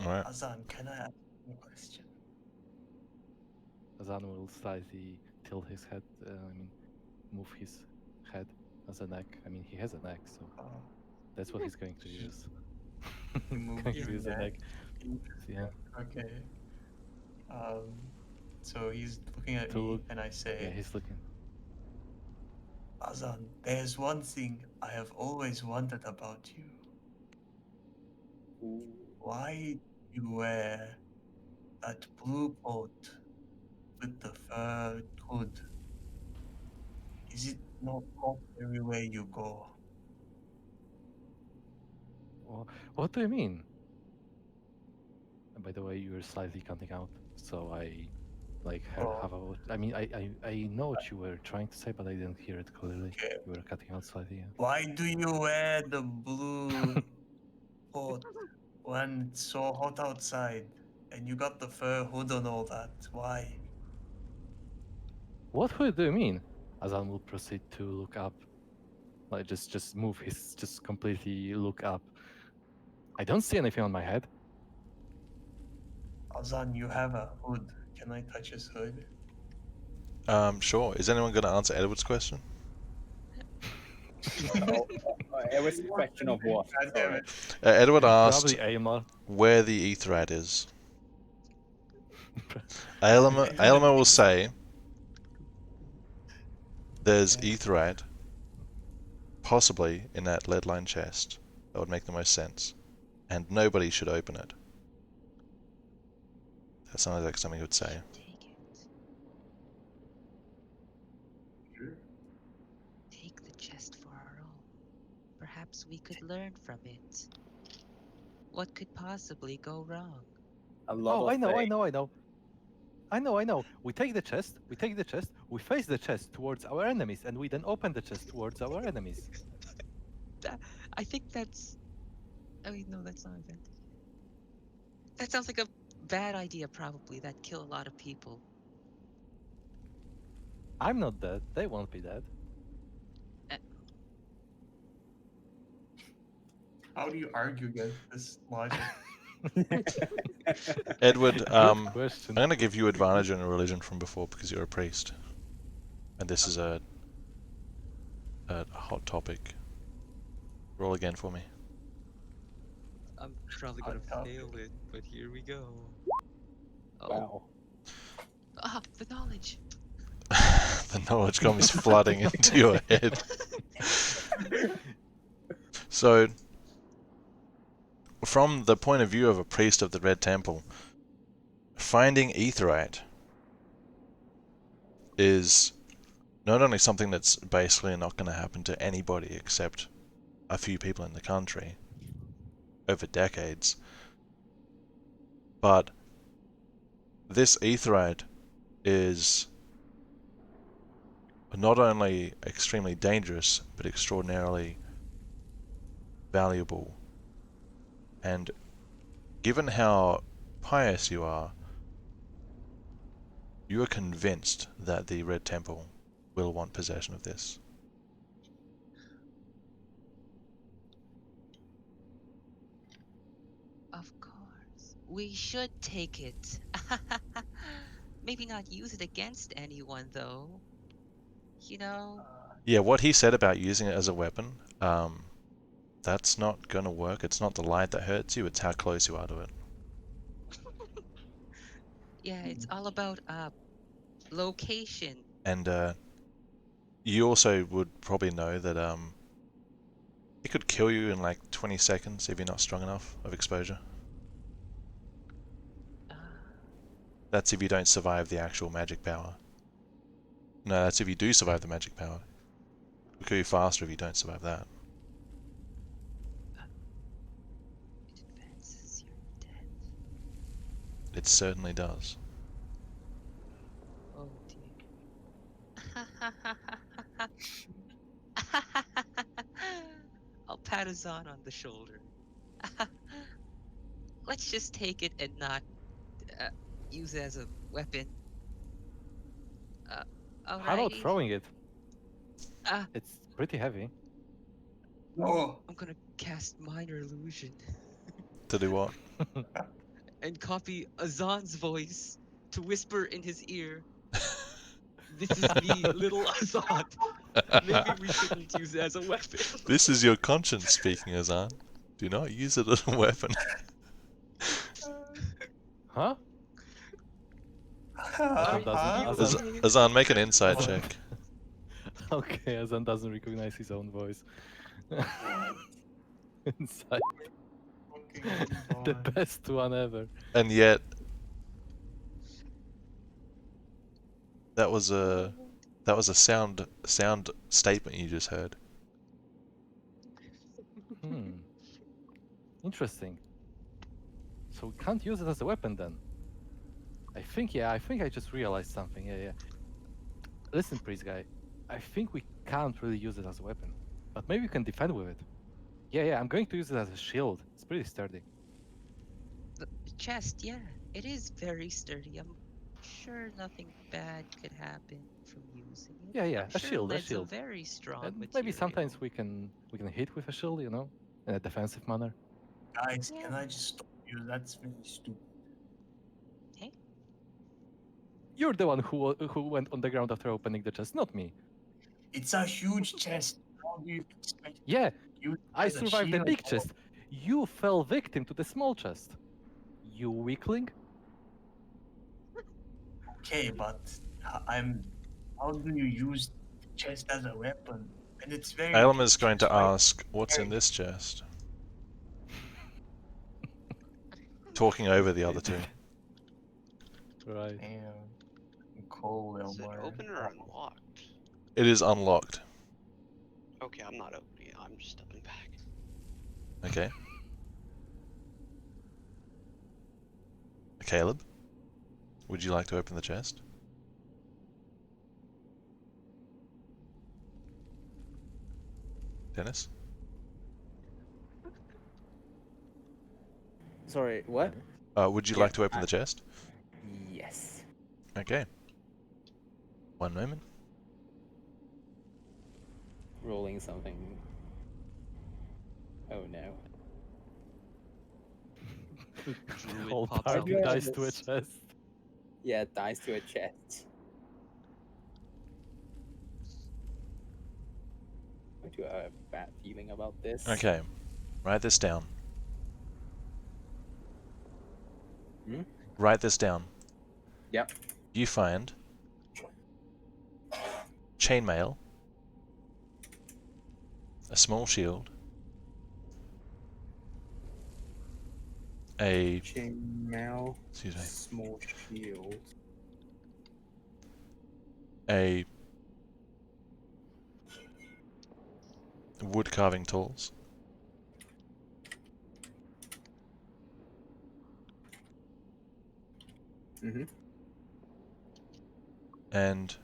Alright. Azan, can I ask you a question? Azan will slightly tilt his head. Move his head as a neck. I mean, he has a neck, so that's what he's going to use. You move Going your to use a neck. Yeah. Okay. So he's looking at To me, look- and I Yeah, say, he's looking. Azan, there's one thing I have always wondered about you. Why do you wear that blue coat with the fur hood? Is it not hot everywhere you go? What do you mean? And by the way, you were slightly cutting out, so I have a. I mean, I know what you were trying to say, but I didn't hear it clearly. Okay. You were cutting out slightly. Yeah. Why do you wear the blue coat when it's so hot outside and you got the fur hood and all that? Why? What hood do you mean? Azan will proceed to look up. Like just move his just completely look up. I don't see anything on my head. Azan, you have a hood. Can I touch his hood? Sure. Is anyone going to answer Edward's question? It was a question of what? God damn Sorry. it. Edward asked Probably Aimar. where the Etherad is. Aylmer will say there's aetheryte possibly in that lead-lined chest. That would make the most sense. And nobody should open it. That sounds like something he would say. Take it. Sure. Take the chest for our own. Perhaps we could learn from it. What could possibly go wrong? A lot Oh, of I know. We take the chest, we face the chest towards our enemies, and we then open the chest towards our enemies. I think that's. I mean, no, that's not a bad. That sounds like a bad idea, probably. That'd kill a lot of people. I'm not dead. They won't be dead. How do you argue against this logic? Edward, Good I'm question. going to give you advantage on a religion from before because you're a priest. And this is a hot topic. Roll again for me. I'm probably Hot gonna topic. fail it, but here we go. Oh, Wow. the knowledge. The knowledge comes flooding into your head. So, from the point of view of a priest of the Red Temple, finding aetheryte is not only something that's basically not going to happen to anybody except a few people in the country over decades, but this aetheryte is not only extremely dangerous, but extraordinarily valuable. And given how pious you are convinced that the Red Temple will want possession of this. Of course. We should take it. Maybe not use it against anyone, though. You know? Yeah, what he said about using it as a weapon, that's not gonna work. It's not the light that hurts you, it's how close you are to it. Yeah, it's all about location. And you also would probably know that it could kill you in like 20 seconds if you're not strong enough of exposure. Uh, That's if you don't survive the actual magic power. No, that's if you do survive the magic power. It'll kill you faster if you don't survive that. it advances your death. It certainly does. Oh dear. I'll pat Azan on the shoulder. Let's just take it and not use it as a weapon. How about Alrighty. throwing it? Ah. It's pretty heavy. Oh, I'm gonna cast Minor Illusion To do what? and copy Azan's voice to whisper in his ear. This is me, little Azan. Maybe we shouldn't use it as a weapon. This is your conscience speaking, Azan. Do not use it as a weapon. Huh? Huh? Azan, make an insight check. Okay, Azan doesn't recognize his own voice. Inside. The best one ever. And yet, that was a sound statement you just heard. Interesting. So we can't use it as a weapon then. I think I just realized something. Yeah. Listen, priest guy. I think we can't really use it as a weapon. But maybe we can defend with it. Yeah, I'm going to use it as a shield. It's pretty sturdy. The chest, yeah, it is very sturdy. I'm sure nothing bad could happen from using it. Yeah, I'm a sure shield, a lead's shield. very strong And material. maybe sometimes we can hit with a shield, in a defensive manner. Guys, Yeah. can I just stop you? That's very stupid. Hey? You're the one who went on the ground after opening the chest, not me. It's a huge chest. How do you expect Yeah, you I as a survived the shield? big chest. You fell victim to the small chest. You weakling. Okay, but I'm. How do you use the chest as a weapon? And it's very. Aylmer's going to so I- ask, what's in this chest? Talking over the other two. Right. Damn. Cold, Is it Elmar. open or unlocked? It is unlocked. Okay, I'm not opening it. I'm just stepping back. Okay. Caleb, would you like to open the chest? Dennis? Sorry, what? Would you Yeah, like to open the chest? Yes. Okay. One moment. Rolling something. Oh no. Whole pops party out. Yeah, dies to a this- chest. Yeah, dies to a chest. I do have a bad feeling about this. Okay. Write this down. Hmm? Write this down. Yep. You find chainmail, a small shield, a Chainmail. excuse me, Small shield. a wood carving tools, Mm-hmm. and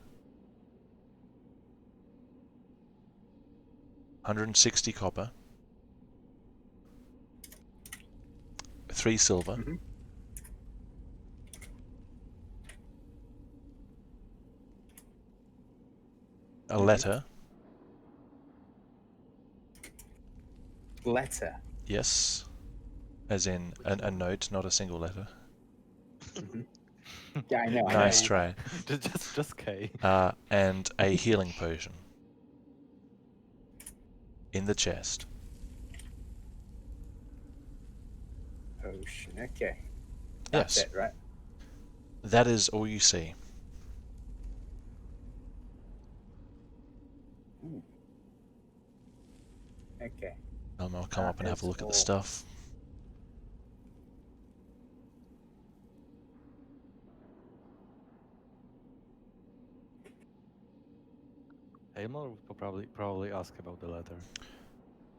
160 copper, 3 silver, Mm-hmm. a letter, Letter. yes, as in a note, not a single letter. Mm-hmm. Yeah, I know. I Nice know. try. just K. And a healing potion in the chest. Potion. Okay. That's Yes, it, right? that is all you see. Ooh. Okay. I'll come up and have a look at the It's stuff. Aylmer will probably ask about the letter.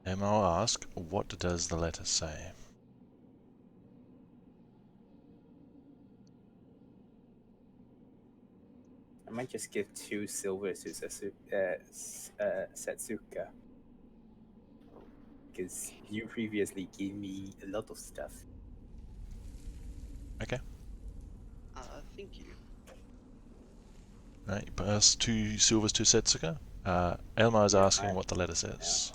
And I'll ask, what does the letter say? I might just give 2 silver to Setsuka. Because you previously gave me a lot of stuff. Okay. Thank you. Right, you pass 2 silvers to Setsuka. Elmar is Yeah, asking what the letter says.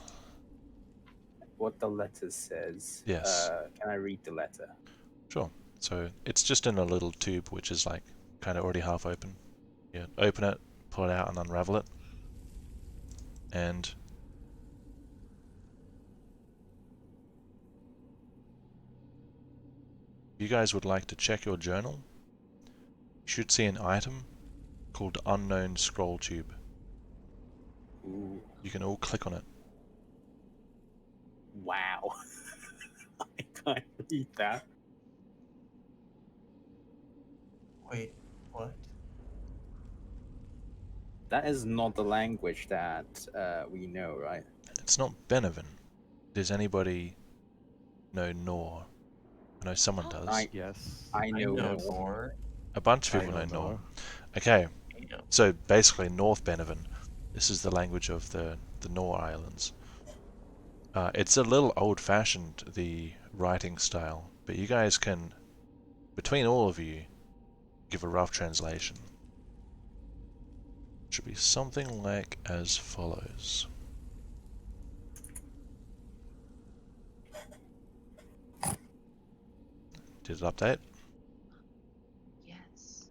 What the letter says. Yes. Can I read the letter? Sure. So it's just in a little tube which is like kind of already half open. You open it, pull it out and unravel it. And if you guys would like to check your journal, you should see an item called Unknown Scroll Tube. Ooh. You can all click on it. Wow. I can't read that. Wait, what? That is not the language that we know, right? It's not Benevan. Does anybody know Nor? I know someone does. Yes. I know know Nor. more. A bunch of I people know know Nor. Nor. Okay, Yeah. so basically North Benevan. This is the language of the Nor Islands. It's a little old-fashioned, the writing style, but you guys can, between all of you, give a rough translation. It should be something like as follows. Did it update? Yes.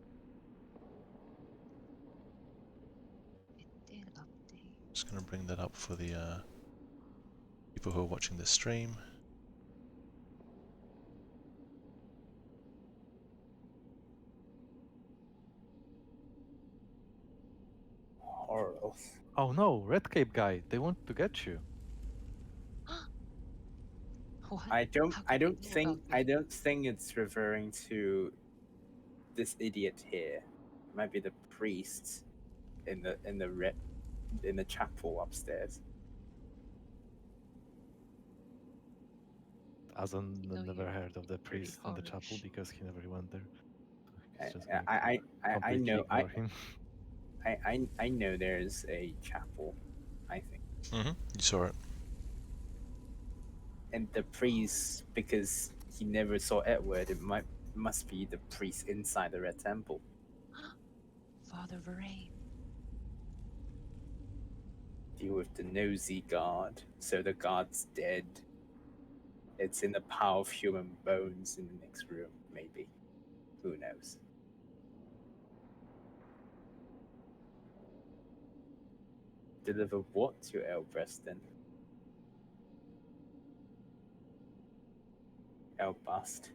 It did update. Just going to bring that up for the people who are watching this stream. course. Oh no, Red Cape guy, they want to get you. What? I don't How could they know think about me? it's referring to this idiot here. It might be the priest in the chapel upstairs. Azan You know, never you're heard of the pretty priest in the chapel harsh. because he never went there. So he's just I going to I completely know ignore him. I know there's a chapel, I think. You saw it. And the priest, because he never saw Edward, must be the priest inside the Red Temple. Father Verain. Deal with the nosy guard, so the guard's dead. It's in the pile of human bones in the next room, maybe. Who knows? Deliver what to Elbreston? Elbast.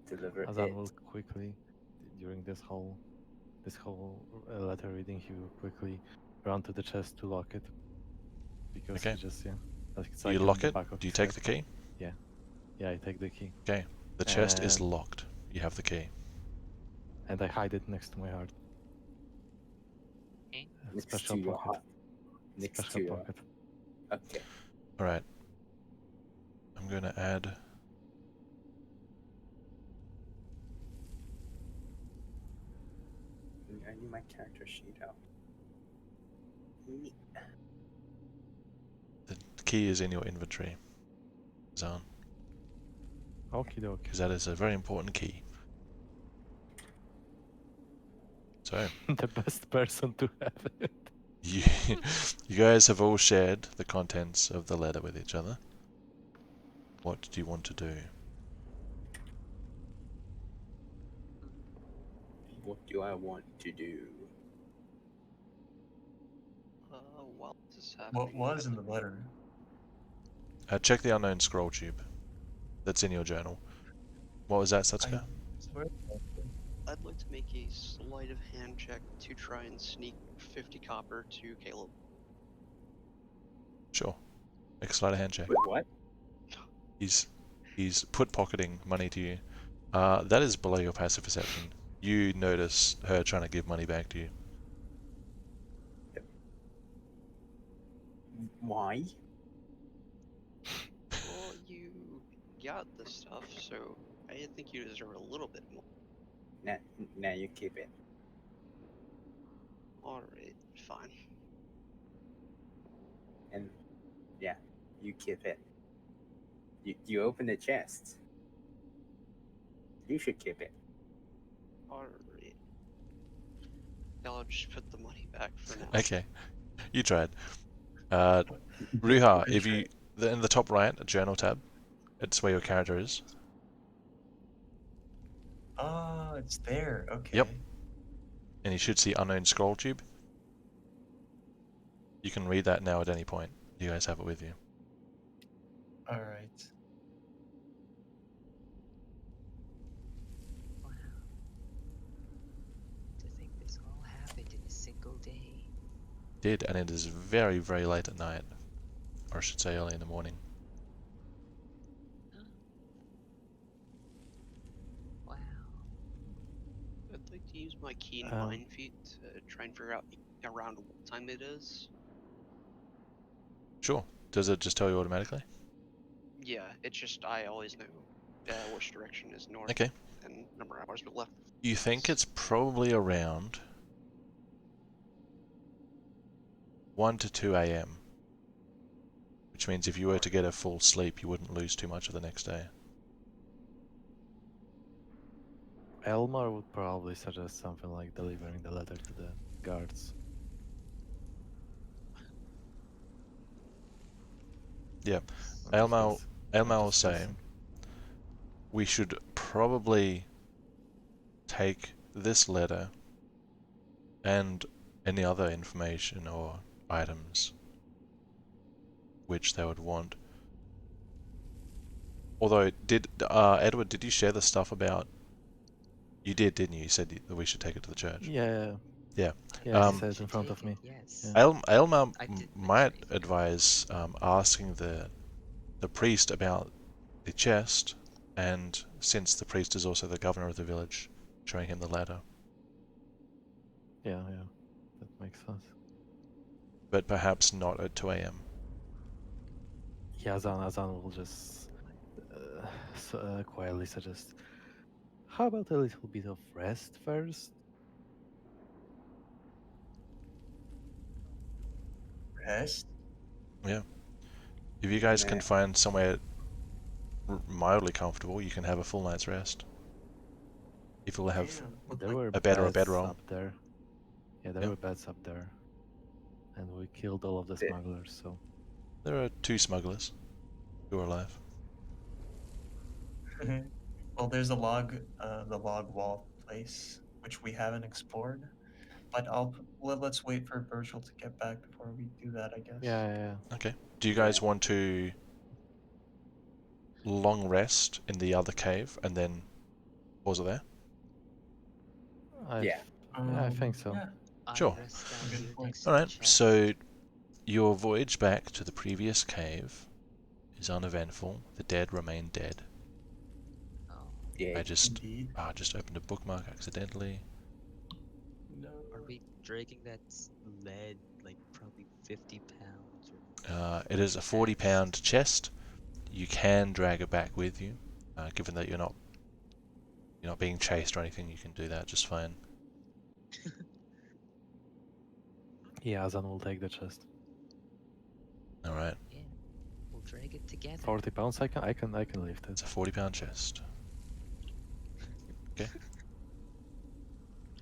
Deliver Azan it. will quickly, during this whole letter reading, he will quickly run to the chest to lock it. Because Okay. he just, like it's Do like you in lock the it? back of Do you his take head. the key? Yeah, I take the key. Okay. The chest is And- locked. You have the key. And I hide it next to my heart. Okay. A Next special to your pocket. heart. Next Special to your... pocket. Okay. Alright. I'm going to add... I need my character sheet out. The key is in your inventory, Zan, Okie dokie. because that is a very important key. So, The best person to have it. you, you guys have all shared the contents of the letter with each other. What do you want to do? What do I want to do? While this is happening, What was in the letter? Check the unknown scroll tube that's in your journal. What was that, Satsuka? I'd like to make a sleight of hand check to try and sneak 50 copper to Caleb. Sure. Make a sleight of hand check. Wait, what? He's put pocketing money to you. That is below your passive perception. You notice her trying to give money back to you. Why? Well, you got the stuff, so I think you deserve a little bit more. Now you keep it. Alright, fine. And yeah, you keep it. You open the chest. You should keep it. Alright. I'll just put the money back for now. Okay. You tried. Ruha, if you... in the top right, a journal tab. It's where your character is. Oh, it's there. Okay. Yep. And you should see unknown scroll tube. You can read that now at any point. You guys have it with you. All right. Wow. To think this all happened in a single day. Did, and it is very, very late at night. Or I should say early in the morning. Wow. I'd like to use my keen Um, mind feat to try and figure out around what time it is. Sure. Does it just tell you automatically? Yeah, it's just I always know which direction is north Okay. and number of hours we left. You think it's probably around 1 to 2 a.m. Which means if you were to get a full sleep, you wouldn't lose too much of the next day. Elmar would probably suggest something like delivering the letter to the guards. Yeah. Or Elmar just will just say listen. we should probably take this letter and any other information or items which they would want. Although, Edward, did you share the stuff about... You did, didn't you? You said that we should take it to the church. Yeah, Yeah, he Um, said it in front of Take me. it, Yes. Yeah. Elmar I did might mention it. advise asking the priest about the chest, and since the priest is also the governor of the village, showing him the ladder. Yeah, that makes sense. But perhaps not at 2 a.m. Yeah, Azan will just quietly suggest, how about a little bit of rest first? Rest. Yeah. If you guys can Nah. find somewhere mildly comfortable, you can have a full night's rest. If you'll have Yeah, would There like- were a bed or a beds bedroll. up there. Yeah, there Yeah. were beds up there. And we killed all of the Yeah. smugglers, so... There are 2 smugglers who are alive. well, there's the log wall place which we haven't explored. But let's wait for Virgil to get back before we do that, I guess. Yeah. Okay. Do you guys want to long rest in the other cave and then pause it there? Yeah. I think so. Yeah. I Sure. rest down Good here point. next to Alright, the chest. so your voyage back to the previous cave is uneventful. The dead remain dead. Oh, Yeah. I just Indeed. just opened a bookmark accidentally. No. are we dragging that lead like probably 50 pounds or more? It is a 40-pound chest. You can drag it back with you, given that you're not being chased or anything. You can do that just fine. Yeah, Azan will take the chest. All right, Yeah, we'll drag it together. 40 pounds, I can lift it. it's a 40-pound chest. Okay.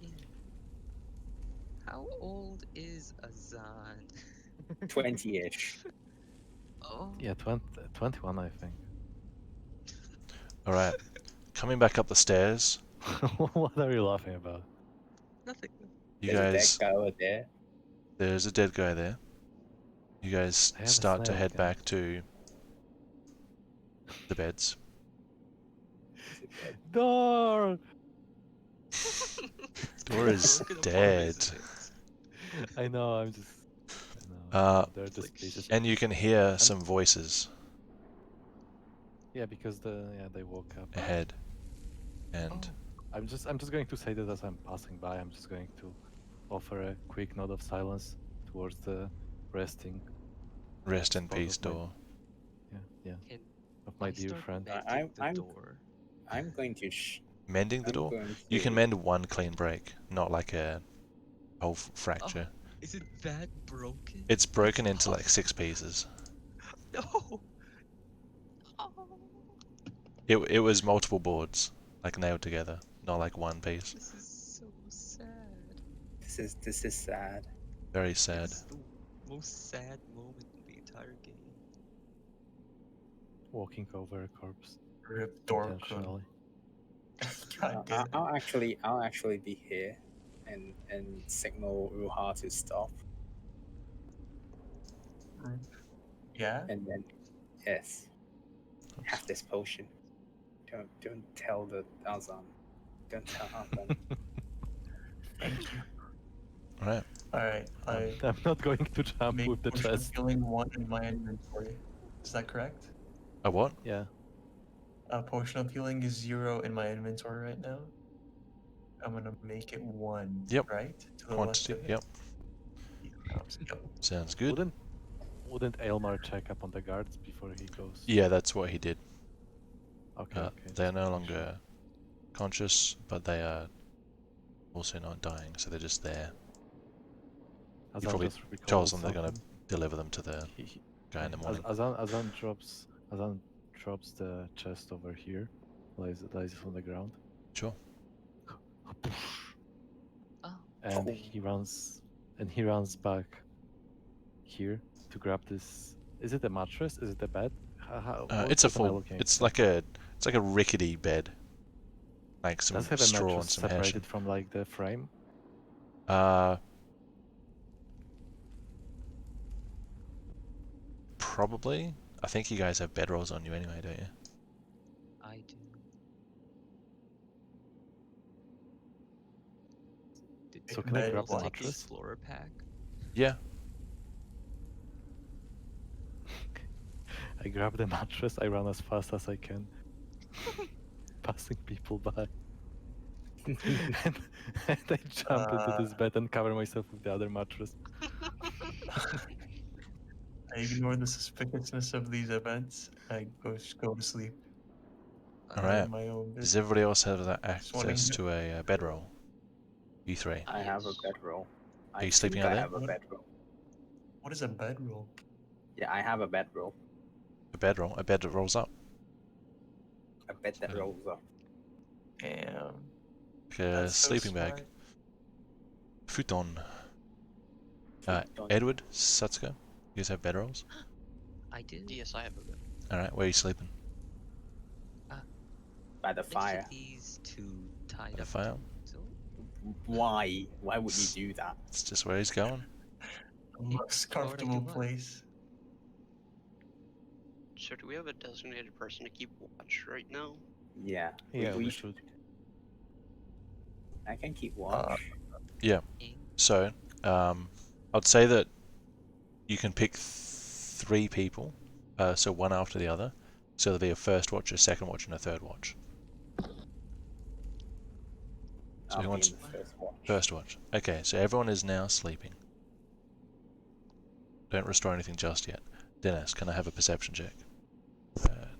Yeah. How old is Azan? 20-ish. Oh, Yeah, 21, I think. All right. Coming back up the stairs, What are you laughing about? nothing. you There's guys. a dead guy over there. There's a dead guy there. You guys I have a start to snail head again. back to the beds. Is it dead? Door! Door is Broken apart, dead. isn't it? I know, I know. They're It's just like pieces. And you can hear some voices Yeah, because they woke up. ahead, and Oh, I'm just going to say that as I'm passing by, I'm just going to offer a quick nod of silence towards the resting rest in spot peace, of my- door. yeah, can of my I dear start friend. mending the I'm- door? I'm going to. Mending the I'm door. going You can to- mend one clean break, not like a whole fracture. Is it that broken? It's broken into like 6 pieces. No. Oh. It was multiple boards, like nailed together, not like one piece. This is so sad. This is sad. Very sad. It's the most sad moment in the entire game. Walking over a corpse Rip door. intentionally. God damn. I'll actually be here, and signal Ruha to stop, Yeah. and then yes, have this potion. Don't tell the Azan. Don't tell Azan. Thank you. All right. All right. I I'm not going to jump make with the potion of chest. healing 1 in my inventory. Is that correct? A what? Yeah. A potion of healing is 0 in my inventory right now. I'm gonna make it 1. Yep. Right. To the Quantity. left of Yep. it. Yep. Sounds good. Wouldn't Elmar check up on the guards before he goes? Yeah, that's what he did. Okay. They're just no making longer sure. conscious, but they are also not dying, so they're just there. Azan probably just recalled tells them they're gonna something. deliver them to the He- guy in the yeah, morning. Azan drops the chest over here, lays it on the ground, Sure. Oh, and Cool. he runs back here to grab this. Is it a mattress? Is it a bed? It's a what am I full. looking It's at? like a rickety bed, like some Does it have a straw and mattress some separated hessian. from like the frame? Probably. I think you guys have bedrolls on you anyway, don't you? I do. So can I Bed. grab the Take the mattress? explorer pack. Yeah. I grab the mattress, I run as fast as I can, passing people by. and I jump into this bed and cover myself with the other mattress. I ignore the suspiciousness of these events. I go to sleep. Alright. Mind my own Does business. everybody else have that Just wanna access get- to a bedroll? You three. I have a Yes. bedroll. Are you I sleeping think out I there? have a What? bedroll. What is a bedroll? Yeah, I have a bedroll. A bedroll? A bed that rolls up? A bed that Okay. rolls up. Damn. Like a That's so sleeping bag. smart. Futon. Futon. Edward, Satsuka, you guys have bedrolls? I do. Yes, I have a bed. Alright, where are you sleeping? By the Next fire. to these two tied By the up. fire? So Why? Why would you do that? It's just where he's going. The most Go whatever you comfortable want. place. So do we have a designated person to keep watch right now? Yeah. Yeah, we should. I can keep watch. So, I'd say that you can pick 3 people, so one after the other. So there'll be a first watch, a second watch, and a third watch. So I'll who be wants in the first watch. first watch? Okay, so everyone is now sleeping. Don't restore anything just yet. Dennis, can I have a perception check?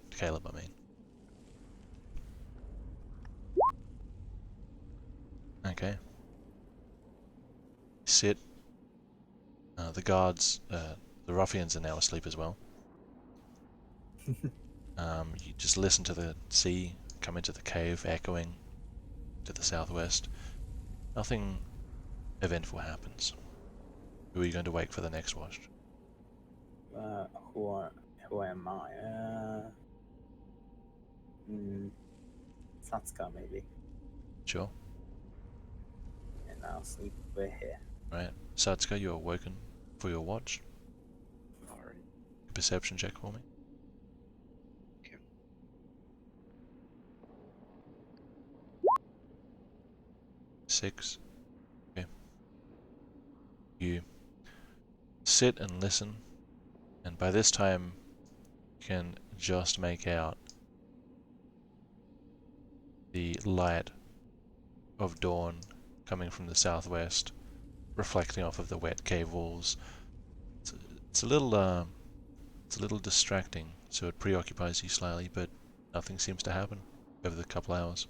Caleb, I mean. Okay. Sit. The guards, the ruffians are now asleep as well. You just listen to the sea come into the cave, echoing to the southwest. Nothing eventful happens. Who are you going to wake for the next watch? Who am I? Satsuka maybe. Sure. And I'll sleep over here. Right. Satsuka, you're awoken for your watch. Alright. Perception check for me. Okay. 6. Okay. You sit and listen, and by this time you can just make out the light of dawn coming from the southwest, reflecting off of the wet cave walls. It's a little distracting, so it preoccupies you slightly, but nothing seems to happen over the couple hours.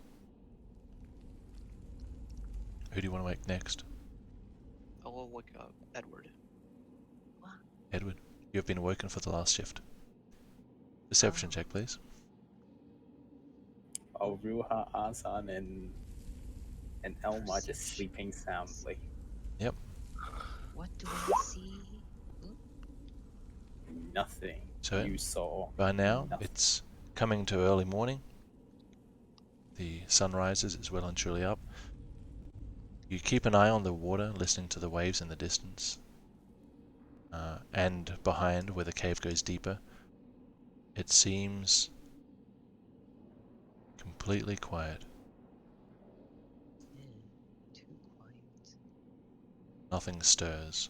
Who do you want to wake next? I'll wake up Edward. Edward, you have been awoken for the last shift. Perception check, please. Oh, Ruha, Azan, and Elma just sleeping soundly. what do I see? Nothing. So You saw. by now, nothing. it's coming to early morning. The sun rises, it's well and truly up. You keep an eye on the water, listening to the waves in the distance. And behind, where the cave goes deeper, it seems completely quiet. Too quiet. Nothing stirs.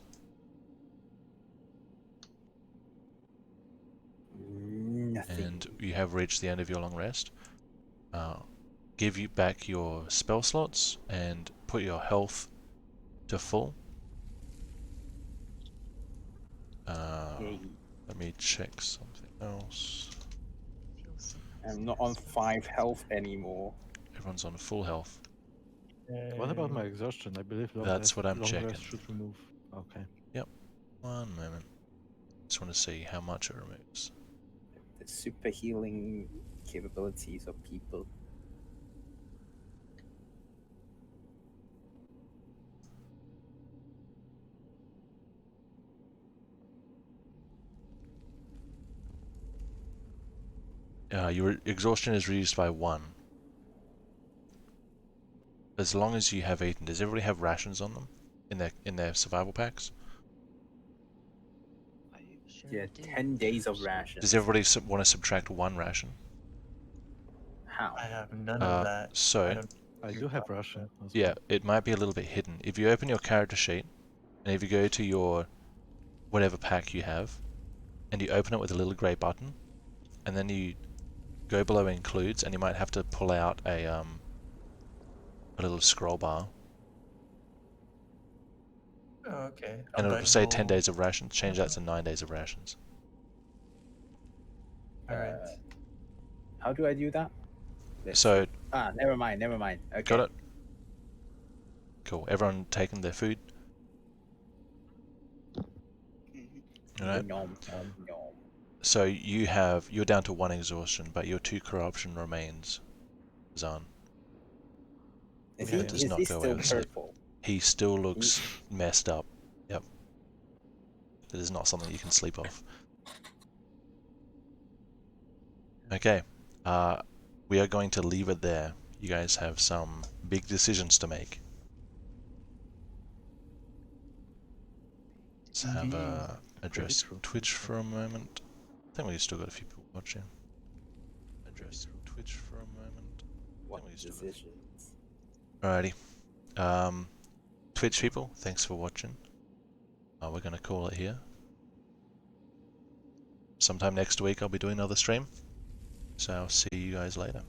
Nothing. And you have reached the end of your long rest. Give you back your spell slots and put your health to full. Yay. Let me check something else. Feels I'm not on 5 health anymore. Everyone's on full health. What about my exhaustion? I believe That's what I'm long checking. rest should remove. Okay. One moment. Just want to see how much it removes. The super healing capabilities of people. Your exhaustion is reduced by 1. As long as you have eaten. Does everybody have rations on them in their survival packs? I Sure Yeah, do. 10 days of rations. Does everybody want to subtract 1 ration? How? I have none of that. I So don't I do have Russia as Yeah, well. it might be a little bit hidden. If you open your character sheet, and if you go to your whatever pack you have, and you open it with a little grey button, and then you go below includes, and you might have to pull out a little scroll bar, Oh, okay. and I'll it'll say 10 go. days of rations. Change that to 9 days of rations. Alright. How do I do that? Let's So, see. Never mind. Okay. got it? Cool. Everyone taking their food? Mhm. Alright. Nom, nom, nom. So you're down to 1 exhaustion, but your 2 corruption remains, Zan. Is Yeah, he, yeah. Does is not he go away still with sleep. purple? He still looks messed up. Yep. It is not something you can sleep off. Okay. We are going to leave it there. You guys have some big decisions to make. Let's have address true. Twitch for a moment. I think we still got a few people watching. Address Twitch for a moment. What we still got- decisions? Alrighty. Twitch people, thanks for watching. We're going to call it here. Sometime next week I'll be doing another stream. So I'll see you guys later.